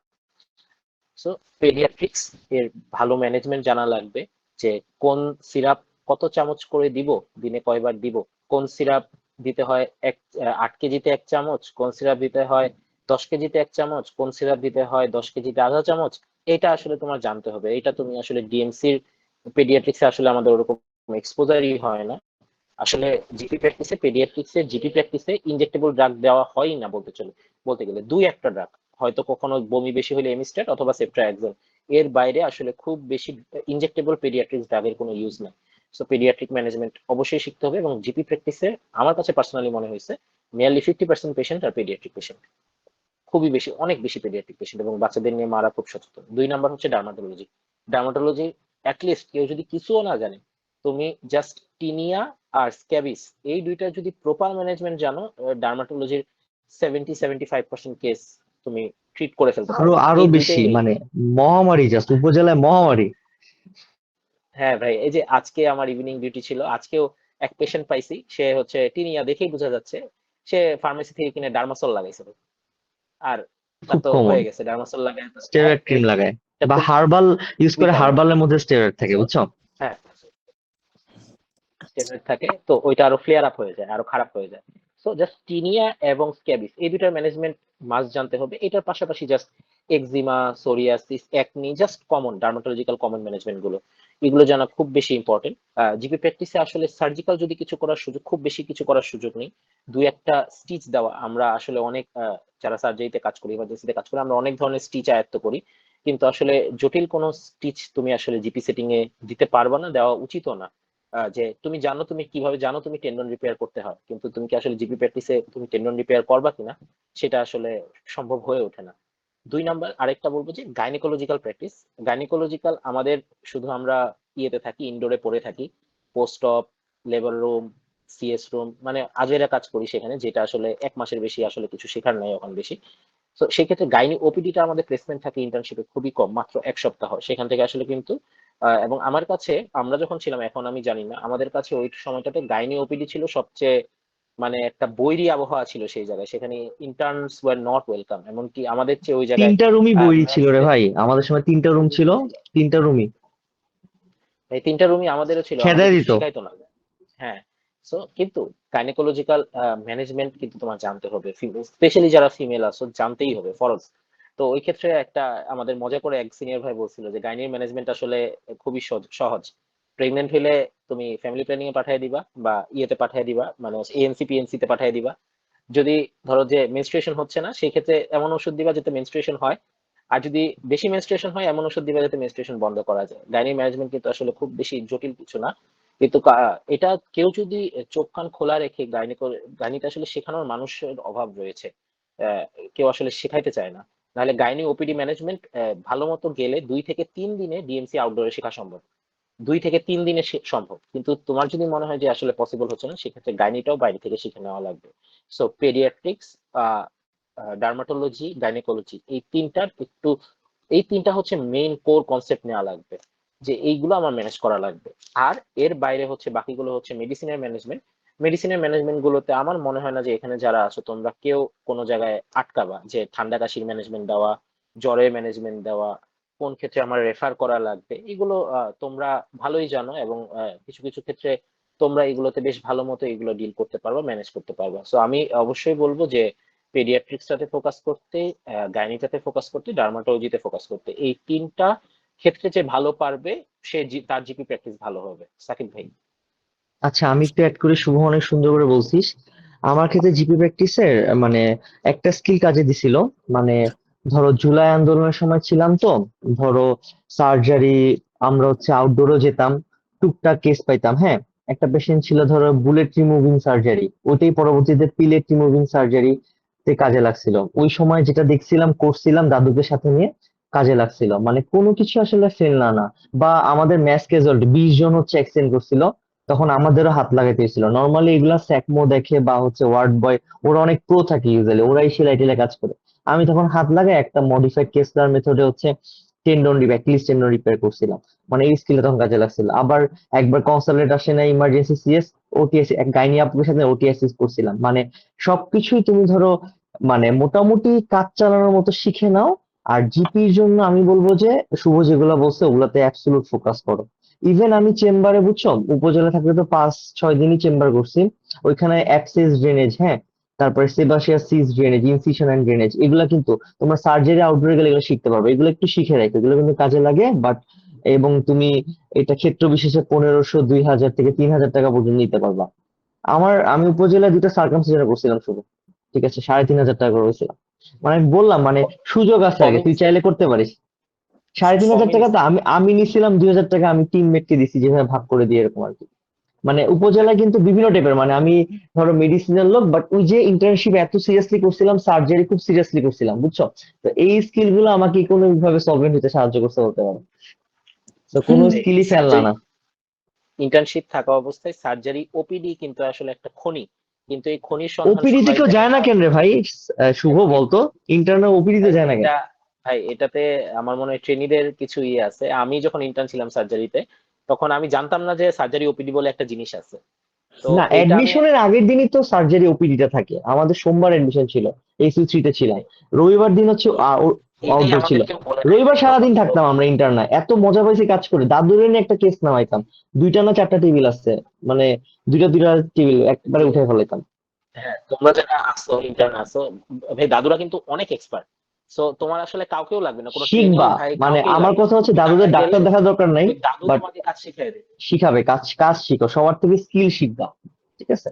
সো পেডিয়াট্রিক্স এর ভালো ম্যানেজমেন্ট জানা লাগবে, যে কোন সিরাপ কত চামচ করে দিব, দিনে কয়বার দিব, কোন সিরাপ দিতে হয় 8 কেজিতে 1 চামচ, কোন সিরাপ দিতে হয় 10 কেজিতে 1 চামচ, কোন সিরাপ দিতে হয় 10 কেজিতে আধা চামচ। এটা আসলে তোমার জানতে হবে। এটা তুমি আসলে ডিএমসির পেডিয়াট্রিক্সে আসলে আমাদের ওরকম এক্সপোজারই হয় না। আসলে জিপি প্র্যাকটিসে, পেডিয়াট্রিক্সে জিপি প্র্যাকটিসে ইনজেক্টেবল ড্রাগ দেওয়া হয় না বলতে গেলে দুই একটা ড্রাগ, হয়তো কখনো বমি বেশি হলে এমিস্ট্যাট অথবা সেপ্ট্রাএক্সন। এর বাইরে আসলে খুব বেশি ইনজেক্টেবল পেডিয়াট্রিক্স ড্রাগের কোনো ইউজ নাই। সো পেডিয়াট্রিক ম্যানেজমেন্ট অবশ্যই শিখতে হবে। এবং জিপি প্র্যাকটিসে আমার কাছে পার্সোনালি মনে হয়েছে নিয়ারলি 50% পেশেন্ট আর পেডিয়াট্রিক পেশেন্ট, খুবই বেশি, অনেক বেশি পেডিয়াট্রিক পেশেন্ট, এবং বাচ্চাদের নিয়ে মারা খুব সচেতন। 2 নাম্বার হচ্ছে ডার্মাটোলজি। ডার্মাটোলজি অ্যাটলিস্ট কেউ যদি কিছুও না জানে, তুমি জাস্ট টিনিয়া আর স্ক্যাবিস এই দুইটা যদি প্রপার ম্যানেজমেন্ট জানো, ডার্মাটোলজির 70-75% কেস তুমি ট্রিট করে ফেলতে আরো পারবে আরো এই বেশি, দুইটাই নিয়ে। মানে মহামারী, জাস্ট উপজেলায় মহামারী। হ্যাঁ ভাই, এই যে আজকে আমার ইভিনিং ডিউটি ছিল, আজকেও এক পেশেন্ট পাইছি, সে হচ্ছে টিনিয়া দেখেই বোঝা যাচ্ছে, সে ফার্মেসি থেকে কিনে ডার্মাসল লাগাইছে ভাই। আর তার খুব তো কমন, হয়ে গেছে, ডার্মাসল লাগায় তো স্টেরয়েড ক্রিম লাগায় এটা বা খুব হার্বাল ইউজ খুবই করে, কমন। হার্বালের মধ্যে স্টেরয়েড থাকে, বুঝছো? হ্যাঁ, স্টেরয়েড থাকে তো ওইটা আরো ফ্লেয়ার আপ হয়ে যায়, আরো খারাপ হয়ে যায়। সো জাস্ট টিনিয়া এবং স্ক্যাবিস এই দুইটার ম্যানেজমেন্ট মাস্ট জানতে হবে। এটার পাশাপাশি just এক্সিমা, psoriasis, acne, just common dermatological common management গুলো, এগুলো জানা খুব বেশি ইম্পর্টেন্ট। জিপি প্র্যাকটিসে আসলে সার্জিক্যাল যদি কিছু করার সুযোগ, খুব বেশি কিছু করার সুযোগ নেই। দুই একটা স্টিচ দেওয়া, আমরা আসলে অনেক যারা সার্জারিতে কাজ করি, ইমার্জেন্সিতে কাজ করি, আমরা অনেক ধরনের স্টিচ আয়ত্ত করি, কিন্তু আসলে জটিল কোনো স্টিচ তুমি আসলে জিপি সেটিং এ দিতে পারবা না, দেওয়া উচিতও না। যে তুমি জানো, তুমি কিভাবে জানো তুমি টেন্ডন রিপেয়ার করতে হয়, কিন্তু তুমি কি আসলে জিপি প্র্যাকটিসে তুমি টেন্ডন রিপেয়ার করবা কিনা, সেটা আসলে সম্ভব হয়ে ওঠে না। 2 নাম্বার আরেকটা বলবো যে গাইনিকোলজিক্যাল প্র্যাকটিস। গাইনিকোলজিক্যাল আমাদের শুধু আমরা ইয়েতে থাকি, ইনডোরে পড়ে থাকি, পোস্ট অপ, লেবার রুম, সিএস রুম, মানে আজেরা কাজ করি সেখানে, যেটা আসলে 1 মাসের বেশি আসলে কিছু শেখার নাই এখন বেশি। তো সেক্ষেত্রে গাইনি ওপিডিটা আমাদের প্লেসমেন্ট থাকে ইন্টার্নশিপে খুবই কম, মাত্র 1 সপ্তাহ। সেখান থেকে আসলে কিন্তু এবং আমার কাছে, আমরা যখন ছিলাম, এখন আমি জানি না, আমাদের কাছে ওই সময়টাতে গাইনি ওপিডি ছিল সবচেয়ে, মানে একটা বৈরী আবহাওয়া ছিল সেই জায়গায়। সেখানে ইন্টার্নস ওয়ার নট ওয়েলকাম, এমনকি আমাদের চেয়ে ওই জায়গায় তিনটা রুমই বৈরী ছিল রে নার্সদের, ভাই, আমাদের সময় তিনটা রুম ছিল, তিনটা রুমই এই 3টা রুমই আমাদেরও ছিল, আমাদের খেদাই কিছু দিত। শেখাইতো না। হ্যাঁ। সো কিন্তু গাইনোকোলজিক্যাল ম্যানেজমেন্ট কিন্তু তোমার জানতে হবে, স্পেশালি যারা ফিমেল আছো জানতেই হবে, ফরজ। তো ওই ক্ষেত্রে একটা আমাদের মজা করে এক সিনিয়র ভাই বলছিল যে গাইনির ম্যানেজমেন্ট আসলে খুবই সহজ। প্রেগনেন্ট হলে তুমি ফ্যামিলি প্ল্যানিং এ পাঠিয়ে দিবা, বা ইয়েতে পাঠিয়ে দিবা, মানে এএনসি পিএনসি তে পাঠিয়ে দিবা। যদি ধরো যে মেনস্ট্রুয়েশন হচ্ছে না, সেই ক্ষেত্রে এমন ওষুধ দিবা যাতে মেনস্ট্রুয়েশন হয়। আর যদি বেশি মেনস্ট্রুয়েশন হয়, এমন ওষুধ দিবা যাতে মেনস্ট্রুয়েশন বন্ধ করা যায়। গাইনি ম্যানেজমেন্ট কিন্তু আসলে খুব বেশি জটিল কিছু না, কিন্তু এটা কেউ যদি চোখ কান খোলা রেখে গাইনিটা আসলে শেখানোর মানুষের অভাব রয়েছে। আহ, কেউ আসলে শেখাইতে চায় না। নাহলে গাইনি ওপিডি ম্যানেজমেন্ট ভালো মতো গেলে 2 থেকে 3 দিনে ডিএমসি আউটডোরে শেখা সম্ভব। 2 থেকে 3 দিনে সম্ভব, কিন্তু তোমার যদি মনে হয় যে আসলে পসিবল হচ্ছে না, সেক্ষেত্রে গাইনিটাও বাইরে থেকে শিখে নেওয়া লাগবে। সো পেডিয়াট্রিক্স, ডার্মাটোলজি, গাইনেকোলজি, এই তিনটা হচ্ছে মেইন কোর কনসেপ্ট নেওয়া লাগবে, যে এইগুলো আমার ম্যানেজ করা লাগবে। আর এর বাইরে হচ্ছে বাকিগুলো হচ্ছে মেডিসিনের ম্যানেজমেন্ট। মেডিসিনের ম্যানেজমেন্ট গুলোতে আমার মনে হয় না যে এখানে যারা আছো তোমরা কেউ কোনো জায়গায় আটকাবা, যে ঠান্ডা কাশির ম্যানেজমেন্ট দেওয়া, জ্বরের ম্যানেজমেন্ট দেওয়া, কোন ক্ষেত্রে আমার রেফার করা লাগবে, এগুলো তোমরা ভালোই জানো। এবং কিছু কিছু ক্ষেত্রে তোমরা এগুলোতে বেশ ভালো মতো এগুলো ডিল করতে পারবা, ম্যানেজ করতে পারবা। সো আমি অবশ্যই বলবো যে পেডিয়াট্রিক্সটাতে ফোকাস করতে, গাইনিটাতে ফোকাস করতে, ডার্মাটোলজিতে ফোকাস করতে। এই 3টা ক্ষেত্রে যে ভালো পারবে, তার জিপি প্র্যাকটিস ভালো হবে। সাকিব ভাই। আচ্ছা, আমি একটু অ্যাড করে, শুভ অনেক সুন্দর করে বলছিস। আমার ক্ষেত্রে জিপি প্র্যাকটিসের মানে একটা স্কিল কাজে দিছিল। মানে ধরো জুলাই আন্দোলনের সময় ছিলাম তো, ধরো সার্জারি, আমরা হচ্ছে আউটডোরও যেতাম, টুকটাক কেস পাইতাম। হ্যাঁ, একটা পেশেন্ট ছিল ধরো বুলেট রিমুভিং সার্জারি, ওটাই পরবর্তীতে পিলেট রিমুভিং সার্জারি তে কাজে লাগছিল। ওই সময় যেটা দেখছিলাম করছিলাম দাদুকে সাথে নিয়ে, কাজে লাগছিল। মানে কোনো কিছু আসলে ফেল না না। বা আমাদের ম্যাস ক্যাজুয়ালিটি 20 জন হচ্ছে অ্যাক্সিডেন্ট করছিল, তখন আমাদেরও হাত লাগাইতে হয়েছিল। নর্মালি এগুলা স্যাকমো দেখে বা হচ্ছে ওয়ার্ড বয়, ওরা অনেক প্রো থাকে ইউজুয়ালি, ওরাই সেলাই টেলাই কাজ করে। আমি তখন হাত লাগাই একটা মডিফাইড কেসলার মেথডে হচ্ছে tendon repair, at least tendon repair করছিলাম। মানে এই স্কিলটা তখন কাজে লাগছিল। আবার একবার কনসালটেন্ট আসে না, ইমার্জেন্সি সিএস, ওটিএস, এক গাইনি আপুর সাথে ওটিএসএস করছিলাম। মানে সবকিছুই তুমি ধরো মানে মোটামুটি কাজ চালানোর মতো শিখে নাও। আর জিপির জন্য আমি বলবো যে শুভ যেগুলো বলছে ওগুলাতে অ্যাবসলুট ফোকাস করো। ইভেন আমি চেম্বারে, বুঝছো, উপজেলা থাকলে তো 5-6 দিনই চেম্বার করছি। ওইখানে অ্যাক্সেস ড্রেনেজ, হ্যাঁ, তারপরে sebaceous cyst drainage, incision and drainage, এগুলা কিন্তু তোমরা সার্জারি আউটডোরে গেলে এগুলো শিখতে পারবে। এগুলো একটু শিখে রাখো, এগুলো কিন্তু কাজে লাগে। বাট এবং তুমি এটা ক্ষেত্র বিশেষে 1500, 2000 থেকে 3000 টাকা পর্যন্ত নিতে পারবা। আমি উপজেলায় 2টা সার্কামসিশন করছিলাম শুধু, ঠিক আছে, 3500 টাকা করে হয়েছিলাম। মানে আমি বললাম মানে সুযোগ আছে আগে, তুই ফমিনিক্সের চাইলে করতে পারিস। 3500 টাকা তো ফমিনিক্স আমি আমি নিছিলাম, 2000 টাকা আমি টিমমেটকে দিছি, যেভাবে ভাগ করে দিয়ে এরকম আর কি। মানে উপজেলায় কিন্তু বিভিন্ন টাইপের, মানে আমি ধরো মেডিসিনের লোক, বাট ওই যে ইন্টার্নশিপ এত সিরিয়াসলি করছিলাম, সার্জারি খুব সিরিয়াসলি করছিলাম, বুঝছো। তো এই স্কিল গুলো আমাকে কোনো ভাবে সলভেন্ট হতে সাহায্য করতে বলতে পারো। তো কোনো হুম। স্কিলই ফেললা সার্জারি না। ইন্টার্নশিপ থাকা অবস্থায় সার্জারি ওপিডি কিন্তু আসলে একটা খনি, কিন্তু এই খনির সন্ধান ওপিডি তে সবাই কেউ দেয় যায় না না। কেন রে ভাই? শুভ ভাই বলতো, ইন্টারনাল ওপিডি তে ভাই যায় না কেন? এটা ভাই এটাতে আমার মনে হয় ট্রেনিদের কিছু ইয়ে আছে। আমি যখন ইন্টার্ন ছিলাম সার্জারিতে, তখন আমি জানতাম না যে সার্জারি ওপিডি বলে একটা জিনিস আছে। তো না, এইটা আমি অ্যাডমিশনের আগের দিনই তো সার্জারি ওপিডিটা থাকে। আমাদের সোমবার অ্যাডমিশন ছিল, AC3 তে ছিলাম। রবিবার দিন হচ্ছে এটাই আউটডোর ছিল। আমাদের কেউ বলে নাই রবিবার ভাই তখন। সারাদিন তো থাকতাম আমরা ইন্টারনা, এত মজা পাইছি কাজ করে। দাদুরে নিয়ে একটা কেস নামাইতাম, 2টা না 4টা টেবিল আছে, মানে দুইটা দুইটা টেবিল একবারে যে উঠে ফেলাইতাম। হ্যাঁ, তোমরা যারা আসো ইন্টার্ন আসো, ভাই দাদুরা কিন্তু অনেক এক্সপার্ট। সো তোমার আসলে কাউকেও লাগবে না, কোনো ট্রেনি শিখবা, ভাই মানে কাউকেই আমার লাগবে না। কথা হচ্ছে তুমি দাদুদের ঢাকায় ডাক্তার গেলে দেখা দরকার নাই, ওই দাদু বাট তোমাকে কাজ শিখিয়ে দেবে। শিখাবে, কাজ কাজ শিখো, সবার থেকে স্কিল শিখবা, ঠিক আছে।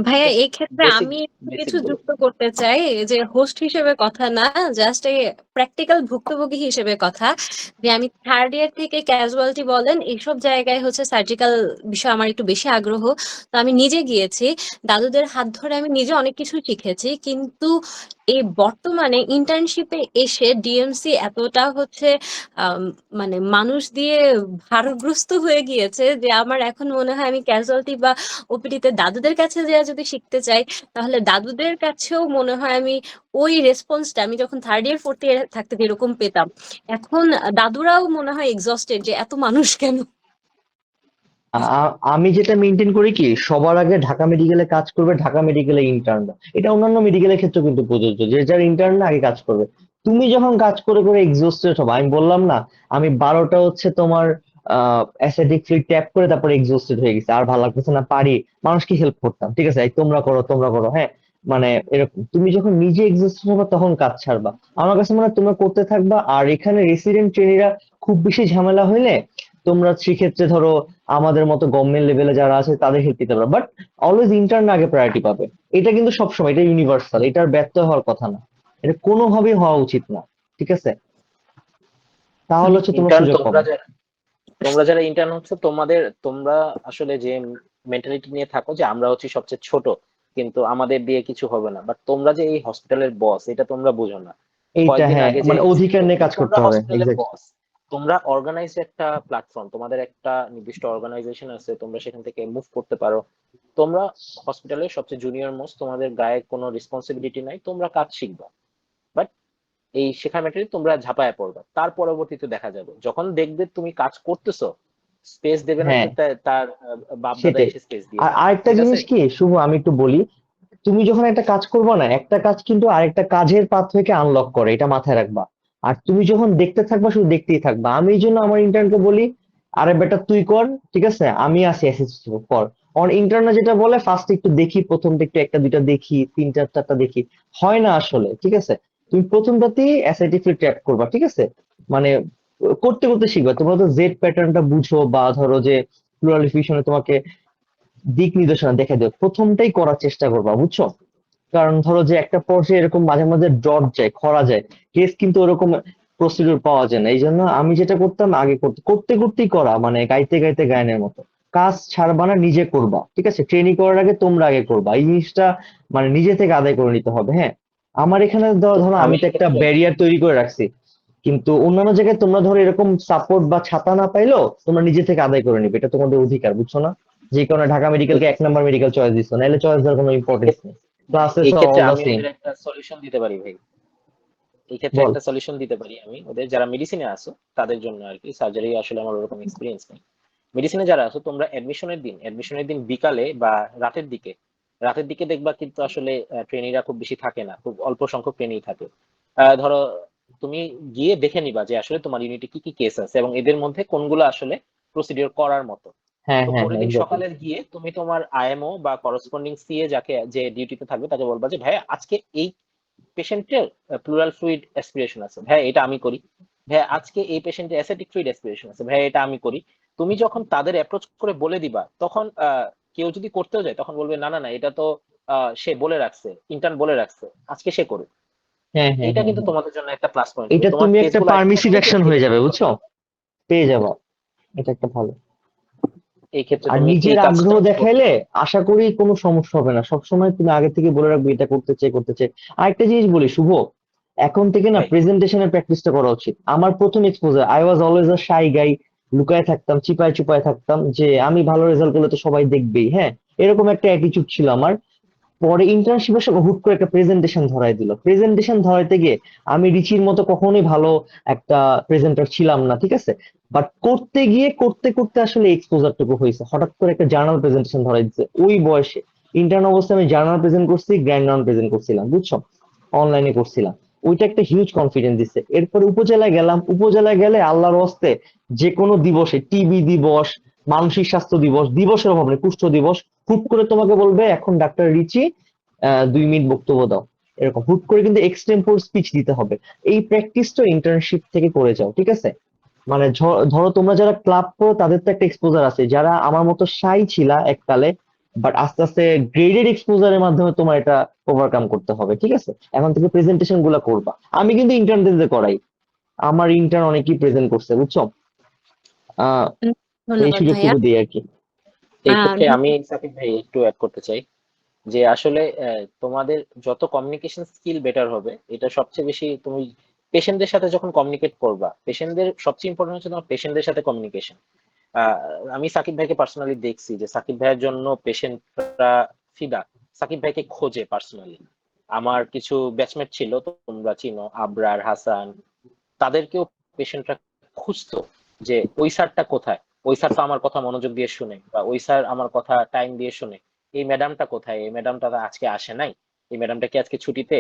ভাইয়া জাস্ট এই ক্ষেত্রে বেসিক আমি একটু বেসিক কিছু গুলো। যুক্ত করতে চাই, যে হোস্ট হিসেবে কথা না, জাস্ট এই প্র্যাকটিক্যাল ভুক্তভোগী হিসেবে কথা। যে আমি থার্ড ইয়ার থেকে ক্যাজুয়ালিটি বলেন এইসব জায়গায় হচ্ছে সার্জিক্যাল বিষয় আমার একটু বেশি আগ্রহ। তো আমি নিজে গিয়েছি, দাদুদের হাত ধরে আমি নিজে অনেক কিছু শিখেছি। কিন্তু এই বর্তমানে ইন্টার্নশিপে এসে ডিএমসি এতটা হচ্ছে আম, মানে মানুষ দিয়ে ভারগ্রস্ত হয়ে গিয়েছে যে আমার এখন মনে হয় আমি ক্যাজুয়ালিটি বা ওপিডিতে দাদুদের কাছে যে যদি শিখতে চাই, তাহলে দাদুদের কাছেও মনে হয় আমি ওই রেসপন্সটা আমি যখন থার্ড ইয়ার ফোর্থ ইয়ার থাকতে যেরকম পেতাম, এখন দাদুরাও মনে হয় এক্সস্টেড যে এত মানুষ কেন। আমি যেটা মেনটেন করি কি, সবার আগে ঢাকা মেডিকেলে কাজ করবে, ঢাকা মেডিকেলে ইন্টার্ন। এটা অন্যান্য মেডিকেলের ক্ষেত্রে কিন্তু প্রযোজ্য, যে যার ইন্টার্ন আগে কাজ করবে। তুমি যখন কাজ করে করে এক্সস্টেড হবে, আমি বললাম না, আমি 12টা হচ্ছে তোমার অ্যাসেটিক ফ্লুইড ট্যাপ করে তারপরে এক্সস্টেড হয়ে গেছে, আর ভালো লাগতেছে না, পারি মানুষকে হেল্প করতাম, ঠিক আছে, এই তোমরা করো তোমরা করো, হ্যাঁ। মানে এরকম তুমি যখন নিজে এক্সস্টেড হবে তখন কাজ ছাড়বা। আমার কাছে মনে হয় তোমরা করতে থাকবা। আর এখানে রেসিডেন্ট ট্রেনিরা খুব বেশি ঝামেলা হইলে তোমরা সেক্ষেত্রে ধরো আমাদের মতো গভর্নমেন্ট লেভেলে যারা আছে তাদের হেল্প নিতে পারো, বাট অলওয়েজ ইন্টার্ন আগে প্রায়োরিটি পাবে। এটা কিন্তু সবসময়, এটা ইউনিভার্সাল, এটার ব্যর্থ হওয়ার কথা না, এটা কোনোভাবেই হওয়া উচিত না, ঠিক আছে। তাহলে হচ্ছে তোমরা ইন্টার্ন সুযোগ তোমরা পাবে। যারা ইন্টার্ন হচ্ছে তোমরা আসলে যে মেন্টালিটি নিয়ে থাকো যে আমরা হচ্ছে সবচেয়ে ছোট, কিন্তু আমাদের দিয়ে কিছু হবে না, বাট তোমরা যে এই হসপিটালের বস এটা তোমরা বুঝো না। এইটা কয়েকদিন হ্যাঁ, আগে যে মানে অধিকার নিয়ে কাজ করতে তোমরা হবে, হসপিটালের এক্স্যাক্ট। বস, তোমরা অর্গানাইজড একটা প্ল্যাটফর্ম, তোমাদের একটা নির্দিষ্ট অর্গানাইজেশন আছে, তোমরা সেখান থেকে মুভ করতে পারো। তোমরা হসপিটালের সবচেয়ে জুনিয়র মোস্ট, তোমাদের গায়ে কোনো রেসপন্সিবিলিটি নাই, তোমরা কাজ শিখবা। বাট এই শেখার ম্যাটারে তোমরা ঝাঁপায় পড়বা, তার পরবর্তীতে দেখা যাবে যখন দেখবে তুমি কাজ করতেছো, স্পেস দেবে না হ্যাঁ, সে তার বাপ দাদা সেটাই। এসে স্পেস দিয়ে আর দিবে, আরেকটা ঠিক আছে। জিনিস কি শুভ, আমি একটু বলি, তুমি যখন একটা কাজ করবে না, একটা কাজ কিন্তু আরেকটা কাজের পাথওয়েকে আনলক করে, এটা মাথায় রাখবা। আর তুমি যখন দেখতে থাকবা, শুধু দেখতেই থাকবা। আমি এই জন্য আমার ইন্টার্নকে বলি, আরে বেটা তুই কর, ঠিক আছে, আমি আছি অ্যাসিস্ট কর। আমার ইন্টার্নরা যেটা বলে, ফার্স্ট একটু দেখি, প্রথমটা একটু একটা দুইটা দেখি, 3-4টা দেখি, হয় না আসলে, ঠিক আছে। তুমি প্রথমটাতেই অ্যাসাইটিভলি ট্র্যাপ করবা, ঠিক আছে। মানে করতে করতে শিখবা। তোমরা তো জেড প্যাটার্নটা বুঝো, বা ধরো যে প্লুরাল ডিফিউশনে তোমাকে দিক নির্দেশনা দেখে দেবে, প্রথমটাই করার চেষ্টা করবা, বুঝছো। কারণ ধরো যে একটা পর্যায়ে এরকম মাঝে মাঝে ডট যায়, খরা যায়, কেস কিন্তু ওরকম প্রসিডিউর পাওয়া যায় না। এই জন্য আমি যেটা করতাম, আগে করতে করতে করতেই করা, মানে গাইতে গাইতে গায়নের মতো। কাজ ছাড়বা না, নিজে করবা, ঠিক আছে। ট্রেনিং করার আগে তোমরা আগে করবা, এই জিনিসটা মানে নিজে থেকে আদায় করে নিতে হবে, হ্যাঁ। আমার এখানে ধরো আমি আমি তো একটা এক্ষেত্রে ব্যারিয়ার তৈরি করে রাখছি, কিন্তু অন্যান্য জায়গায় তোমরা ধরো এরকম সাপোর্ট বা ছাতা না পাইলেও তোমরা নিজে থেকে আদায় করে নিবে, এটা তোমাদের অধিকার, বুঝছো না। যে কারণে ঢাকা মেডিকেলকে এক নাম্বার মেডিকেল চয়েস দিছো, নাহলে চয়েস দেওয়ার কোনো ইম্পর্টেন্স নেই, ভাই ক্লাসেস এই আর ক্ষেত্রে অল দা আমি সেম। ওদের একটা সলিউশন দিতে পারি ভাই। এই ক্ষেত্রে বল। একটা সলিউশন দিতে পারি আমি ওদের, যারা মেডিসিনে আছো তাদের জন্য আর কি। সার্জারি আসলে আমার ওরকম এক্সপিরিয়েন্স নেই। মেডিসিনে যারা আছো তোমরা অ্যাডমিশনের দিন বিকালে বা রাতের দিকে দেখবা কিন্তু আসলে ট্রেনিরা খুব বেশি থাকে না, খুব অল্প সংখ্যক ট্রেনি থাকে। ধরো তুমি গিয়ে দেখে নিবা যে আসলে তোমার ইউনিটে কি কি কেস আছে এবং এদের মধ্যে কোনগুলো আসলে প্রসিডিওর করার মতো। হ্যাঁ তো হ্যাঁ পরের হ্যাঁ, দিন এক্স্যাক্টলি। সকালে গিয়ে তুমি তোমার আইএমও বা করসপন্ডিং সিএ যাকে যে ডিউটিতে থাকবে তাকে বলবা যে ভাই আজকে এই পেশেন্টের প্লুরাল ফ্লুইড অ্যাসপিরেশন আছে, ভাই এটা আমি করি। ভাই আজকে এই পেশেন্টের অ্যাসেটিক ফ্লুইড অ্যাসপিরেশন আছে, ভাই এটা আমি করি। তুমি যখন তাদের অ্যাপ্রোচ করে বলে দিবা তখন কেউ যদি করতেও যায় তখন বলবে না না না এটা তো সে বলে রাখছে, ইন্টার্ন বলে রাখছে, আজকে সে করুক। হ্যাঁ হ্যাঁ এইটা হ্যাঁ কিন্তু হ্যাঁ, তোমাদের জন্য একটা প্লাস পয়েন্ট হবে, এটা তোমার তুমি একটা কেসগুলো আইডেন্টিফাই পারমিসিভ করবে তুমি অ্যাকশন হয়ে ডিরেক্ট যাবে, রিপোর্ট বুঝছো, করবে। পেয়ে যাবা। এটা একটা ভালো। এই ক্ষেত্রে আর তুমি এই নিজের কাজটা আগ্রহ করতে দেখাইলে পারো। আশা করি কোনো সমস্যা হবে না, সবসময় তুমি আগে থেকে বলে রাখবে এটা করতে চাই করতে চাই। আরেকটা জিনিস বলি শুভ, এখন থেকে না ভাই প্রেজেন্টেশনের প্র্যাকটিসটা করা উচিত। আমার প্রথম exposure I was always a shy guy, লুকায় থাকতাম, চিপায় চুপায় থাকতাম, যে আমি ভালো রেজাল্ট করলে তো সবাই দেখবেই, হ্যাঁ, এরকম একটা অ্যাটিটিউড ছিল আমার। পরে ইন্টার্নশিপের সময় হুট করে একটা প্রেজেন্টেশন ধরাই দিল, প্রেজেন্টেশন ধরাইতে গিয়ে আমি রিচির মতো কখনোই ভালো একটা প্রেজেন্টার ছিলাম না, ঠিক আছে, বাট করতে গিয়ে করতে করতে আসলে এক্সপোজারটুকু হয়েছে। হঠাৎ করে একটা জার্নাল প্রেজেন্টেশন ধরাই দিচ্ছে ওই বয়সে। ইন্টার্ন অবস্থায় আমি জার্নাল প্রেজেন্ট করছি, গ্র্যান্ড রাউন্ড প্রেজেন্ট করছিলাম, বুঝছো, অনলাইনে করছিলাম। ওইটা একটা হিউজ কনফিডেন্স দিচ্ছে। এরপরে উপজেলায় গেলাম, উপজেলায় গেলে আল্লাহর হস্তে যে কোনো দিবসে, টিবি দিবস, মানসিক স্বাস্থ্য দিবস, দিবসের অভাব নেই, কুষ্ঠ দিবস, হুট করে তোমাকে বলবে এখন ডাক্তার রিচি 2 মিনিট বক্তব্য দাও, এরকম হুট করে কিন্তু এক্সটেম্পোর স্পিচ দিতে হবে। এই প্র্যাকটিসটা ইন্টার্নশিপ থেকে করে যাও, ঠিক আছে। মানে ধরো তোমরা যারা ক্লাব করো তাদের তো একটা এক্সপোজার আছে, যারা আমার মতো শাই ছিলা এককালে, বাট আস্তে আস্তে গ্রেডেড এক্সপোজারের মাধ্যমে তোমার এটা ওভারকাম করতে হবে, ঠিক আছে। এখন থেকে প্রেজেন্টেশন গুলা করবা। আমি কিন্তু ইন্টার্নদের করাই, আমার ইন্টার্ন অনেকেই প্রেজেন্ট করছে, বুঝছো। আহ উম, এই ধন্যবাদ ভাইয়া। সুযোগটুকু দিই আর কি। এই আহ, ক্ষেত্রে আমি সাকিব ভাই একটু অ্যাড করতে চাই যে আসলে তোমাদের যত কমিউনিকেশন স্কিল বেটার হবে, এটা সবচেয়ে বেশি তুমি পেশেন্টদের সাথে যখন কমিউনিকেট করবা, পেশেন্টদের সবচেয়ে ইম্পর্টেন্ট হচ্ছে তোমার পেশেন্টদের সাথে কমিউনিকেশন। আহ, আমি সাকিব ভাইকে পার্সোনালি দেখছি যে সাকিব ভাইয়ের জন্য পেশেন্টরা ফিদা, সাকিব ভাইকে খোঁজে পার্সোনালি। আমার কিছু ব্যাচমেট ছিল, তোমরা চিনো, আবরার, হাসান, তাদেরকেও পেশেন্টরা খুঁজতো যে ওই স্যারটা কোথায়, ওই স্যার তো আমার কথা মনোযোগ দিয়ে শুনে, বা ওই স্যার আমার কথা টাইম দিয়ে শুনে, এই ম্যাডামটা কোথায়, এই ম্যাডামটা তো আজকে আসে নাই, এই ম্যাডামটা কি আজকে ছুটিতে,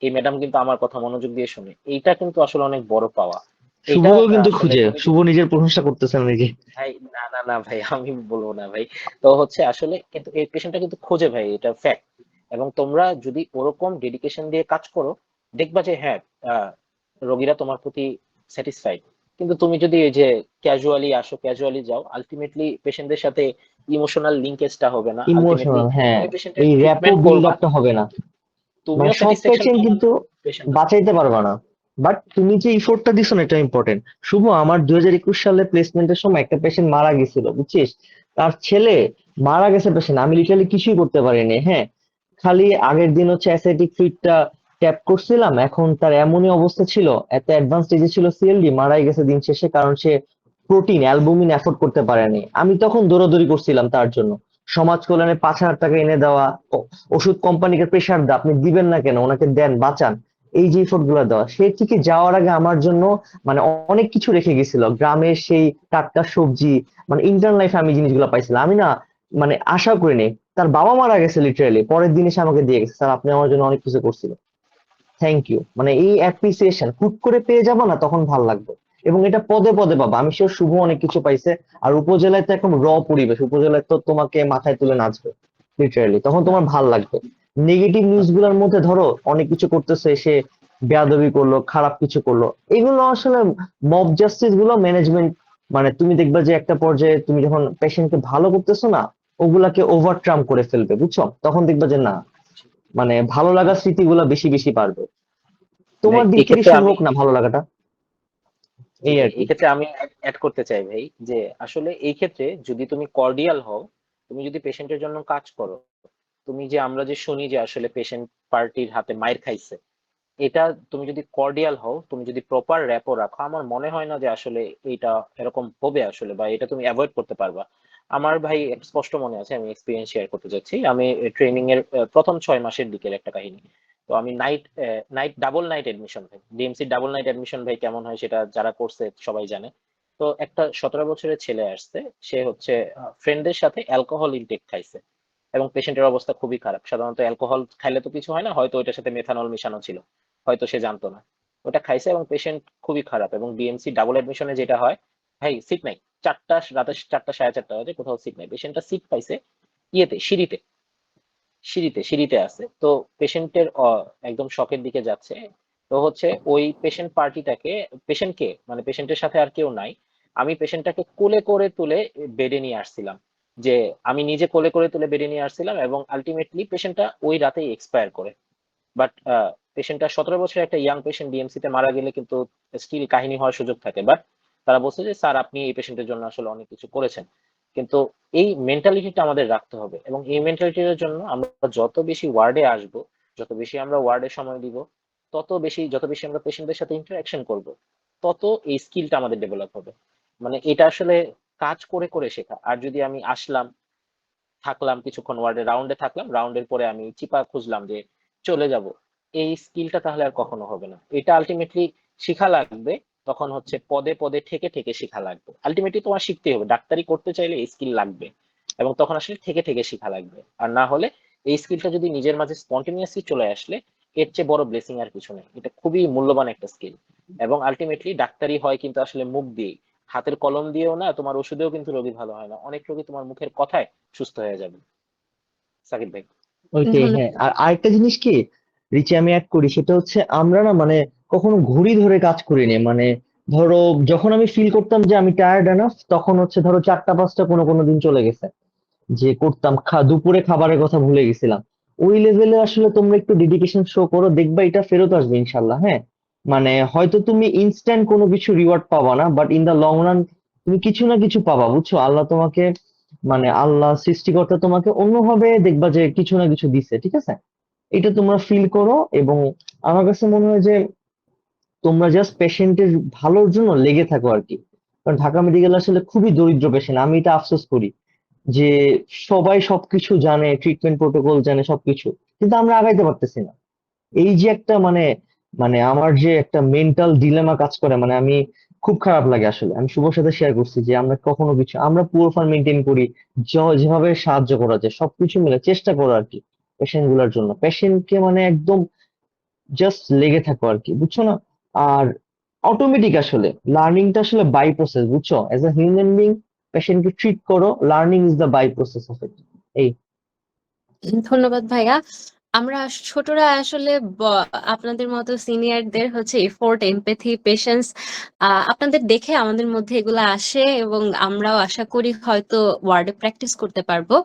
এই ম্যাডাম কিন্তু আমার কথা মনোযোগ দিয়ে শুনে। এইটা কিন্তু আসলে অনেক বড় পাওয়া। এইটা শুভকেও কিন্তু আসলে খুঁজে, তুমি শুভ যদি, নিজের প্রশংসা করতেছে না নিজে। ভাই না না না ভাই আমি বলবো না ভাই। তো হচ্ছে আসলে কিন্তু এই পেশেন্টটা কিন্তু খোঁজে ভাই, এটা ফ্যাক্ট। এবং তোমরা যদি ওরকম ডেডিকেশন দিয়ে কাজ করো, দেখবা যে হ্যাঁ, আহ, রোগীরা তোমার প্রতি স্যাটিসফাইড। কিন্তু তুমি যদি এই যে ক্যাজুয়ালি আসো, ক্যাজুয়ালি যাও, আলটিমেটলি পেশেন্টদের সাথে ইমোশনাল লিঙ্কেজটা হবে না। আলটিমেটলি ইমোশনাল, হ্যাঁ, তুমি পেশেন্টের এই র্যাপো ট্রিটমেন্ট বিল্ড করবা, আপটা হবে না। মানে তুমিও সব স্যাটিসফ্যাকশন পেশেন্ট পাবা না, কিন্তু পেশেন্টও বাঁচাইতে স্যাটিসফ্যাকশন। পারবা না, বাট তুমি যে ইফোর্টটা দিছো না এটা ইম্পর্টেন্ট। শুভ, আমার 2021 সালে প্লেসমেন্টের সময় একটা পেশেন্ট মারা গেছিল, বুঝছিস, তার ছেলে মারা গেছে পেশেন্ট, আমি লিটারালি কিছুই করতে পারিনি, হ্যাঁ, খালি আগের দিন হচ্ছে অ্যাসিডিক ফিডটা ট্যাপ করছিলাম, এখন তার এমনই অবস্থা ছিল, এত অ্যাডভান্স স্টেজে ছিল, সিএলডি, মারাই গেছে দিন শেষে, কারণ সে প্রোটিন অ্যালবুমিন অ্যাফোর্ড করতে পারেনি। আমি তখন দৌড়াদৌড়ি করছিলাম তার জন্য, সমাজ কল্যাণে 5,000 টাকা এনে দেওয়া, ওষুধ কোম্পানিকে প্রেসার দেওয়া, আপনি দিবেন না কেন, ওনাকে দেন, বাঁচান, এই যে এফোর্ট গুলো দেওয়া। সে ঠিকই যাওয়ার আগে আমার জন্য মানে অনেক কিছু রেখে গেছিল, গ্রামের সেই টাটকা সবজি, মানে ইন্টার্ন লাইফে আমি জিনিসগুলো পাইছিলাম, আমি না মানে আশা করিনি। তার বাবা মারা গেছে লিটারালি, পরের দিন এসে আমাকে দিয়ে গেছে, স্যার আপনি আমার জন্য অনেক কিছু করছিলেন, থ্যাংক ইউ। মানে এই অ্যাপ্রিসিয়েশন হুট করে পেয়ে যাবো না, তখন ভাল লাগবে। এবং এটা পদে পদে পাবা, আমি শিওর শুভ অনেক কিছু পাইছে। আর উপজেলায় তো এখন পরিবেশ, উপজেলায় তো তোমাকে মাথায় তুলে নাচবে লিটারালি, তখন তোমার ভাল লাগবে। নেগেটিভ নিউজ গুলার মধ্যে ধরো অনেক কিছু করতেছে, সে বেয়াদবি করলো, খারাপ কিছু করলো, এগুলো আসলে মব জাস্টিস গুলো ম্যানেজমেন্ট, মানে তুমি দেখবা যে একটা পর্যায়ে তুমি যখন পেশেন্টকে ভালো করতেছো না, ওগুলাকে ওভার ট্রাম্প করে ফেলবে, বুঝছো, তখন দেখবা যে না, মানে ভালো লাগার স্মৃতিগুলো বেশি বেশি বাড়বে। ভাই তোমার দিক এই থেকে ক্ষেত্রে শুরু আমি, হোক না ভালো লাগাটা, জি এই ভাই আর কি। এই ক্ষেত্রে আমি অ্যাড করতে চাই ভাই যে আসলে এই ক্ষেত্রে যদি তুমি কর্ডিয়াল হও, তুমি যদি পেশেন্টের জন্য কাজ করো, তুমি যে আমরা যে শুনি যে আসলে পেশেন্ট পার্টির হাতে মাইর খাইছে, এটা তুমি যদি কর্ডিয়াল হও, তুমি যদি প্রপার র্যাপো রাখো, আমার মনে হয় না যে আসলে এটা এরকম হবে আসলে, বা এটা তুমি অ্যাভয়েড করতে পারবা। আমার ভাই একটা স্পষ্ট মনে আছে, আমি এক্সপিরিয়েন্স শেয়ার করতে যাচ্ছি। আমি ট্রেনিং এর প্রথম 6 মাসের দিকের একটা কাহিনী। তো আমি ডাবল নাইট এডমিশন ভাই, ডিএমসি ডাবল নাইট এডমিশন ভাই কেমন হয় সেটা যারা করছে সবাই জানে। তো একটা 17 বছরের ছেলে আসছে, সে হচ্ছে ফ্রেন্ডদের সাথে অ্যালকোহল ইনটেক খাইছে এবং পেশেন্টের অবস্থা খুবই খারাপ। সাধারণত অ্যালকোহল খাইলে তো কিছু হয় না, হয়তো ওইটার সাথে মেথানল মিশানো ছিল, হয়তো সে জানতো না। ওটা খাইছে এবং পেশেন্ট খুবই খারাপ। এবং ডিএমসি ডাবল এডমিশনে যেটা হয় ভাই, সিট নাই। রাতে 4টা 4:30 বাজে, কোথাও সিট নাই। পেশেন্টটা সিট পাইছে ইয়েতে, সিঁড়িতে আছে। তো পেশেন্টের একদম শকের দিকে যাচ্ছে। তো হচ্ছে ওই পেশেন্টকে মানে পেশেন্টের সাথে আর কেউ নাই, আমি পেশেন্টটাকে কোলে করে তুলে বেডে নিয়ে আসছিলাম। যে আমি নিজে কোলে করে তুলে বেডে নিয়ে আসছিলাম এবং আলটিমেটলি পেশেন্টটা ওই রাতেই এক্সপায়ার করে। বাট পেশেন্টটা 17 বছরের একটা ইয়াং পেশেন্ট ডিএমসি তে মারা গেলে কিন্তু স্টিল কাহিনী হওয়ার সুযোগ থাকে। বাট তারা বলছে যে স্যার আপনি এই পেশেন্টের জন্য আসলে অনেক কিছু করেছেন। কিন্তু এই মেন্টালিটিটা আমাদের রাখতে হবে এবং এই মেন্টালিটির জন্য আমরা যত বেশি ওয়ার্ডে আসব, যত বেশি আমরা ওয়ার্ডে সময় দিব, যত বেশি আমরা পেশেন্টদের সাথে ইন্টারাকশন করব, তত এই স্কিলটা আমাদের ডেভেলপ হবে। মানে এটা আসলে কাজ করে করে শেখা। আর যদি আমি আসলাম, থাকলাম কিছুক্ষণ ওয়ার্ডে, রাউন্ডে থাকলাম, রাউন্ডের পরে আমি চিপা খুঁজলাম যে চলে যাব, এই স্কিলটা তাহলে আর কখনো হবে না। এটা আলটিমেটলি শিখা লাগবে। তখন হচ্ছে পদে পদে ঠেকে ঠেকে শিখা লাগবে। আলটিমেটলি তোমার শিখতেই হবে, ডাক্তারি করতে চাইলে এই স্কিল লাগবে। এবং তখন আসলে ঠেকে ঠেকে শিখা লাগবে। আর না হলে এই স্কিলটা যদি নিজের মাঝে স্পন্টেনিয়াসলি চলে আসলে, এর চেয়ে বড় ব্লেসিং আর কিছু নেই। এটা খুবই মূল্যবান একটা স্কিল। এবং আলটিমেটলি ডাক্তারি হয় কিন্তু আসলে মুখ দিয়েই, হাতের কলম দিয়েও না, তোমার ওষুধেও কিন্তু রোগী ভালো হয় না। অনেক রোগী তোমার মুখের কথায় সুস্থ হয়ে যাবে। সাকিব ভাই। ওইটাই, ধন্যবাদ। হ্যাঁ। আর আরেকটা জিনিস কি রিচে আমি অ্যাড করি, সেটা হচ্ছে আমরা না মানে কখনো ঘড়ি ধরে কাজ করিনি। মানে ধরো যখন আমি ফিল করতাম যে আমি টায়ার্ড এনাফ, তখন হচ্ছে ধরো 4টা 5টা কোনো কোনো দিন চলে গেছে, যে করতাম দুপুরে খাবারের কথা ভুলে গেছিলাম। ওই লেভেলে আসলে তোমরা একটু ডেডিকেশন শো করো, দেখবা এটা ফেরত আসবে ইনশাল্লাহ। হ্যাঁ, মানে হয়তো তুমি ইনস্ট্যান্ট কোনো কিছু রিওয়ার্ড পাবা না, but in the long run তুমি কিছু না কিছু পাবা, বুঝছো? আল্লাহ তোমাকে, মানে আল্লাহ সৃষ্টিকর্তা তোমাকে অন্যভাবে দেখবা যে কিছু না কিছু দিছে, ঠিক আছে? এটা তোমরা ফিল করো। এবং আমার কাছে মনে হয় যে তোমরা জাস্ট পেশেন্টের ভালোর জন্য লেগে থাকো আর কি। কারণ ঢাকা মেডিকেল আসলে খুবই দরিদ্র পেশেন্ট, আমি এটা আফসোস করি যে সবাই সবকিছু জানে, ট্রিটমেন্ট প্রোটোকল জানে সবকিছু, কিন্তু আমরা আগাইতে পারতেছি না। এই যে একটা মানে, মানে আমার যে একটা মেন্টাল ডিলেমা কাজ করে, মানে আমি খুব খারাপ লাগে আসলে। আমি শুভর সাথে শেয়ার করছি যে আমরা কখনো কিছু, আমরা পুরো ফান্ড মেনটেন করি, যেভাবে সাহায্য করা যায় সবকিছু মিলে চেষ্টা করো আর কি পেশেন্ট গুলার জন্য। পেশেন্টকে মানে একদম জাস্ট লেগে থাকো আর কি, বুঝছো না? আর অটোমেটিক আসলে লার্নিংটা আসলে বাই প্রসেস, বুঝছো? এজ এ হিউম্যান বিং পেশেন্টকে ট্রিট করো, learning is the by process of it. এই ধন্যবাদ ভাইয়া। আমরা ছোটরা আসলে আপনাদের মতো সিনিয়রদের হচ্ছে এফোর্ট, এমপ্যাথি, পেশেন্স আপনাদের দেখে আমাদের মধ্যে এগুলো আসে এবং আমরাও আশা করি হয়তো ওয়ার্ডে প্র্যাকটিস করতে পারবো।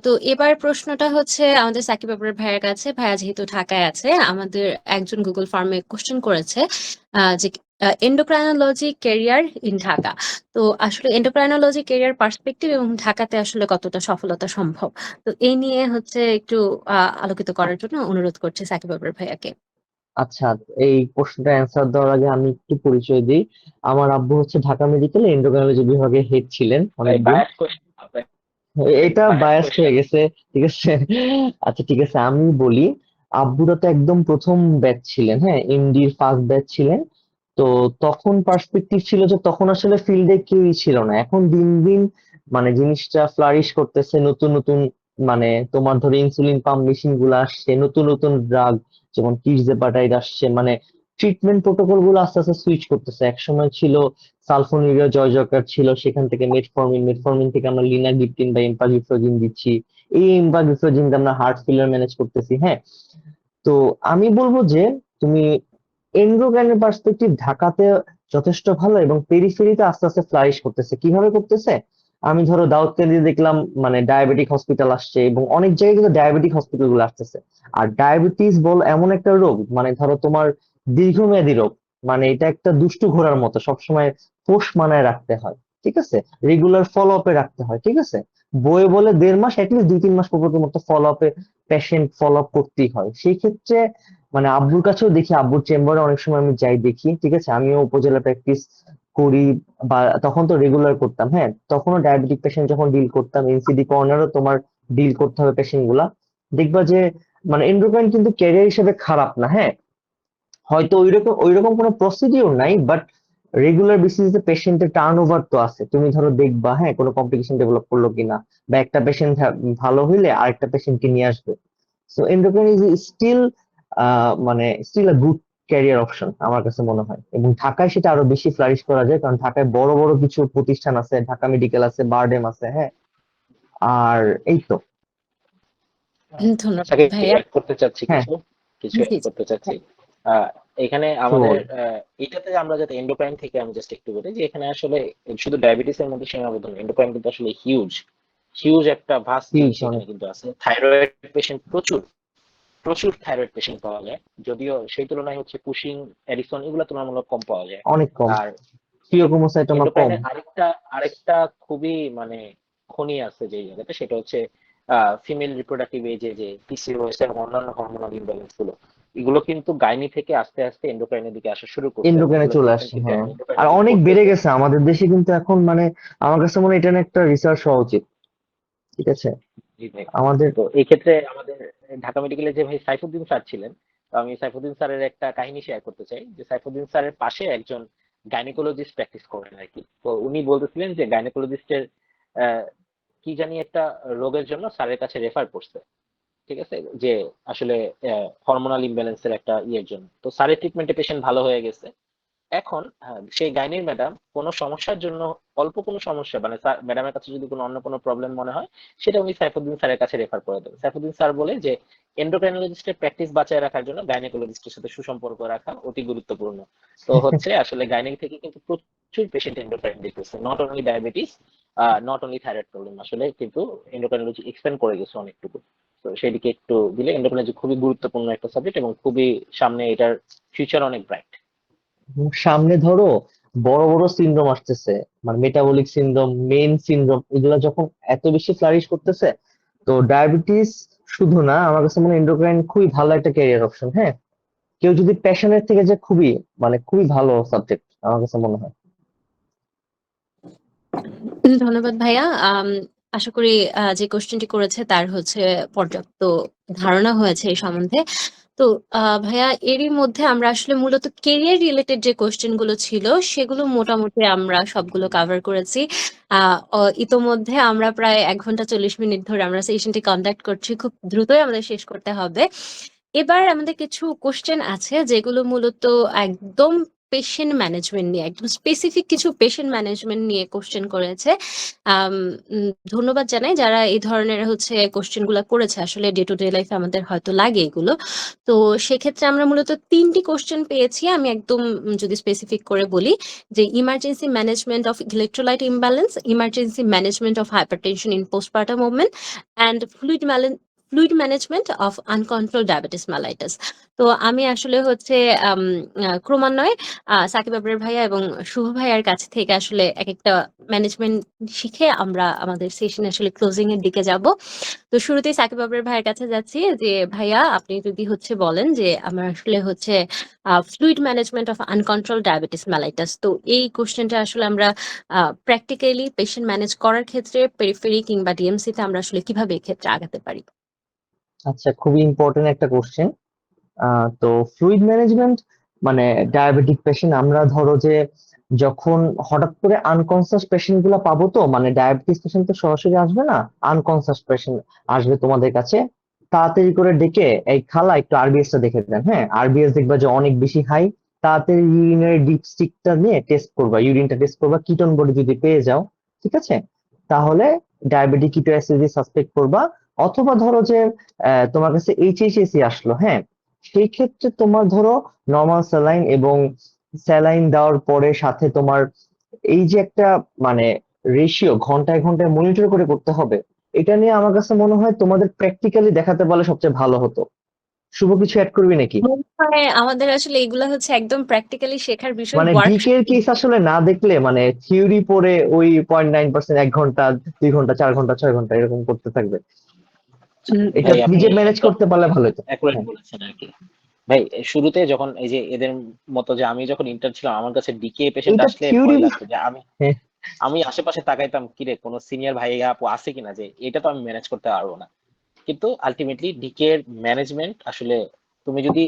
তো এবার প্রশ্নটা হচ্ছে আমাদের সাকিব আবরার ভাইয়ের কাছে। ভাইয়া যেহেতু ঢাকায় আছে, আমাদের একজন গুগল ফর্মে কোশ্চেন করেছে যে এন্ডোক্রাইনোলজি ক্যারিয়ার ইন ঢাকা। তো আসলে এন্ডোক্রাইনোলজি ক্যারিয়ার পার্সপেক্টিভ এবং ঢাকাতে আসলে কতটা সফলতা সম্ভব, তো এই নিয়ে হচ্ছে একটু আলোকিত করার জন্য অনুরোধ করছি সাকিব আবরার ভাইয়াকে। আচ্ছা, এই প্রশ্নটা অ্যান্সার দেওয়ার আগে আমি একটু পরিচয় দিই। আমার আব্বু হচ্ছে ঢাকা মেডিকেলে এন্ডোক্রাইনোলজি বিভাগের হেড ছিলেন ভাই অনেকদিন। বায়াস কোয়েশ্চেন, এটা বায়াস বায়াসড কোয়েশ্চেন। হয়ে গেছে, ঠিক আছে? আচ্ছা ঠিক আছে, আমি বলি। আব্বুরা তো একদম প্রথম ব্যাচ ছিলেন, হ্যাঁ, এমডির ফার্স্ট ব্যাচ ছিলেন। তো তখন পার্সপেক্টিভ ছিল যে তখন আসলে ফিল্ডে কেউই ছিল না। এখন দিন দিন মানে জিনিসটা ফ্লারিশ করতেছে, নতুন নতুন মানে তোমার ধরো ইনসুলিন পাম্প মেশিন গুলো আসছে, নতুন নতুন ড্রাগ যেমন টিরজেপাটাইড আসছে। মানে ট্রিটমেন্ট প্রোটোকল গুলো আস্তে আস্তে সুইচ করতেছে। একসময় ছিল সালফোনিরিয়া জয়জকার ছিল, সেখান থেকে মেটফর্মিন, মেটফর্মিন থেকে আমরা লিনাগিপটিন বা এম্পাগিফ্লোজিন দিচ্ছি। এই এম্পাগিফ্লোজিন দিয়ে আমরা হার্ট ফেলিয়ার ম্যানেজ করতেছি, হ্যাঁ। তো আমি বলবো যে তুমি এন্ডোক্রাইনের পার্সপেক্টিভ ঢাকাতে যথেষ্ট ভালো, এবং পেরিফেরিতে আস্তে আস্তে ফ্লারিশ করতেছে। কিভাবে করতেছে? আমি ধরো দাউদকান্দি দেখলাম মানে ডায়াবেটিক হসপিটাল আসছে, এবং অনেক জায়গায় কিন্তু ডায়াবেটিক হসপিটাল গুলো আসতেছে। আর ডায়াবেটিস বল এমন একটা রোগ, মানে ধরো তোমার দীর্ঘমেয়াদী রোগ। মানে এটা একটা দুষ্টু ঘোড়ার মতো, সবসময় পোষ মানায় রাখতে হয়, ঠিক আছে? রেগুলার ফলো আপে রাখতে হয়, ঠিক আছে? বইয়ে বলে 1.5 মাস, অ্যাটলিস্ট 2-3 মাস পর তোমার ফলো আপে পেশেন্ট ফলো আপ করতেই হয়। সেই ক্ষেত্রে মানে আব্বুর কাছেও দেখি, আব্বুর চেম্বারে অনেক সময় আমি যাই দেখি, ঠিক আছে? আমিও উপজেলা প্র্যাকটিস করি, বা তখন তো রেগুলার করতাম, হ্যাঁ তখনও ডায়াবেটিক পেশেন্ট যখন ডিল করতাম, এনসিডি কর্নারও তোমার ডিল করতে হবে পেশেন্ট গুলা, দেখবা যে মানে এন্ডোক্রাইন কিন্তু ক্যারিয়ার হিসেবে খারাপ না, হ্যাঁ হয়তো ওইরকম কোনো প্রসিডিওর নাই, বাট রেগুলার বেসিসে পেশেন্টের টার্ন ওভার তো আছে, তুমি ধরো দেখবা হ্যাঁ কোনো কমপ্লিকেশন ডেভেলপ করলো কিনা, বা একটা পেশেন্ট ভালো হইলে আরেকটা পেশেন্টকে নিয়ে আসবে। সো এন্ডোক্রাইন ইজ স্টিল মানে still a good career option আমার কাছে মনে হয়, এবং ঢাকায় সেটা আরো বেশি ফ্লারিশ করা যায়, কারণ ঢাকায় বড় বড় কিছু প্রতিষ্ঠান আছে, ঢাকা মেডিকেল আছে, বারডেম আছে, হ্যাঁ আর এই তো। ধন্যবাদ সাকিব, ভাইয়া। অ্যাড করতে চাচ্ছি হ্যাঁ কিছু কিছু জি অ্যাড জি। করতে চাচ্ছি। এখানে আমাদের শিওর। এটাতে আমরা যাতে এন্ডোক্রাইন থেকে আমি জাস্ট একটু বলি যে এখানে আসলে শুধু ডায়াবেটিস এর মধ্যে সীমাবদ্ধ নয়, এন্ডোক্রাইন কিন্তু আসলে হিউজ হিউজ একটা ভাস্ট হিউজ জিনিস এখানে অনেক। কিন্তু আছে। থাইরয়েড পেশেন্ট প্রচুর প্রচুর থাইরয়েড পেশেন্ট পাওয়া যায়, যদিও সেই তুলনায় হচ্ছে কুশিং, এডিসন এগুলো তুলনামূলক কম পাওয়া যায়। অনেক কম। আর ফিওক্রোমোসাইটোমা কম। এন্ডোক্রাইনের আরেকটা আরেকটা খুবই মানে খনি আছে যে জায়গাতে, সেটা হচ্ছে ফিমেল রিপ্রোডাক্টিভ এজে যে পিসিওএস এবং অন্যান্য হরমোনাল ইমব্যালেন্স গুলো, এগুলো কিন্তু গাইনি থেকে আস্তে আস্তে এন্ডোক্রাইনের দিকে আসা শুরু করছে, এবং এন্ডোক্রাইনে এগুলো চলে ট্রিটমেন্ট আসছে, কিন্তু হ্যাঁ। এখন আর এন্ডোক্রাইনের দিকে অনেক বেড়ে করতেছে। গেছে আমাদের দেশে কিন্তু এখন, মানে আমার কাছে মনে হয় এটা নিয়ে একটা রিসার্চ হওয়া উচিত, ঠিক আছে জি ভাই। আমাদের। তো এই ক্ষেত্রে আমাদের ঢাকা মেডিকেলে যে ভাই সাইফুদ্দিন স্যার ছিলেন, তো আমি সাইফুদ্দিন স্যারের একটা কাহিনী শেয়ার করতে চাই যে সাইফুদ্দিন স্যারের পাশে একজন গাইনোকোলজিস্ট প্র্যাকটিস করেন আর কি। তো উনি বলতেছিলেন যে গাইনোকোলজিস্টের কি জানি একটা রোগের জন্য স্যারের কাছে রেফার করছে, ঠিক আছে, যে আসলে হরমোনাল ইমব্যালেন্সের একটা ইয়ের জন্য। তো স্যারের ট্রিটমেন্টে পেশেন্ট ভালো হয়ে গেছে। এখন সেই গাইনির ম্যাডাম কোনো সমস্যার জন্য, অল্প কোনো সমস্যা মানে ম্যাডামের কাছে যদি কোনো অন্য কোনো প্রবলেম মনে হয়, সেটা উনি সাইফুদ্দিন স্যারের কাছে রেফার করে দেবেন। সাইফুদ্দিন স্যার বলে যে এন্ডোক্রাইনোলজিস্টের প্র্যাকটিস বাঁচায় রাখার জন্য গাইনোকোলজিস্টের সাথে সুসম্পর্ক রাখা অতি গুরুত্বপূর্ণ। তো হচ্ছে আসলে গাইনিক থেকে কিন্তু প্রচুর পেশেন্ট এন্ডোক্রাইন দেখতেছে, not only diabetes, not only thyroid problem, আসলে কিন্তু এন্ডোক্রাইনোলজি এক্সপ্যান্ড করে গেছে অনেকটুকু। তো সেদিকে একটু দিলে, এন্ডোক্রাইনোলজি খুবই গুরুত্বপূর্ণ একটা সাবজেক্ট এবং খুবই সামনে এটার ফিউচার অনেক ব্রাইট। সামনে ধরো বড় বড় সিনড্রোম আসতেছে, মানে মেটাবলিক সিনড্রোম, মেইন সিনড্রোম, এগুলো যখন এত বেশি ফ্লারিশ করতেছে, তো ডায়াবেটিস শুধু না, আমার কাছে মনে হয় এন্ডোক্রাইন খুবই ভালো একটা ক্যারিয়ার অপশন, হ্যাঁ কেউ যদি প্যাশনের থেকে, যে খুবই মানে খুবই ভালো সাবজেক্ট আমার কাছে মনে হয়। ধন্যবাদ ভাইয়া। আশা করি যে কোশ্চেনটি করেছে তার হচ্ছে পর্যাপ্ত ধারণা হয়েছে এই সম্বন্ধে। তো ভাইয়া, এরই মধ্যে আমরা আসলে মূলত কেরিয়ার রিলেটেড যে কোশ্চেন গুলো ছিল সেগুলো মোটামুটি আমরা সবগুলো কভার করেছি। ইতোমধ্যে আমরা প্রায় 1 ঘন্টা 40 মিনিট ধরে আমরা সেশনটি কন্ডাক্ট করছি, খুব দ্রুতই আমাদের শেষ করতে হবে। এবার আমাদের কিছু কোশ্চেন আছে যেগুলো মূলত একদম পেশেন্ট ম্যানেজমেন্ট নিয়ে, একদম স্পেসিফিক কিছু পেশেন্ট ম্যানেজমেন্ট নিয়ে কোশ্চেন করেছে। আম, ধন্যবাদ জানাই যারা এই ধরনের হচ্ছে কোশ্চেন গুলো করেছে, আসলে ডে টু ডে লাইফে আমাদের হয়তো লাগে এগুলো। তো সেক্ষেত্রে আমরা মূলত 3টি কোশ্চেন পেয়েছি। আমি একদম যদি স্পেসিফিক করে বলি, যে emergency management of electrolyte imbalance, emergency management of hypertension in postpartum movement, and fluid management of uncontrol diabetes mellitus. তো আমি আসলে হচ্ছে ক্রমান্বয়ে সাকিব আবরার ভাইয়া এবং শুভ ভাইয়ার কাছ থেকে আসলে এক একটা ম্যানেজমেন্ট শিখে আমরা আমাদের সেশন আসলে ক্লোজিং এর দিকে যাব। তো শুরুতেই সাকিব আবরার ভাইয়ের কাছে যাচ্ছি, যে ভাইয়া আপনি যদি হচ্ছে বলেন যে আমার আসলে হচ্ছে fluid management of uncontrol diabetes mellitus, তো এই কোশ্চেনটা আসলে আমরা প্র্যাকটিক্যালি পেশেন্ট ম্যানেজ করার ক্ষেত্রে পেরিফেরি কিংবা ডিএমসি তে আমরা আসলে কিভাবে এই ক্ষেত্রে আগাতে পারি? আচ্ছা, খুবই ইম্পর্টেন্ট একটা কোশ্চেন। তো ফ্লুইড ম্যানেজমেন্ট মানে ডায়াবেটিক পেশেন্ট, আমরা ধরো যে যখন হঠাৎ করে আনকনসাস পেশেন্ট গুলা পাবো, তো মানে ডায়াবেটিস পেশেন্ট তো সরাসরি আসবে না, আনকনসাস পেশেন্ট আসবে তোমাদের কাছে, তাড়াতাড়ি করে ডেকে এই খালা একটু আরবিএস টা দেখে দেন, হ্যাঁ আরবিএস দেখবা যে অনেক বেশি হাই, তাড়াতাড়ি ইউরিনারি ডিপস্টিকটা নিয়ে টেস্ট করবা, ইউরিনটা টেস্ট করবা, কিটোন বডি যদি পেয়ে যাও, ঠিক আছে, তাহলে ডায়াবেটিক কিটোঅ্যাসিডি সাসপেক্ট করবা। অথবা ধরো যে তোমার কাছে এইচএইচএসি আসলো, হ্যাঁ সেই ক্ষেত্রে তোমার ধরো নর্মাল স্যালাইন, এবং স্যালাইন দেওয়ার পরে সাথে তোমার এই যে একটা মানে রেশিও ঘন্টায় ঘন্টায় মনিটর করে করতে হবে, এটা নিয়ে আমার কাছে মনে হয় তোমাদের প্র্যাকটিক্যালি দেখাতে পারলে সবচেয়ে ভালো হতো। শুভ কিছু অ্যাড করবি নাকি? মনে হয় আমাদের আসলে এগুলা হচ্ছে একদম প্র্যাকটিক্যালি শেখার বিষয়, মানে ওয়ার্কশপ। ডিকের কেস আসলে না দেখলে, মানে থিওরি পড়ে ওই 0.9%, 1 ঘন্টা 2 ঘন্টা 4 ঘন্টা 6 ঘন্টা এরকম করতে থাকবে, এটা ভাই আপনি নিজে ম্যানেজ একদম করতে পারলে ভালো হতো। অ্যাকুরেট হ্যাঁ বলেছেন আর কি। ভাই শুরুতে যখন এই যে এদের মতো যে আমি যখন ইন্টার্ন ছিলাম, আমার কাছে ডিকে পেশেন্ট এইটা আসলে থিওরি। ভয় লাগতো যে আমি আমি আশেপাশে তাকাইতাম কিরে কোনো সিনিয়র ভাই আপু আছে কিনা, যে এটা তো আমি ম্যানেজ করতে পারবো না। কিন্তু আলটিমেটলি ডিকে এর ম্যানেজমেন্ট আসলে তুমি যদি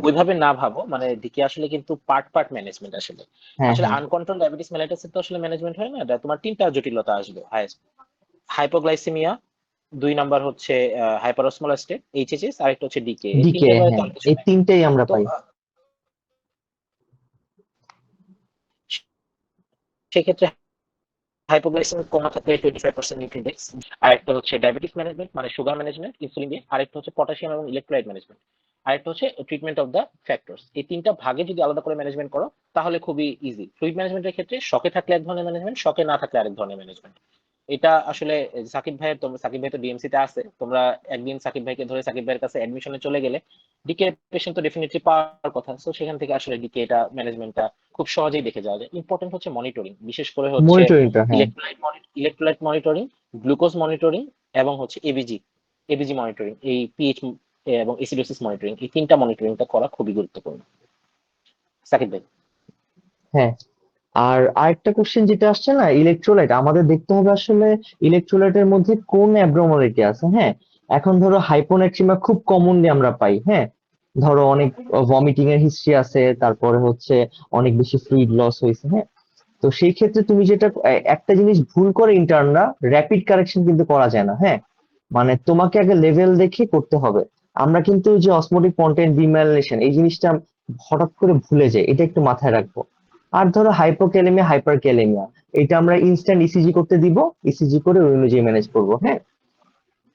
ওইভাবে না ভাবো, মানে ডিকে আসলে কিন্তু পার্ট পার্ট ম্যানেজমেন্ট আসলে। হ্যাঁ আসলে হ্যাঁ। আনকন্ট্রোল ডায়াবেটিস মেলাইটাসের তো আসলে ম্যানেজমেন্ট হয় না, এটা তোমার তিনটা জটিলতা আসবে। হাইপোগ্লাইসেমিয়া, 2 নাম্বার হচ্ছে হাইপারসমোলার স্টেট এইচএইচএস, আরেকটা হচ্ছে ডিকে। এই ডিকে, তিনটার বাইরে তো হ্যাঁ, আর কিছু এই নাই। তিনটেই আমরা তো পাই। সেক্ষেত্রে হাইপোগ্লাইসেমিক কোমা থাকলে 25% নিউট্রিয়েন্টস। আরেকটা হচ্ছে ডায়াবেটিস ম্যানেজমেন্ট মানে সুগার ম্যানেজমেন্ট ইনসুলিন দিয়ে, আরেকটা হচ্ছে পটাশিয়াম এবং ইলেকট্রোলাইট ম্যানেজমেন্ট, আরেকটা হচ্ছে ট্রিটমেন্ট অফ দ্য ফ্যাক্টরস। এই তিনটা ভাগে যদি আলাদা করে ম্যানেজমেন্ট করো তাহলে খুবই ইজি। ফ্লুইড ম্যানেজমেন্টের ক্ষেত্রে শকে থাকলে এক ধরনের ম্যানেজমেন্ট, শকে না থাকলে আরেক ধরনের ম্যানেজমেন্ট। এটা আসলে সাকিব ভাই তো ডিএমসি তে আছে, তোমরা একদিন সাকিব ভাইকে ধরে সাকিব ভাইয়ের কাছে অ্যাডমিশনে চলে গেলে ডিকে পেশেন্ট তো ডেফিনেটলি পাওয়ার কথা, তো সেখান থেকে আসলে ডিকে এটা ম্যানেজমেন্টটা খুব সহজেই দেখে যাওয়া যায়। ইম্পর্টেন্ট হচ্ছে মনিটরিং, বিশেষ করে হচ্ছে মনিটরিংটা, হ্যাঁ। ইলেকট্রোলাইট মনিটরিং, গ্লুকোজ মনিটরিং, এবং হচ্ছে এবিজি মনিটরিং, এই পিএইচ এবং এসিডোসিস মনিটরিং, এই তিনটা মনিটরিংটা করা খুবই গুরুত্বপূর্ণ। সাকিব ভাই। হ্যাঁ, আর আরেকটা কোশ্চেন যেটা আসছে না, ইলেকট্রোলাইট আমাদের দেখতে হবে আসলে ইলেকট্রোলাইটের মধ্যে কোন অ্যাবনর্মালিটি আছে। হ্যাঁ, এখন ধরো হাইপোনাট্রিমিয়া খুব কমনলি আমরা পাই। হ্যাঁ, ধরো অনেক ভমিটিং এর হিস্ট্রি আছে, তারপরে হচ্ছে অনেক বেশি ফ্লুইড লস হয়েছে। হ্যাঁ, তো সেই ক্ষেত্রে তুমি যেটা একটা জিনিস ভুল করে ইন্টার্নরা, র্যাপিড কারেকশন কিন্তু করা যায় না। হ্যাঁ, মানে তোমাকে আগে লেভেল দেখে করতে হবে। আমরা কিন্তু যে অসমোটিক কন্টেন্ট ডিমাইলিনেশন এই জিনিসটা হঠাৎ করে ভুলে যাই, এটা একটু মাথায় রাখবো। আর ধরো হাইপোক্যালেমিয়া হাইপার ক্যালেমিয়া, এটা আমরা ইনস্ট্যান্ট ইসিজি করতে দিব, ইসিজি করে ওই অনুযায়ী ম্যানেজ করবো। হ্যাঁ,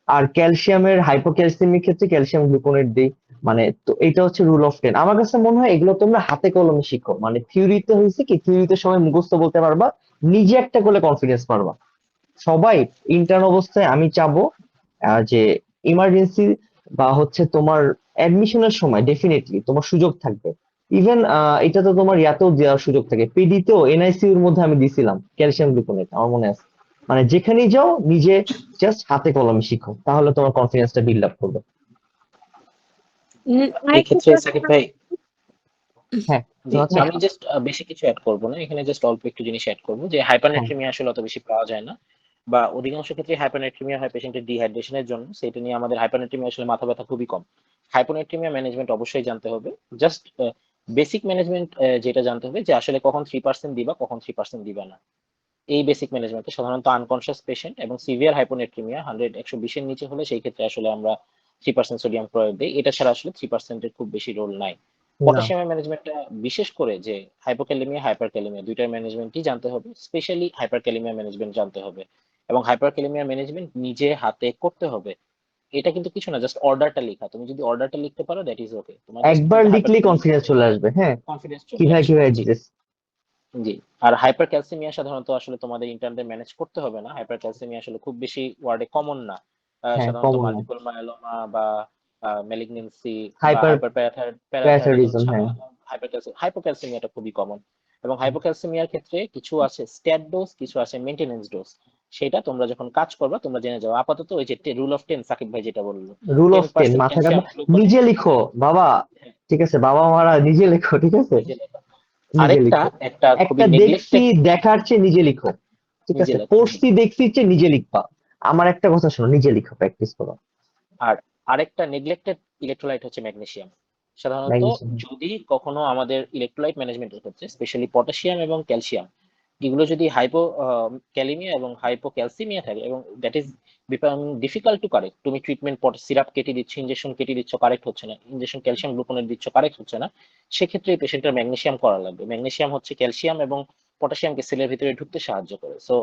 আর ক্যালসিয়ামের হাইপোক্যালসিয়ামিক ক্ষেত্রে ক্যালসিয়াম গ্লুকোনেট দিই। মানে তো এটা হচ্ছে রুল অফ 10। আমার কাছে মনে হয় এগুলো তোমরা হাতে কলমে শিখো। মানে থিওরিতে হয়েছে কি, থিওরিতে সবাই মুখস্থ বলতে পারবা, নিজে একটা করলে কনফিডেন্স পারবা। সবাই ইন্টার্ন অবস্থায় আমি চাবো যে ইমার্জেন্সি বা হচ্ছে তোমার অ্যাডমিশনের সময় ডেফিনেটলি তোমার সুযোগ থাকবে। ইভেন এটা তো তোমার ইয়াতেও দেওয়ার সুযোগ থাকে, পিডিতেও এনআইসিউ এর মধ্যে আমি দিছিলাম ক্যালসিয়াম গ্লুকোনেট, আমার মনে আছে। মানে যেখানেই যাও নিজে জাস্ট হাতে কলমে শিখো, তাহলে তোমার কনফিডেন্সটা বিল্ড আপ করবে। এই আরেকটা ক্ষেত্রে প্রশ্ন। সাকিব ভাই, হ্যাঁ, জি, আচ্ছা। আমি জাস্ট বেশি কিছু অ্যাড করব না এখানে, জাস্ট অল্প একটু জিনিস অ্যাড করব যে হ্যাঁ হাইপারনেট্রিমিয়া আসলে অত বেশি পাওয়া যায় না, বা অধিকাংশ ক্ষেত্রে হাইপারনেট্রিমিয়া হয় পেশেন্টের ডিহাইড্রেশনের জন্য, সেটা নিয়ে আমাদের হাইপারনেট্রিমিয়া আসলে মাথা ব্যথা খুবই কম। হাইপোনেট্রিমিয়া ম্যানেজমেন্ট অবশ্যই জানতে হবে। জাস্ট বেসিক ম্যানেজমেন্ট যেটা জানতে হবে যে আসলে কখন 3% দিবা, কখন 3% দিবা না। এই বেসিক ম্যানেজমেন্টে সাধারণত আনকনসিয়াস পেশেন্ট এবং সিভিয়ার হাইপোনেট্রিমিয়া 100-120 এর নিচে হলে সেই ক্ষেত্রে আসলে আমরা 3% সোডিয়াম ক্লোরাইড দিই। এটা ছাড়া আসলে 3% এর খুব বেশি রোল নাই। না, পটাশিয়ামের ম্যানেজমেন্টটা বিশেষ করে যে হাইপোক্যালেমিয়া হাইপারক্যালেমিয়া দুইটার ম্যানেজমেন্টই জানতে হবে, স্পেশালি হাইপারক্যালেমিয়া ম্যানেজমেন্ট জানতে হবে। এবং হাইপারক্যালেমিয়া ম্যানেজমেন্ট নিজে হাতে করতে হবে। এটা কিন্তু কিছু না, জাস্ট অর্ডারটা লেখা, তুমি যদি অর্ডারটা লিখতে পারো দ্যাট ইজ ওকে, তোমার জাস্ট একবার কিন্তু লিখলেই হাইপারক্যালেমিয়া কনফিডেন্স চলে আসবে। হ্যাঁ, কনফিডেন্স চলে কিভাবে আসবে। কিভাবে জি, দিতেছে। জি। আর হাইপার ক্যালসিমিয়া সাধারণত আসলে তোমাদের ইন্টারনেটে ম্যানেজ করতে হবে না, হাইপার ক্যালসিমিয়া আসলে খুব বেশি ওয়ার্ডে কমন না। হ্যাঁ, সাধারণত কমন না। মাল্টিপল মায়োলোমা বা ম্যালিগনেন্সি বা হাইপার হাইপার প্যারাথাইরয়েডিজম প্যারাথাইরয়েডিজম, ছাড়া হ্যাঁ। হাইপোক্যালসিমিয়াটা খুবই কমন। এবং হাইপোক্যালসিমিয়ার ক্ষেত্রে কিছু আছে স্ট্যাট ডোজ, কিছু আছে মেইনটেনেন্স ডোজ। সেটা তোমরা যখন কাজ করবা তোমরা জেনে যাও। আপাতত ওই যে রুল অফ 10 সাকিব ভাই যেটা বললো, রুল টেন অফ 10 পার্সেন্ট মাথায় ক্যালসিয়াম রাখবা, গ্লুকোনেট। নিজে লিখো বাবা। ঠিক আছে, বাবা মারা নিজে লিখো, ঠিক আছে। নিজে লেখা। নিজে আরেকটা লিখো। একটা একটা খুবই দেখছি নেগলেক্টেড, দেখার চেয়ে নিজে লিখো। ঠিক নিজে আছে, লেখা, জি। পড়ছি দেখছি চেয়ে নিজে লিখবা। আমার একটা কথা শোনো, নিজে লিখো, প্র্যাকটিস করো। আর আরেকটা নেগলেক্টেড ইলেকট্রোলাইট হচ্ছে ম্যাগনেসিয়াম। সাধারণত ম্যাগনেসিয়াম। যদি কখনো আমাদের ইলেকট্রোলাইট ম্যানেজমেন্টের ক্ষেত্রে স্পেশালি পটাশিয়াম এবং ক্যালসিয়াম এগুলো যদি হাইপো ক্যালিমিয়া এবং হাইপো ক্যালসিমিয়া থাকে এবং that is becoming difficult to correct, তুমি ট্রিটমেন্ট সিরাপ কেটে দিচ্ছ, ইনজেকশন কেটে দিচ্ছ, কারেক্ট হচ্ছে না, ইনজেকশন ক্যালসিয়াম গ্লুকোনেট দিচ্ছ, কারেক্ট হচ্ছে না, সেক্ষেত্রে এই পেশেন্টের ম্যাগনেসিয়াম করা লাগবে। ম্যাগনেসিয়াম হচ্ছে ক্যালসিয়াম এবং পটাশিয়ামকে সেলের ভিতরে ঢুকতে সাহায্য করে। সো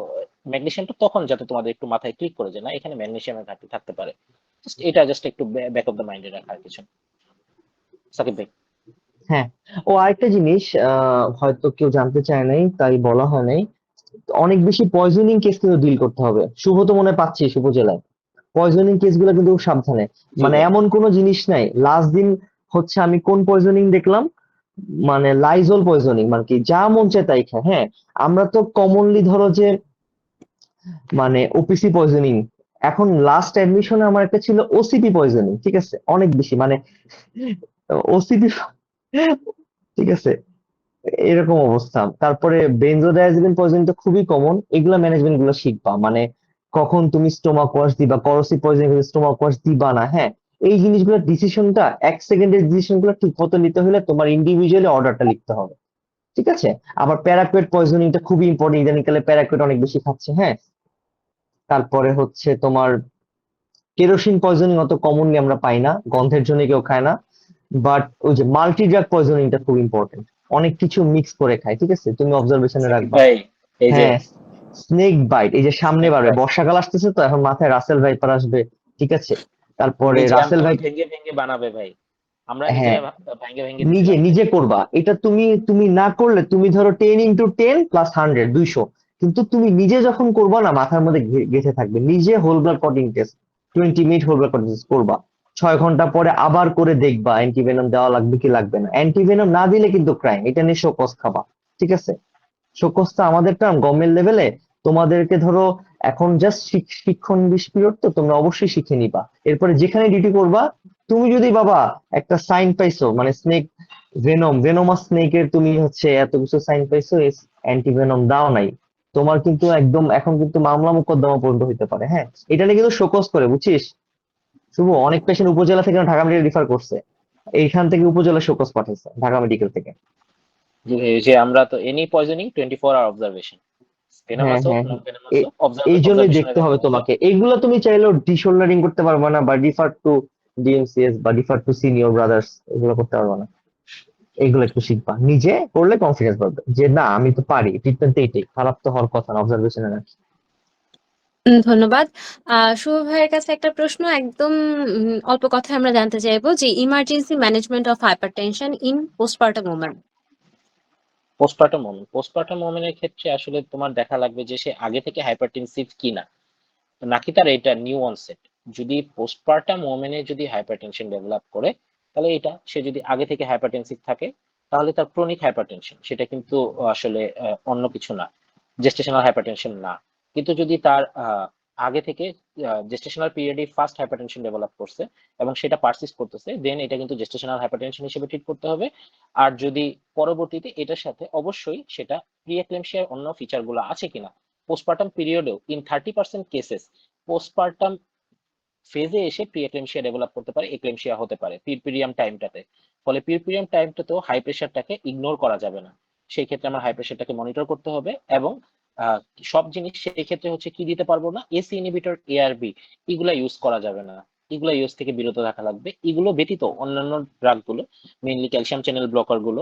ম্যাগনেসিয়ামটা তখন যাতে তোমাদের একটু মাথায় ক্লিক করে যে না এখানে ম্যাগনেসিয়ামের ঘাটতি থাকতে পারে। এটা জাস্ট একটু ব্যাক অফ দ্য মাইন্ডে রাখার কিছু। সাকিব ভাই। হ্যাঁ, ও আরেকটা জিনিস হয়তো কেউ জানতে চায় নাই তাই বলা হয় নাই। অনেক বেশি পয়জনিং কেস কিন্তু ডিল করতে হবে। শুভ তো মনে হয় পাচ্ছি উপজেলায় পয়জনিং কেস গুলো কিন্তু খুব সাবধানে। জি মানে ভাই। এমন কোনো জিনিস নাই। লাস্ট দিন হচ্ছে আমি কোন পয়জনিং দেখলাম, মানে লাইজল পয়জনিং, মানে কি যা মন চায় তাই খায়। হ্যাঁ, আমরা তো কমনলি ধরো যে মানে ওপিসি পয়জনিং। এখন লাস্ট অ্যাডমিশনে আমার একটা ছিল ওসিপি পয়জনিং, ঠিক আছে, অনেক বেশি মানে ওসিপি, ঠিক আছে, এরকম অবস্থা। তারপরে বেনজোডায়াজেপিন পয়জন তো খুবই কমন, এগুলা ম্যানেজমেন্ট গুলো শিখবা, মানে কখন তুমি স্টোমাক ওয়াশ দিবা, করসিভ পয়জন স্টোমাক ওয়াশ দিবা না, হ্যাঁ, এই জিনিসগুলো ডিসিশনটা 1 সেকেন্ডের ডিসিশন গুলো ঠিক মতো নিতে হলে তোমার ইন্ডিভিজুয়ালি অর্ডারটা লিখতে হবে, ঠিক আছে। আবার প্যারাকুয়েট পয়জনিংটা খুবই ইম্পর্টেন্ট, ইদানিংকালে প্যারাকুয়েট অনেক বেশি খাচ্ছে, হ্যাঁ। তারপরে হচ্ছে তোমার কেরোসিন পয়জনিং অত কমনলি আমরা পাই না, গন্ধের জন্য কেউ খায় না, বাট ওই যে মাল্টি ড্রাগ পয়জনিংটা খুব ইম্পর্টেন্ট, অনেক কিছু মিক্স করে খায়, ঠিক আছে, তুমি অবজারভেশনে সাকিব রাখবা। ভাই, এই যে হ্যাঁ, স্নেক বাইট, এই যে সামনে স্নেক বাড়বে, বাইট, বর্ষাকাল আসতেছে তো এখন মাথায় রাসেল ভাইপার আসবে, ঠিক আছে, তারপরে নিজে রাসেল ভাই, ভেঙে ভেঙে বানাবে ভাই, আমরা হ্যাঁ, নিজেরা ভেঙে ভেঙে নিজে দিছিলাম ভাই। নিজে করবা এটা, তুমি তুমি না করলে তুমি ধরো 10 × 10 প্লাস 100 200, কিন্তু তুমি নিজে যখন করবা না মাথার মধ্যে গেঁথে থাকবে, নিজে whole blood clotting test 20 minute whole blood clotting test করবা, 6 ঘন্টা পরে আবার করে দেখবা অ্যান্টিভেনম দেওয়া লাগবে কি লাগবে না, অ্যান্টিভেনম না দিলে কিন্তু ক্রাইম, এটা নিয়ে শোকজ খাবা, ঠিক আছে। শোকজটা আমাদের টার্ম গভর্নমেন্ট লেভেলে, তোমাদেরকে ধরো এখন জাস্ট শিক্ষণ পিরিয়ড, তো তোমরা অবশ্যই শিখে নিবা, এরপরে যেখানে ডিউটি করবা, তুমি যদি বাবা একটা সাইন পাইছো, মানে স্নেক ভেনোমাস স্নেকের তুমি হচ্ছে এত কিছু সাইন পাইছো, অ্যান্টিভেনম দাও নাই, তোমার কিন্তু একদম এখন কিন্তু মামলা মোকদ্দমা পর্যন্ত হইতে পারে, হ্যাঁ। এটা নিয়ে কিন্তু শোকজ করে, বুঝছিস শুভ, অনেক পেশেন্ট উপজেলা থেকে ঢাকা মেডিকেল রিফার করছে, এইখান থেকে উপজেলা শোকজ পাঠাইছে ঢাকা মেডিকেল থেকে। এই যে আমরা তো এনি পয়জনিং 24 আওয়ার অবজারভেশন, হ্যাঁ, ভেনামাস হোক হ্যাঁ, নন হ্যাঁ, ভেনামাস হোক, এই জন্যই অবজারভেশনে দেখতে হবে রাখতে হবে। তোমাকে, এইগুলো তুমি চাইলেও ডিশোল্ডারিং করতে পারবে না, বা রিফার টু ডিএমসিএস বা রিফার টু সিনিয়র ব্রাদার্স, এগুলো করতে পারবে না, এগুলো একটু শিখবা, নিজে করলে কনফিডেন্স পাবে যে না আমি তো পারি, ট্রিটমেন্ট এইটাই, খারাপ তো হওয়ার কথা না, অবজারভেশনে রাখি। ধন্যবাদ। শুভ ভাইয়ের কাছে একটা প্রশ্ন একদম অল্প কথায় আমরা জানতে চাইবো যে emergency management of hypertension in postpartum woman. Postpartum ওমেনের ক্ষেত্রে আসলে তোমার দেখা লাগবে যে সে আগে থেকে হাইপারটেনসিভ কিনা, নাকি তার এটা নিউ অনসেট। যদি পোস্টপার্টাম ওমেনে যদি হাইপারটেনশন ডেভেলপ করে, তাহলে এটা সে যদি আগে থেকে হাইপারটেনসিভ থাকে, তাহলে তার ক্রনিক হাইপারটেনশন, সেটা কিন্তু আসলে অন্য কিছু না, জেস্টেশনাল হাইপারটেনশন না। কিন্তু যদি তার আগে থেকে জেস্টেশনাল পিরিয়ডে ফার্স্ট হাইপারটেনশন ডেভেলপ করছে এবং সেটা পারসিস্ট করতেছে, দেন এটা কিন্তু জেস্টেশনাল হাইপারটেনশন হিসেবে ট্রিট করতে হবে। আর যদি পরবর্তীতে এটার সাথে অবশ্যই সেটা প্রিএক্লেমশিয়ার অন্য ফিচারগুলো আছে কিনা, পোস্টপার্টাম পিরিয়ডেও ইন 30% কেসেস পোস্টপার্টাম ফেজে এসে প্রিএক্লেমশিয়া ডেভেলপ করতে পারে, এক্লেমশিয়া হতে পারে পিরপিরিয়াম টাইমটাতে। ফলে পিরপিরিয়াম টাইমটাতেও হাই প্রেশারটাকে ইগনোর করা যাবে না, সেই ক্ষেত্রে আমার হাই প্রেশারটাকে মনিটর করতে হবে। এবং আহ, সব জিনিস সেই ক্ষেত্রে হচ্ছে কি দিতে পারবো না, এসি ইনহিবিটর, এআরবি, এগুলা ইউজ করা যাবে না, এগুলা ইউজ থেকে বিরত থাকা লাগবে। এগুলো ব্যতীত অন্যান্য ড্রাগ গুলো, মেইনলি ক্যালসিয়াম চ্যানেল ব্লকার গুলো,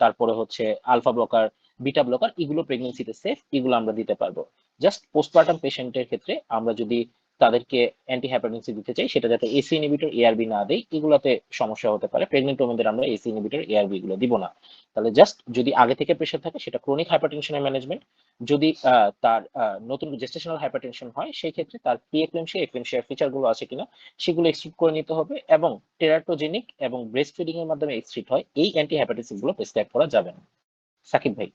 তারপরে হচ্ছে আলফা ব্লকার, বিটা ব্লকার, এগুলো প্রেগনেন্সিতে সেফ, এগুলো আমরা দিতে পারবো। জাস্ট পোস্টপার্টাম পেশেন্টের ক্ষেত্রে আমরা যদি তাদেরকে অ্যান্টি হাইপারটেনসিভ দিতে চাই, সেটা যাতে এসি ইনহিবিটর, এআরবি না দেয়, এগুলোতে সমস্যা হতে পারে। প্রেগনেন্ট ওমেনদের আমরা এসি ইনহিবিটর, এআরবি গুলো দিব না। তাহলে জাস্ট যদি আগে থেকে প্রেশার থাকে, সেটা ক্রনিক হাইপারটেনশনের ম্যানেজমেন্ট। যদি তার নতুন জেস্টেশনাল হাইপারটেনশন হয়, সেই ক্ষেত্রে তার প্রি এক্লেমশিয়া, এক্লেমশিয়ার ফিচার গুলো আছে কিনা সেগুলো এক্সট্রিট করে নিতে হবে, এবং টেরাটোজেনিক এবং ব্রেস্ট ফিডিং এর মাধ্যমে এক্সট্রিট হয়, এই অ্যান্টি হাইপারটেনসিভ গুলো প্রেসক্রাইব করা যাবে না। সাকিব ভাই।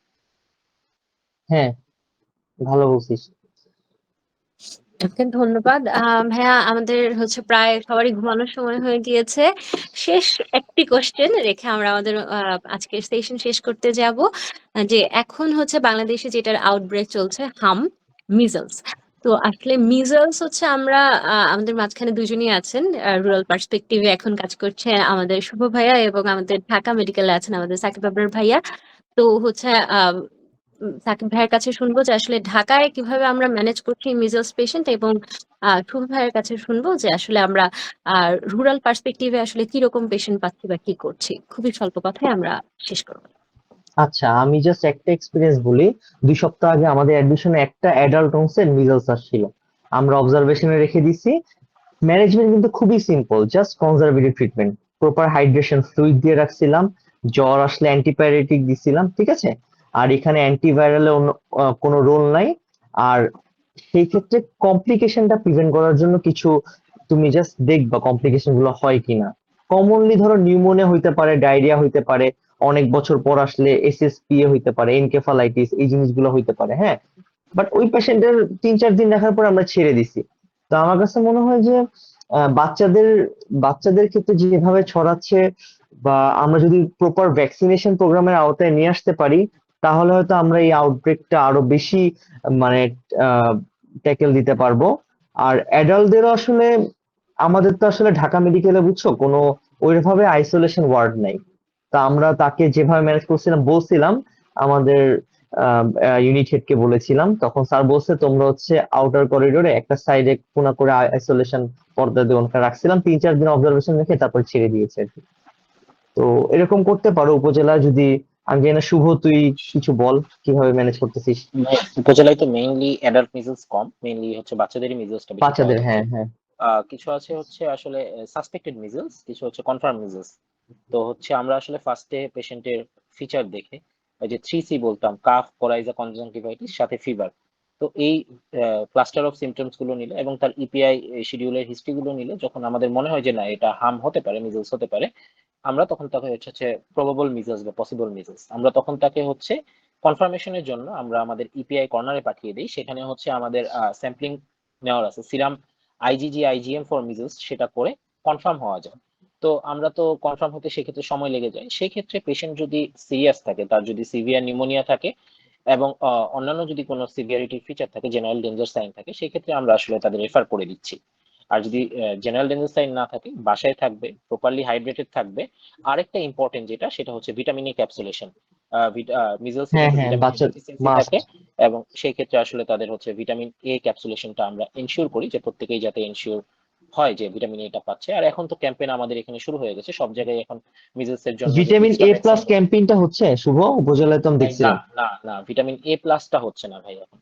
হ্যাঁ, ভালো বলছিস। ওকে, ধন্যবাদ। ভাইয়া, আমাদের হচ্ছে প্রায় সবারই ঘুমানোর সময় হয়ে গিয়েছে। শেষ একটি কোশ্চেন রেখে আমরা আমাদের আজকের সেশন শেষ করতে যাব। যে এখন হচ্ছে বাংলাদেশে যেটার আউটব্রেক চলছে, মিজলস। তো আসলে মিজলস হচ্ছে আমরা আমাদের মাঝখানে দুজনই আছেন, রুরাল পার্সপেক্টিভে এখন কাজ করছে আমাদের শুভ ভাইয়া, এবং আমাদের ঢাকা মেডিকেলে আছেন আমাদের সাকিব আবরার ভাইয়া। তো হচ্ছে সাকিব ভাইয়ের কাছে শুনবো যে আসলে ঢাকায় কিভাবে আমরা ম্যানেজ করছি মিজলস পেশেন্ট, এবং শুভ ভাইয়ের কাছে শুনবো যে আসলে আমরা রুরাল পার্সপেক্টিভে আসলে কি রকম পেশেন্ট পাচ্ছি বা কি করছি। খুবই স্বল্প কথায় আমরা শেষ করবো। আচ্ছা, আমি জাস্ট একটা এক্সপিরিয়েন্স বলি। 2 সপ্তাহ আগে আমাদের অ্যাডমিশনে একটা অ্যাডাল্ট অংশের মিজলস আসছিল, আমরা অবজারভেশনে রেখে দিছি। ম্যানেজমেন্ট কিন্তু খুবই simple, just conservative treatment, proper hydration fluid দিয়ে রাখছিলাম, জ্বর আসলে অ্যান্টিপাইরেটিক দিছিলাম, ঠিক আছে। আর এখানে অ্যান্টিভাইরালের কোনো রোল নাই। আর সেই ক্ষেত্রে কমপ্লিকেশনটা প্রিভেন্ট করার জন্য কিছু তুমি জাস্ট দেখবা কমপ্লিকেশন গুলো হয় কিনা। কমনলি ধরো নিউমোনিয়া হইতে পারে, ডায়রিয়া হইতে পারে, অনেক বছর পর আসলে এসএসপিএ হইতে পারে, এনকেফালাইটিস, এই জিনিসগুলো হইতে পারে, হ্যাঁ। বাট ওই পেশেন্টের 3-4 দিন দেখার পর আমরা ছেড়ে দিছি। তো আমার কাছে মনে হয় যে বাচ্চাদের বাচ্চাদের ক্ষেত্রে যেভাবে ছড়াচ্ছে, বা আমরা যদি প্রপার ভ্যাকসিনেশন প্রোগ্রামের আওতায় নিয়ে আসতে পারি, তাহলে হয়তো আমরা এই আউটব্রেকটা আরো বেশি মানে ট্যাকেল দিতে পারবো। আর অ্যাডাল্টদেরও আসলে, আমাদের তো আসলে ঢাকা মেডিকেলে বুঝছো কোনো ওইভাবে আইসোলেশন ওয়ার্ড নাই। তা আমরা তাকে যেভাবে ম্যানেজ করছিলাম, বলছিলাম আমাদের ইউনিট হেডকে বলেছিলাম, তখন স্যার বলছে তোমরা হচ্ছে আউটার করিডোরে একটা সাইডে কোনা করে আইসোলেশন পর্দা দিয়ে ওখানে রাখছিলাম, 3-4 দিন অবজারভেশন রেখে তারপর ছেড়ে দিয়েছে আর কি। তো এরকম করতে পারো উপজেলায় যদি। আমি জানি না, শুভ তুই কিছু বল কিভাবে ম্যানেজ করতেছিস। উপজেলায় তো মেইনলি অ্যাডাল্ট মিজলস কম, মেইনলি হচ্ছে বাচ্চাদেরই মিজলসটা বেশি পাওয়া বাচ্চাদের, যাচ্ছে। হ্যাঁ হ্যাঁ। কিছু আছে হচ্ছে আসলে সাসপেক্টেড মিজলস, কিছু হচ্ছে কনফার্ম মিজলস। তো হচ্ছে আমরা আসলে ফার্স্টে পেশেন্টের ফিচার দেখে ওই যে 3C বলতাম, কাফ, কোরাইজা, কনজাংটিভাইটিস সাথে ফিভার। তো এই ক্লাস্টার অফ সিমটমস গুলো নিলে এবং তার ইপিআই শিডিউলের হিস্ট্রি গুলো নিলে, যখন আমাদের মনে হয় যে না এটা হার্ম হতে পারে, মিজলস হতে পারে, আমরা তখন তাকে হচ্ছে প্রবাবল মিজলস বা পসিবল মিজলস, আমরা তখন তাকে হচ্ছে কনফার্মেশনের জন্য আমরা আমাদের ইপিআই কর্নারে পাঠিয়ে দিই। সেখানে হচ্ছে আমাদের স্যাম্পলিং নেওয়ার আছে, serum IgG IgM for measles, সেটা করে কনফার্ম হওয়া যায়। তো আমরা তো কনফার্ম হতে সেক্ষেত্রে সময় লেগে যায়। সেই ক্ষেত্রে পেশেন্ট যদি সিরিয়াস থাকে, তার যদি সিভিয়ার নিউমোনিয়া থাকে এবং অন্যান্য যদি কোনো সিভিয়ারিটির ফিচার থাকে, জেনারেল ডেঞ্জার সাইন থাকে, সেই ক্ষেত্রে আমরা আসলে তাদের রেফার করে দিচ্ছি। আর যদি জেনারেল ডেঞ্জার সাইন না থাকে, বাসায় থাকবে, প্রপারলি হাইড্রেটেড থাকবে। আরেকটা ইম্পর্টেন্ট যেটা, সেটা হচ্ছে ভিটামিন এ ক্যাপসুলেশন। মিজলসে হ্যাঁ কিন্তু হ্যাঁ, ভিটামিন বাচ্চা ডেফিসিয়েন্সি মাস্ট। থাকে, এবং সেই ক্ষেত্রে আসলে তাদের হচ্ছে ভিটামিন এ ক্যাপসুলেশনটা আমরা এনশিওর করি যে প্রত্যেকেই যাতে এনশিওর হয় যে ভিটামিন এটা পাচ্ছে। আর এখন তো ক্যাম্পেইন আমাদের এখানে শুরু হয়ে গেছে সব জায়গায় এখন, মিজলস এর জন্য যে ভিটামিন এক্সট্রা এ ভ্যাকসিন। প্লাস ক্যাম্পেইনটা হচ্ছে শুভ উপজেলায়, তো আমি ভাই না, দেখছিলাম। না, না, ভিটামিন এ প্লাসটা হচ্ছে না ভাই এখন।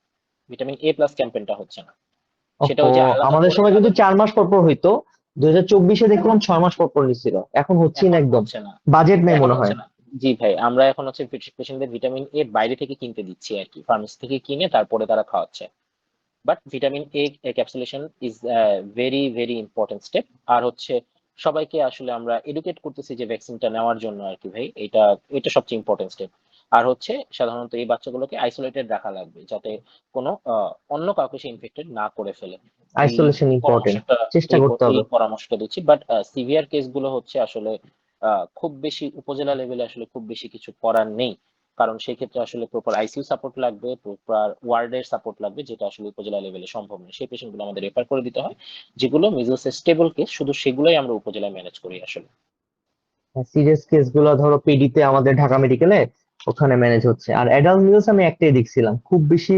ভিটামিন এ প্লাস ক্যাম্পেইনটা হচ্ছে না। সেটা ওহো, হচ্ছে আলাদা আমাদের করে সময় কিন্তু তাদের। 4 মাস পর পর হইতো। 2024-এ দেখলাম 6 মাস পর পর নিচ্ছিল, এখন হচ্ছেই না এখন একদম। হচ্ছে না। বাজেট নেই এখন মনে হয়। হচ্ছে না। জি ভাই, আমরা এখন হচ্ছে পেশেন্টদের ভিটামিন এ বাইরে থেকে কিনতে দিচ্ছি আর কি, ফার্মেসি থেকে কিনে তারপরে তারা খাওয়াচ্ছে। But vitamin A capsulation is very very important step. আর হচ্ছে সবাইকে আসলে আমরা এডুকেট করতেছি যে ভ্যাকসিনটা নেওয়ার জন্য আর কি ভাই, এটা এটা সবচেয়ে ইম্পর্টেন্ট স্টেপ। আর হচ্ছে সাধারণত এই বাচ্চাগুলোকে আইসোলেটেড রাখা লাগবে, যাতে কোনো অন্য কাউকে সে ইনফেক্টেড না করে ফেলে। এই আইসোলেশন ইম্পর্টেন্ট, পরামর্শটা, চেষ্টা করতে এই হবে। পরামর্শটা দিচ্ছি। বাট সিভিয়ার কেসগুলো হচ্ছে আসলে খুব বেশি উপজেলা লেভেলে আসলে খুব বেশি কিছু করার নেই। কারণ সেই ক্ষেত্রে আসলে প্রপার আইসিইউ সাপোর্ট লাগবে, প্রপার ওয়ার্ডের সাপোর্ট লাগবে, যেটা আসলে উপজেলা লেভেলে সম্ভব নয়। সেই পেশেন্টগুলো আমাদের রেফার করে দিতে হয়। যেগুলো মিজলসের স্টেবল কেস, শুধু সেগুলোই আমরা উপজেলায় ম্যানেজ করি আসলে। সিরিয়াস কেস গুলো ধরো পিডিতে আমাদের ঢাকা মেডিকেলে ওখানে ম্যানেজ হচ্ছে। আর অ্যাডাল্ট নিউজ আমি একটাই দেখছিলাম, খুব বেশি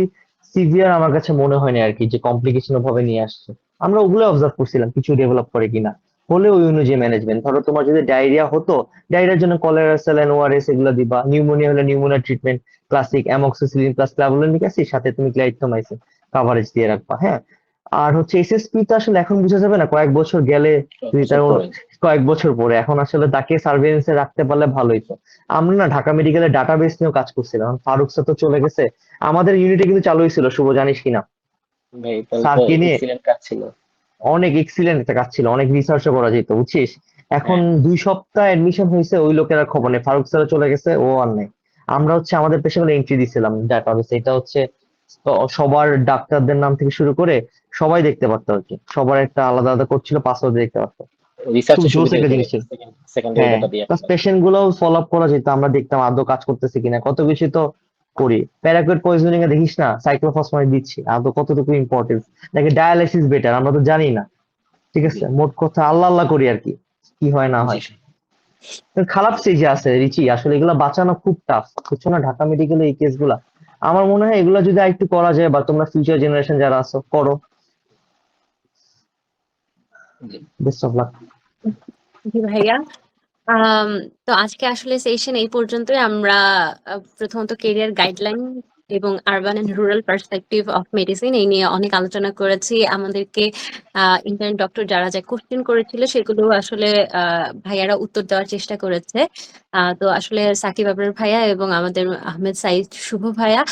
সিভিয়ার আমার কাছে মনে হয়নি আর কি, যে কমপ্লিকেশন ভাবে নিয়ে আসছে। আমরা ওগুলো অবজার্ভ করছিলাম কিছু ডেভেলপ করে কিনা, হলে ওই অনুযায়ী ম্যানেজমেন্ট। ধরো তোমার যদি ডায়রিয়া হতো, ডায়রিয়ার জন্য কলেরা স্যালাইন, ওআরএস এগুলো দিবা। নিউমোনিয়া হলে pneumonia treatment, classic amoxicillin plus clavulanic acid, সাথে তুমি ক্লাইট্রোমাইসিন কাভারেজ দিয়ে রাখবা। হ্যাঁ। আর হচ্ছে এসএসপি তো আসলে এখন বোঝা যাবে না, কয়েক বছর গেলে যদি বছর তার পরে। কয়েক বছর পরে, এখন আসলে তাকে সার্ভেলেন্সে রাখতে পারলে ভালোই তো। আমরা না ঢাকা মেডিকেলের ডাটাবেস নিয়েও কাজ করছিলাম, এখন ফারুক স্যার তো চলে গেছে। আমাদের ইউনিটে কিন্তু চালু হয়েছিল, শুভ জানিস কিনা, ভাই তাহলে তো স্যারকে নিয়ে এক্সিলেন্ট কাজ ছিল। অনেক এক্সিলেন্ট একটা কাজ ছিল, অনেক রিসার্চও করা যেত বুঝছিস। এখন হ্যাঁ। 2 সপ্তাহ অ্যাডমিশন হয়েছে, ওই লোকের আর খবর নেই, ফারুক স্যার চলে গেছে, ও আর নেই। আমরা হচ্ছে আমাদের পেশাগুলো এন্ট্রি দিছিলাম ডাটাবেসে, এটা হচ্ছে সবার ডাক্তারদের নাম থেকে শুরু করে সবাই দেখতে পারতো আর কি, সবার একটা আলাদা আলাদা করছিল, পাসওয়ার্ড দেখতে পারতো। খুব রিসার্চের জোস সুবিধা একটা হয়েছে জিনিস ভাই, ছিল। সেকেন্ডারি হ্যাঁ, ডাটা দিয়ে প্লাস ফেলা। পেশেন্ট গুলোও ফলো আপ করা যেত, আমরা দেখতাম আদৌ কাজ করতেছে কিনা, কত কিছু তো করি। প্যারাকুয়েট পয়জনিং এ দেখিস না, সাইক্লোফসফেট দিচ্ছি, আদৌ কতটুকু ইম্পর্টেন্স, নাকি ডায়ালাইসিস বেটার, আমরা তো জানি না। ঠিক জি। আছে, মোট কথা আল্লাহ আল্লাহ করি আর কি, কি হয় না জি। হয়। তো খারাপ স্টেজে আছে রিচি, আসলে এগুলা বাঁচানো খুব টাফ, বুঝছো না, ঢাকা মেডিকেলে এই কেস গুলা। আমার মনে হয় এগুলা যদি আরেকটু করা যায়, বা তোমরা ফিউচার জেনারেশন যারা আছো করো। জি। Best of luck. জি ভাইয়া। আম, তো আজকে আসলে সেশন এই পর্যন্তই। আমরা প্রথমত কেরিয়ার গাইডলাইন এবং urban and rural perspective of medicine এই নিয়ে অনেক আলোচনা করেছি। আমাদেরকে ইন্টার্ন ডক্টর যারা যা কোশ্চেন করেছিল সেগুলো আসলে ভাইয়ারা উত্তর দেওয়ার চেষ্টা করেছে। তো আসলে সাকিব আবরার ভাইয়া এবং আমাদের আহমেদ সাইদ শুভ ভাইয়া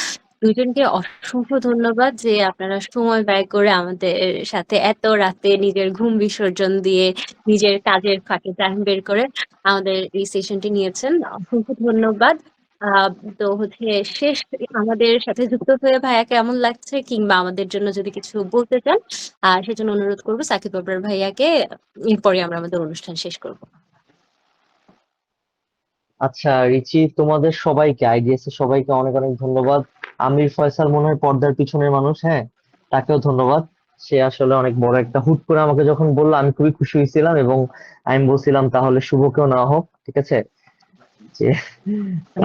দুজনকে অসংখ্য ধন্যবাদ যে আপনারা সময় ব্যয় করে আমাদের সাথে এত রাতে নিজের ঘুম বিসর্জন দিয়ে নিজের কাজের ফাঁকে টাইম বের করে আমাদের এই সেশনটি নিয়েছেন। অসংখ্য ধন্যবাদ। আহ তো হচ্ছে শেষ, আমাদের সাথে যুক্ত হয়ে ভাইয়া কেমন লাগছে, কিংবা আমাদের জন্য যদি কিছু বলতে চান সেজন্য অনুরোধ করবো সাকিব আবরার ভাইয়াকে। এরপরে আমরা আমাদের অনুষ্ঠান শেষ করবো। আচ্ছা রিচি, তোমাদের সবাইকে, আইডিএস এর সবাইকে অনেক অনেক ধন্যবাদ। আমির ফয়সাল মনে হয় পর্দার পিছনের মানুষ, হ্যাঁ, তাকেও ধন্যবাদ। সে আসলে অনেক বড় একটা, হুট করে আমাকে যখন বললো আমি খুবই খুশি হয়েছিলাম, এবং আমি বলছিলাম তাহলে শুভকেও নেওয়া হোক, ঠিক আছে। যে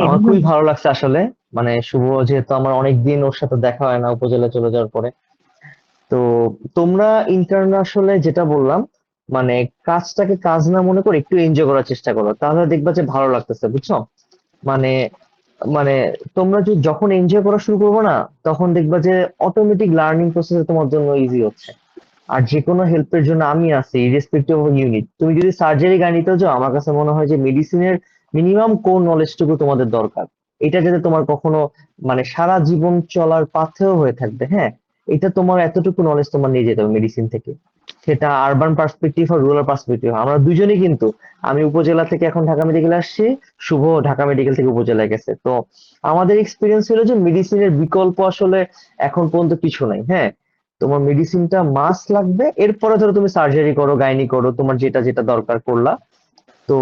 আমার খুবই ভালো লাগছে আসলে, মানে শুভ যেহেতু আমার অনেক দিন ওর সাথে দেখা হয় না উপজেলা চলে যাওয়ার পরে। তো তোমরা ইন্টার্ন আসলে যেটা বললাম, মানে কাজটাকে কাজ না মনে করে একটু এনজয় করার চেষ্টা করো, তাহলে দেখবা যে ভালো লাগতেছে, বুঝছো। মানে মানে তোমরা যদি যখন এনজয় করা শুরু করবে না, তখন দেখবা যে অটোমেটিক লার্নিং প্রসেস তোমার জন্য ইজি হচ্ছে। আর যে কোনো হেল্পের জন্য আমি আছি, ইরেসপেক্টিভ অফ ইউনিট। তুমি যদি সার্জারি গাইনিতেও যাও, আমার কাছে মনে হয় যে মেডিসিনের মিনিমাম কোর নলেজটুকু তোমাদের দরকার। এটা যাতে তোমার কখনো, মানে সারা জীবন চলার পাথেও হয়ে থাকবে, হ্যাঁ। এটা তোমার এতটুকু নলেজ তোমার নিয়ে যেতে হবে মেডিসিন থেকে, সেটা আরবান পার্সপেক্টিভ আর রুরাল পার্সপেক্টিভ। আমরা দুজনেই কিন্তু, আমি উপজেলা থেকে এখন ঢাকা মেডিকেলে আসছি, শুভ ঢাকা মেডিকেল থেকে উপজেলায় গেছে। তো আমাদের এক্সপিরিয়েন্স হলো যে মেডিসিনের বিকল্প আসলে এখন পর্যন্ত কিছু নাই, হ্যাঁ। তোমার মেডিসিনটা মাস্ট লাগবে, এরপরে ধরো তুমি সার্জারি করো, গাইনি করো, তোমার যেটা যেটা দরকার করলা। তো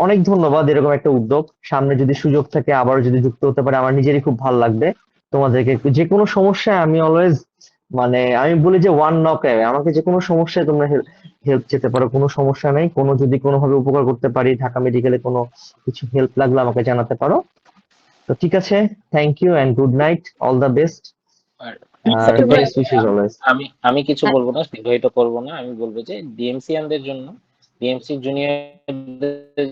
অনেক ধন্যবাদ এরকম একটা উদ্যোগ। সামনে যদি সুযোগ থাকে আবারও যদি যুক্ত হতে পারে, আমার নিজেরই খুব ভালো লাগবে। তোমাদেরকে যে কোনো সমস্যায় আমি অলওয়েজ, মানে আমি বলি যে ওয়ান নক অ্যাওয়ে, আমাকে যে কোনো সমস্যায় তোমরা হেল্প চেতে পারো, কোনো সমস্যা নেই। কোনো যদি কোনোভাবে উপকার করতে পারি, ঢাকা মেডিকেলে কোনো কিছু হেল্প লাগলে আমাকে জানাতে পারো। তো ঠিক আছে, thank you and good night, all the best, আর আর সাকিব ভাই, বেস্ট উইশেস অলওয়েজ। আমি আমি কিছু বলবো না, দীর্ঘায়িত করবো না। আমি বলবো যে ডিএমসিয়ানদের জন্য, ডিএমসি জুনিয়রদের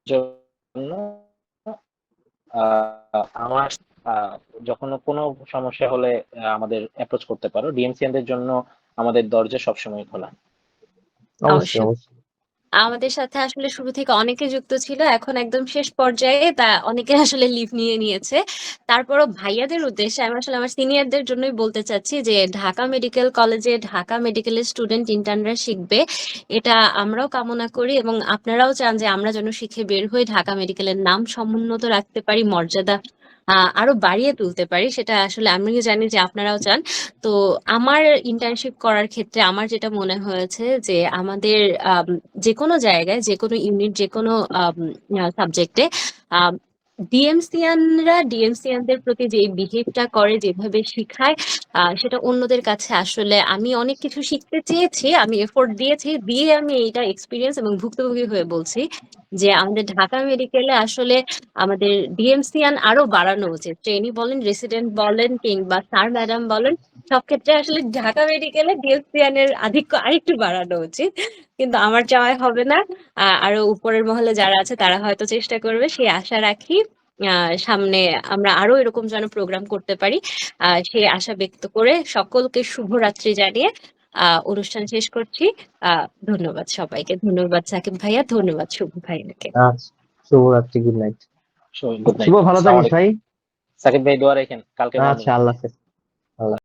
জন্য আমার যখন কোনো সমস্যা হলে আমাদের অ্যাপ্রোচ করতে পারো। ডিএমসিয়ানদের জন্য আমাদের দরজা সবসময় খোলা। অবশ্যই অবশ্যই। অবশ্যই। আমাদের সাথে আসলে শুরু থেকে অনেকে যুক্ত ছিল, এখন একদম শেষ পর্যায়ে তা অনেকে আসলে লিভ নিয়ে নিয়েছে। তারপরও ভাইয়াদের উদ্দেশ্যে আমি আসলে আমার সিনিয়রদের জন্যই বলতে চাচ্ছি যে ঢাকা মেডিকেল কলেজে ঢাকা মেডিকেলের স্টুডেন্ট ইন্টার্নরা শিখবে, এটা আমরাও কামনা করি এবং আপনারাও চান যে আমরা যেন শিখে বের হয়ে ঢাকা মেডিকেলের নাম সমুন্নত রাখতে পারি, মর্যাদা আরো বাড়িয়ে তুলতে পারি, সেটা আসলে আমিও জানি যে আপনারাও চান। তো আমার ইন্টার্নশিপ করার ক্ষেত্রে আমার যেটা মনে হয়েছে যে আমাদের যে কোনো জায়গায়, যে কোনো ইউনিট, যে কোনো সাবজেক্টে ডিএমসিয়ানদের প্রতি যে বিহেভটা করে, যেভাবে শিখায়, সেটা অন্যদের কাছে আসলে আমি অনেক কিছু শিখতে চেয়েছি, আমি এফোর্ট দিয়েছি, দিয়ে আমি এইটা এক্সপিরিয়েন্স এবং ভুক্তভোগী হয়ে বলছি যে আমাদের ঢাকা মেডিকেলে আসলে আমাদের ডিএমসিয়ান আরো বাড়ানো উচিত। ট্রেনি বলেন, রেসিডেন্ট বলেন, কিংবা স্যার ম্যাডাম বলেন, সব ক্ষেত্রে আসলে ঢাকা মেডিকেলে ডিএমসিয়ানের আধিক্য আরেকটু বাড়ানো উচিত। কিন্তু আমার চাওয়ায় হবে না, আরো উপরের মহলে যারা আছে তারা হয়তো চেষ্টা করবে, সেই আশা রাখি। সামনে আমরা আরো এরকম যেন প্রোগ্রাম করতে পারি, সেই আশা ব্যক্ত করে সকলকে শুভরাত্রি জানিয়ে অনুষ্ঠান শেষ করছি। ধন্যবাদ সবাইকে, ধন্যবাদ সাকিব ভাইয়া, ধন্যবাদ শুভ ভাইয়াকে। আচ্ছা, শুভরাত্রি, গুড নাইট। গুড শুভ, নাইট, ভালো আসসালামু থাকিস আলাইকুম। ভাই। সাকিব ভাই দোয়া রাখেন, কালকে মর্নিং। আচ্ছা, আল্লাহ হাফেজ। আল্লাহ